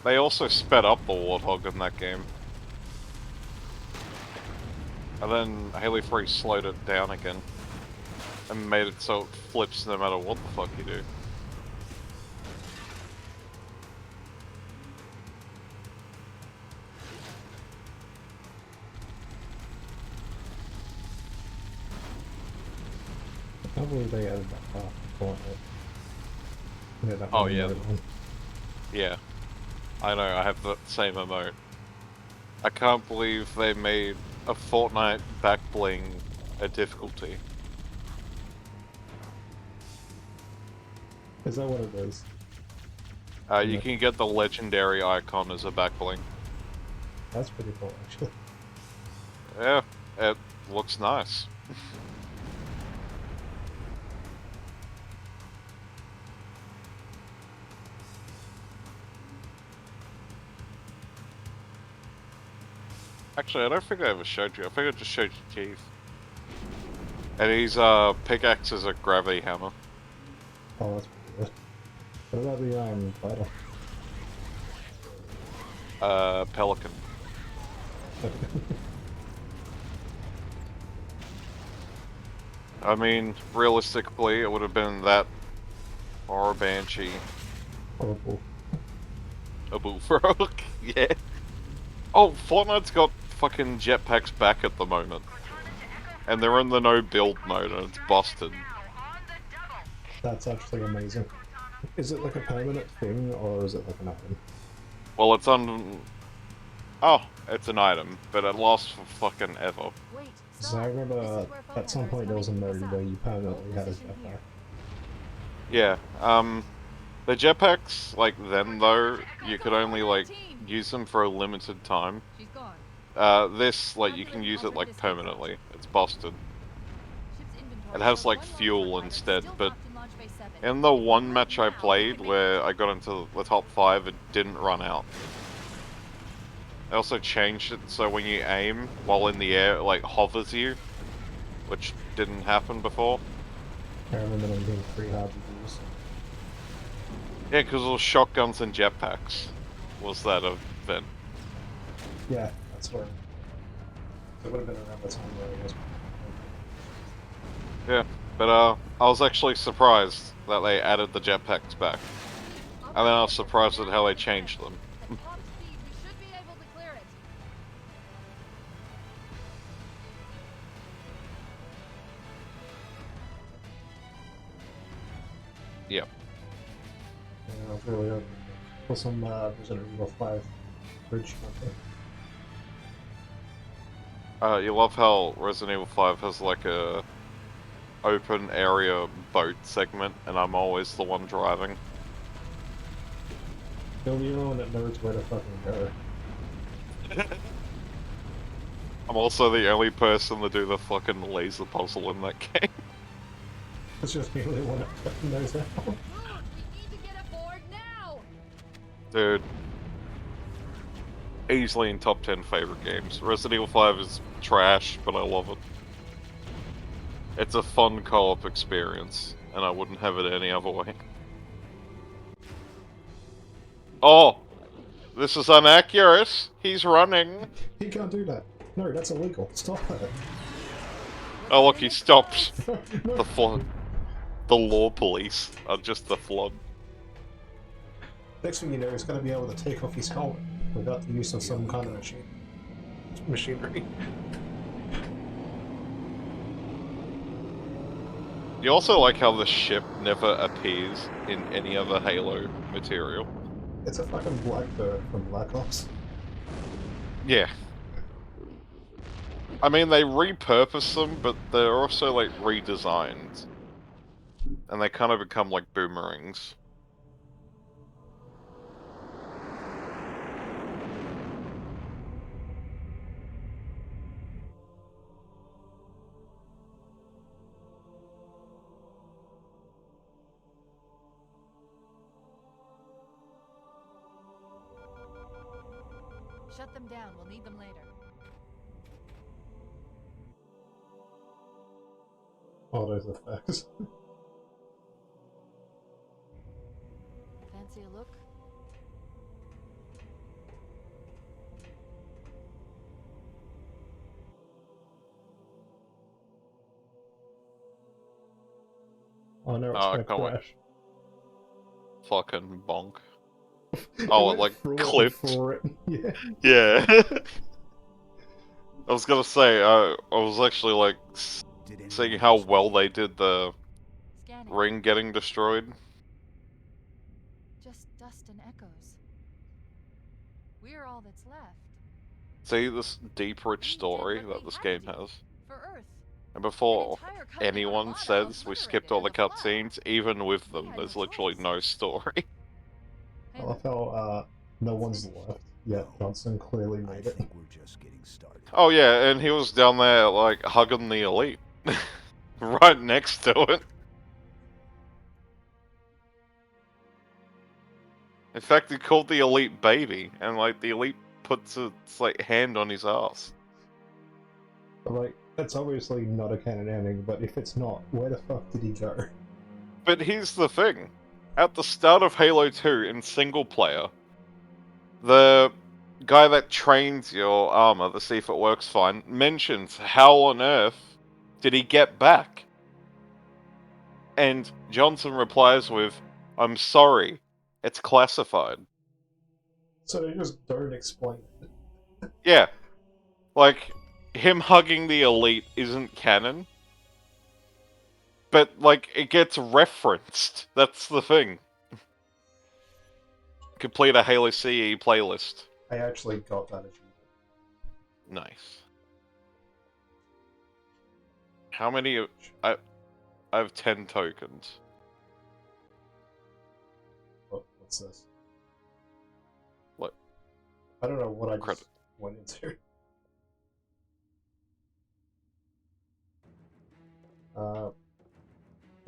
They also sped up the Warthog in that game. And then Halo 3 slowed it down again. And made it so it flips no matter what the fuck you do. I can't believe they added that part for it. Yeah, that Oh, one yeah. one. Yeah. I know, I have the same emote. I can't believe they made a Fortnite back bling a difficulty. Is that what it is? You Yeah. can get the legendary icon as a back bling. That's pretty cool, actually. Yeah, it looks nice. Actually, I don't think I ever showed you. I think I just showed you Keith. And his pickaxe is a gravity hammer. Oh, that's pretty good. What about the title? Pelican. I mean, realistically, it would have been that or a Banshee. Horrible. A Bullfrog, yeah. Oh, Fortnite's got fucking jetpacks back at the moment. And they're in the no build mode and it's busted. That's actually amazing. Is it like a permanent thing, or is it like an item? Well, it's on... Oh, it's an item, but it lasts for fucking ever. Wait, So stop. I This remember is where at some Fohammer point is there was a coming to mode pick us where up. you permanently Hold had a position here. jetpack. Yeah, the jetpacks, like, then though, you could only, like, use them for a limited time. She's gone. This, like, you can use it, like, permanently. It's busted. Ship's inventory It has, shows like, one launch fuel pilot instead, still but- docked in Launch Bay 7. In the one match I played where I got into the top 5, it didn't run out. They also changed it so when you aim while in the air, it like hovers you, which didn't happen before. I remember them being pretty hard to use. Yeah, because it was shotguns and jetpacks was that event. Yeah, that's where it would have been around the time where I was. Yeah, but I was actually surprised that they added the jetpacks back. And then I was surprised at how they changed them. At top speed, we should be able to clear it. Yep. Yeah, I was really hoping for some Resident Evil 5 bridge content. You love how Resident Evil 5 has like a open area boat segment, and I'm always the one driving. You're the only one that knows where to fucking go. I'm also the only person to do the fucking laser puzzle in that game. It's just the only one that fucking knows that. Move! We need to get aboard now! Dude. Easily in top 10 favorite games. Resident Evil 5 is trash, but I love it. It's a fun co-op experience, and I wouldn't have it any other way. Oh! This is inaccurate! He's running! He can't do that. No, that's illegal. Stop that. Oh look, he stopped! No. The flood. The law police are just the flood. Next thing you know, he's going to be able to take off his helmet without the use of some kind of machinery. You also like how the ship never appears in any other Halo material. It's a fucking Blackbird from Black Ops. Yeah. I mean, they repurpose them, but they're also, like, redesigned. And they kind of become like boomerangs. Shut them down. We'll need them later. All those effects. Fancy a look? Oh no, it's Oh, I gonna can't wait. crash. Fucking bonk. Oh, it like clipped. Yeah. Yeah. I was gonna say, I was actually like seeing how well they did the Scanning. ring getting destroyed. Just dust and echoes. We're all that's left. See this deep, rich We did story what that we this had game to has. for Earth. And before An entire company anyone armada says we skipped all the obliterated in the cutscenes, even with We them, had there's no literally choice. no story. I love how no one's left yet. Johnson clearly I made it. think we're just getting started. Oh yeah, and he was down there like hugging the elite. Right next to it. In fact, he called the elite baby, and like the elite puts its like hand on his ass. But, like, that's obviously not a canon ending, but if it's not, where the fuck did he go? But here's the thing. At the start of Halo 2 in single player, the guy that trains your armor to see if it works fine mentions how on earth did he get back? And Johnson replies with, "I'm sorry, it's classified." So they just don't explain it. Yeah. Like, him hugging the elite isn't canon. But, like, it gets referenced. That's the thing. Complete a Halo CE playlist. I actually got that achievement. Nice. How many... I have 10 tokens. What's this? What? I don't know what I Credit. just went into.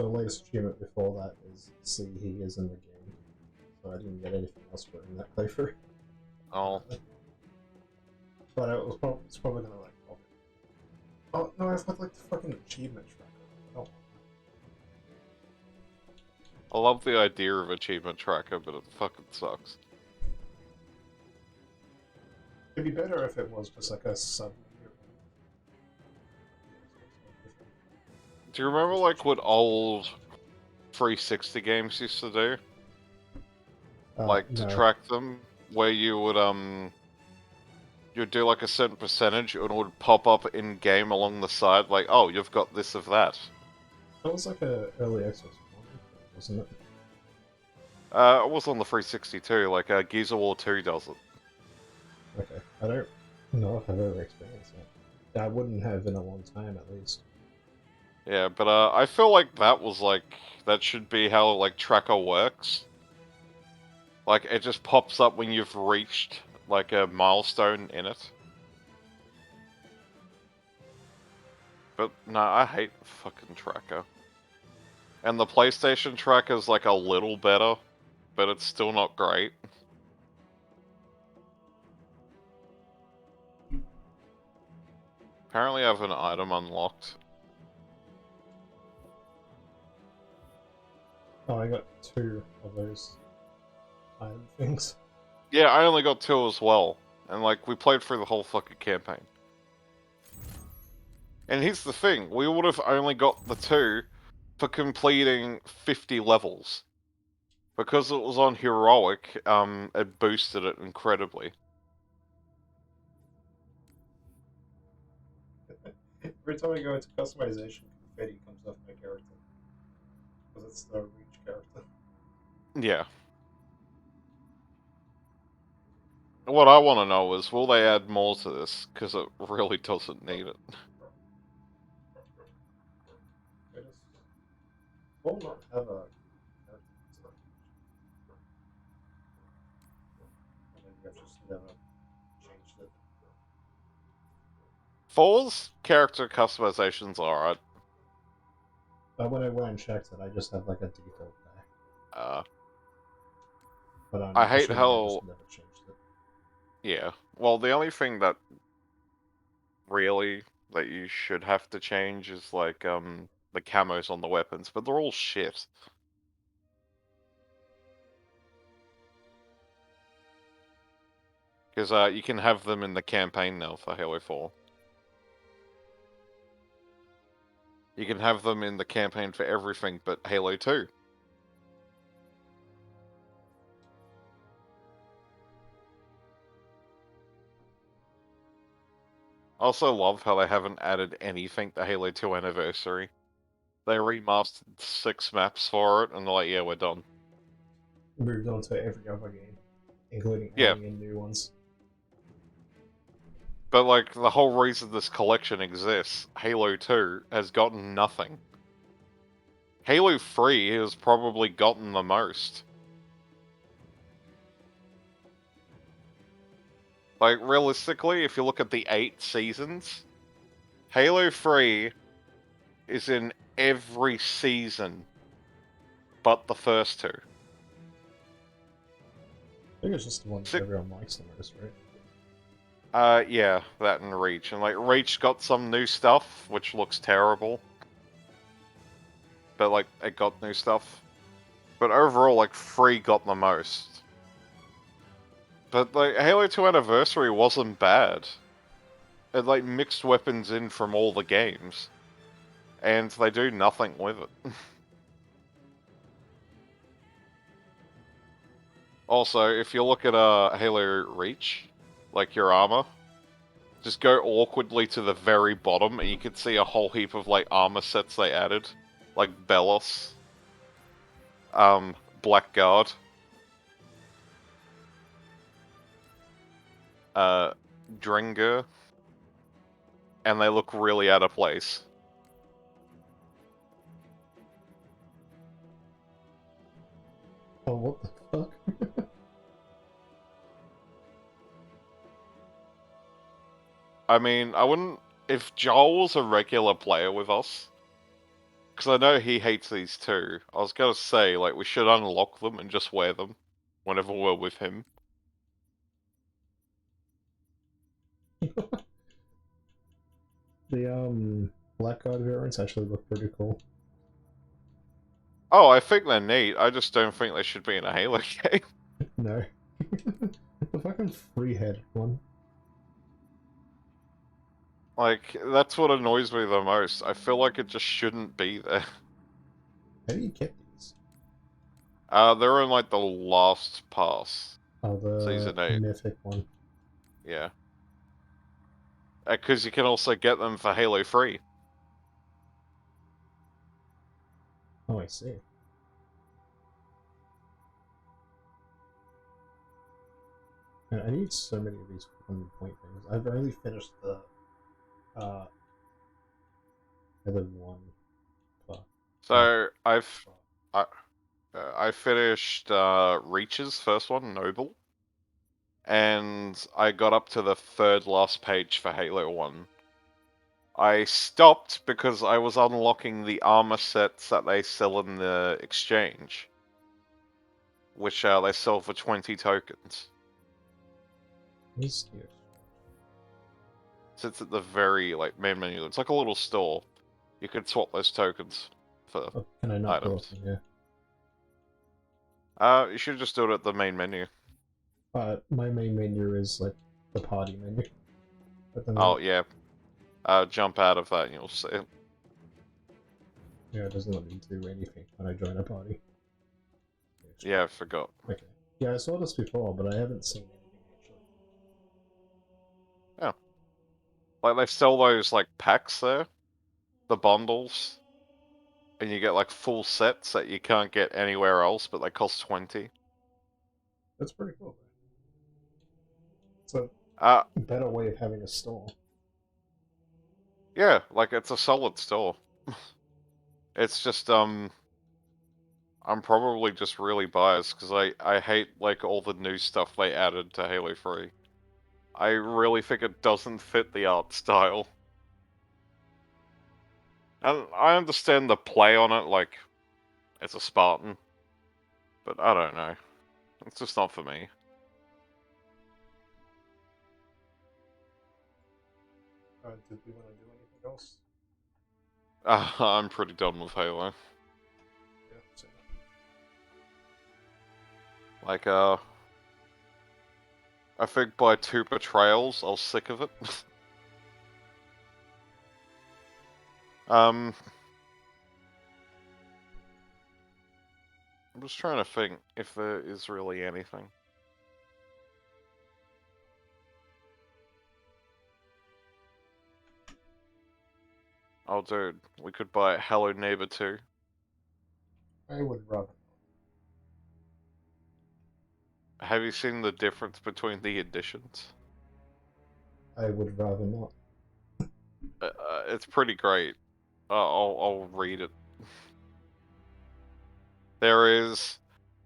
the latest achievement before that is see he is in the game. So I didn't get anything else for in that playthrough. Oh, But it's probably gonna like. Oh no, I've got like the fucking achievement tracker. Oh. I love the idea of achievement tracker, but it fucking sucks. It'd be better if it was just like a sub. Do you remember like what old 360 games used to do? Like to No. track them, where you would you'd do like a certain percentage, and it would pop up in game along the side, like, oh, you've got this of that. That was like a early access one, wasn't it? It was on the 360 too, like Gears of War 2 does it. Okay, I don't know if I've ever experienced that. I wouldn't have in a long time, at least. Yeah, but I feel like that should be how like tracker works. Like it just pops up when you've reached like a milestone in it. But no, I hate fucking tracker. And the PlayStation tracker's like a little better, but it's still not great. Apparently I have an item unlocked. Oh, I got 2 of those item things. Yeah, I only got 2 as well. And like, we played through the whole fucking campaign. And here's the thing, we would have only got the 2 for completing 50 levels. Because it was on Heroic, it boosted it incredibly. Every time I go into customization, confetti comes off my character. Because it's the Reach character. Yeah. What I want to know is, will they add more to this? Because it really doesn't need it. Will not have a character. And then you have just changed it. 4's character customization's alright. When I went and checked it, I just have like a default pack. But I hate assuming how... I just never changed it. Yeah. Well, the only thing that really that you should have to change is like the camos on the weapons, but they're all shit. Because you can have them in the campaign now for Halo 4. You can have them in the campaign for everything but Halo 2. I also love how they haven't added anything to Halo 2 Anniversary. They remastered 6 maps for it, and they're like, yeah, we're done. Moved on to every other game, including Yeah. adding in new ones. But, like, the whole reason this collection exists, Halo 2, has gotten nothing. Halo 3 has probably gotten the most. Like, realistically, if you look at the 8 seasons, Halo 3 is in every season but the first 2. I think it's just the one that everyone likes the most, right? Yeah, that and Reach. And, like, Reach got some new stuff, which looks terrible. But, like, it got new stuff. But overall, like, 3 got the most. But, like, Halo 2 Anniversary wasn't bad. It, like, mixed weapons in from all the games. And they do nothing with it. Also, if you look at Halo Reach, like your armor, just go awkwardly to the very bottom and you can see a whole heap of, like, armor sets they added. Like Belos, Blackguard, Dringer, and they look really out of place. Oh, what the fuck? I mean, I wouldn't... If Joel was a regular player with us, Because I know he hates these too. I was gonna say, like, we should unlock them and just wear them whenever we're with him. The Blackguard variants actually look pretty cool. Oh, I think they're neat. I just don't think they should be in a Halo game. No. The fucking free-headed one. Like, that's what annoys me the most. I feel like it just shouldn't be there. How do you get these? They're in, like, the last pass. Oh, the Season 8. mythic one. Yeah. Because you can also get them for Halo 3. Oh, I see. Man, I need so many of these fucking point things. I've only finished the other one. So, I finished Reach's first one, Noble. And I got up to the third last page for Halo 1. I stopped because I was unlocking the armor sets that they sell in the exchange. Which they sell for 20 tokens. Where's the Sits at the very, like, main menu. It's like a little store. You could swap those tokens for Oh, can I not go up items. in here? You should just do it at the main menu. My main menu is like the party menu. At the Oh, minute. yeah. Jump out of that and you'll see it. Yeah, it doesn't let me do anything when I join a party. Yeah, I forgot. Okay. Yeah, I saw this before, but I haven't seen anything actually. Yeah. Like, they sell those, like, packs there. The bundles. And you get, like, full sets that you can't get anywhere else, but they cost 20. That's pretty cool. It's a better way of having a store. Yeah, like, it's a solid store. It's just, I'm probably just really biased, because I hate, like, all the new stuff they added to Halo 3. I really think it doesn't fit the art style. And I understand the play on it, like, it's a Spartan. But I don't know. It's just not for me. Did we want to do anything else? I'm pretty done with Halo. Yeah, same. Like, I think by 2 betrayals, I was sick of it. I'm just trying to think if there is really anything. Oh, dude, we could buy Hello Neighbor 2. I would rather. Have you seen the difference between the editions? I would rather not. It's pretty great. I'll read it. There is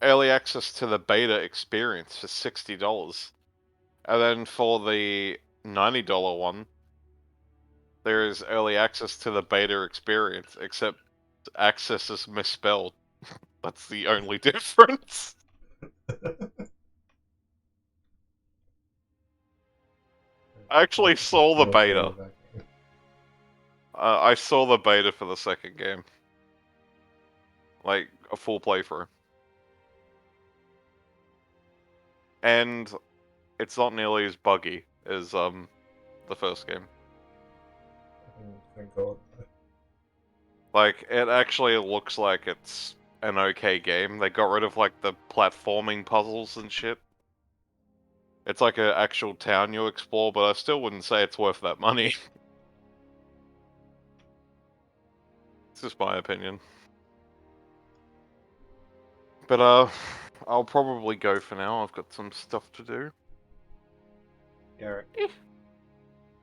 early access to the beta experience for $60. And then for the $90 one, there is early access to the beta experience, except access is misspelled. That's the only difference. I actually saw the beta. I saw the beta for the second game. Like, a full playthrough. And it's not nearly as buggy as, the first game. Thank God. Like, it actually looks like it's an okay game. They got rid of, like, the platforming puzzles and shit. It's like an actual town you explore, but I still wouldn't say it's worth that money. It's just my opinion. But, I'll probably go for now. I've got some stuff to do. Yeah.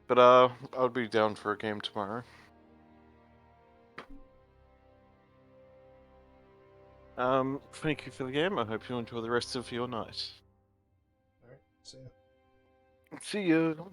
But, I'll be down for a game tomorrow. Thank you for the game. I hope you enjoy the rest of your night. Alright, see ya. See you.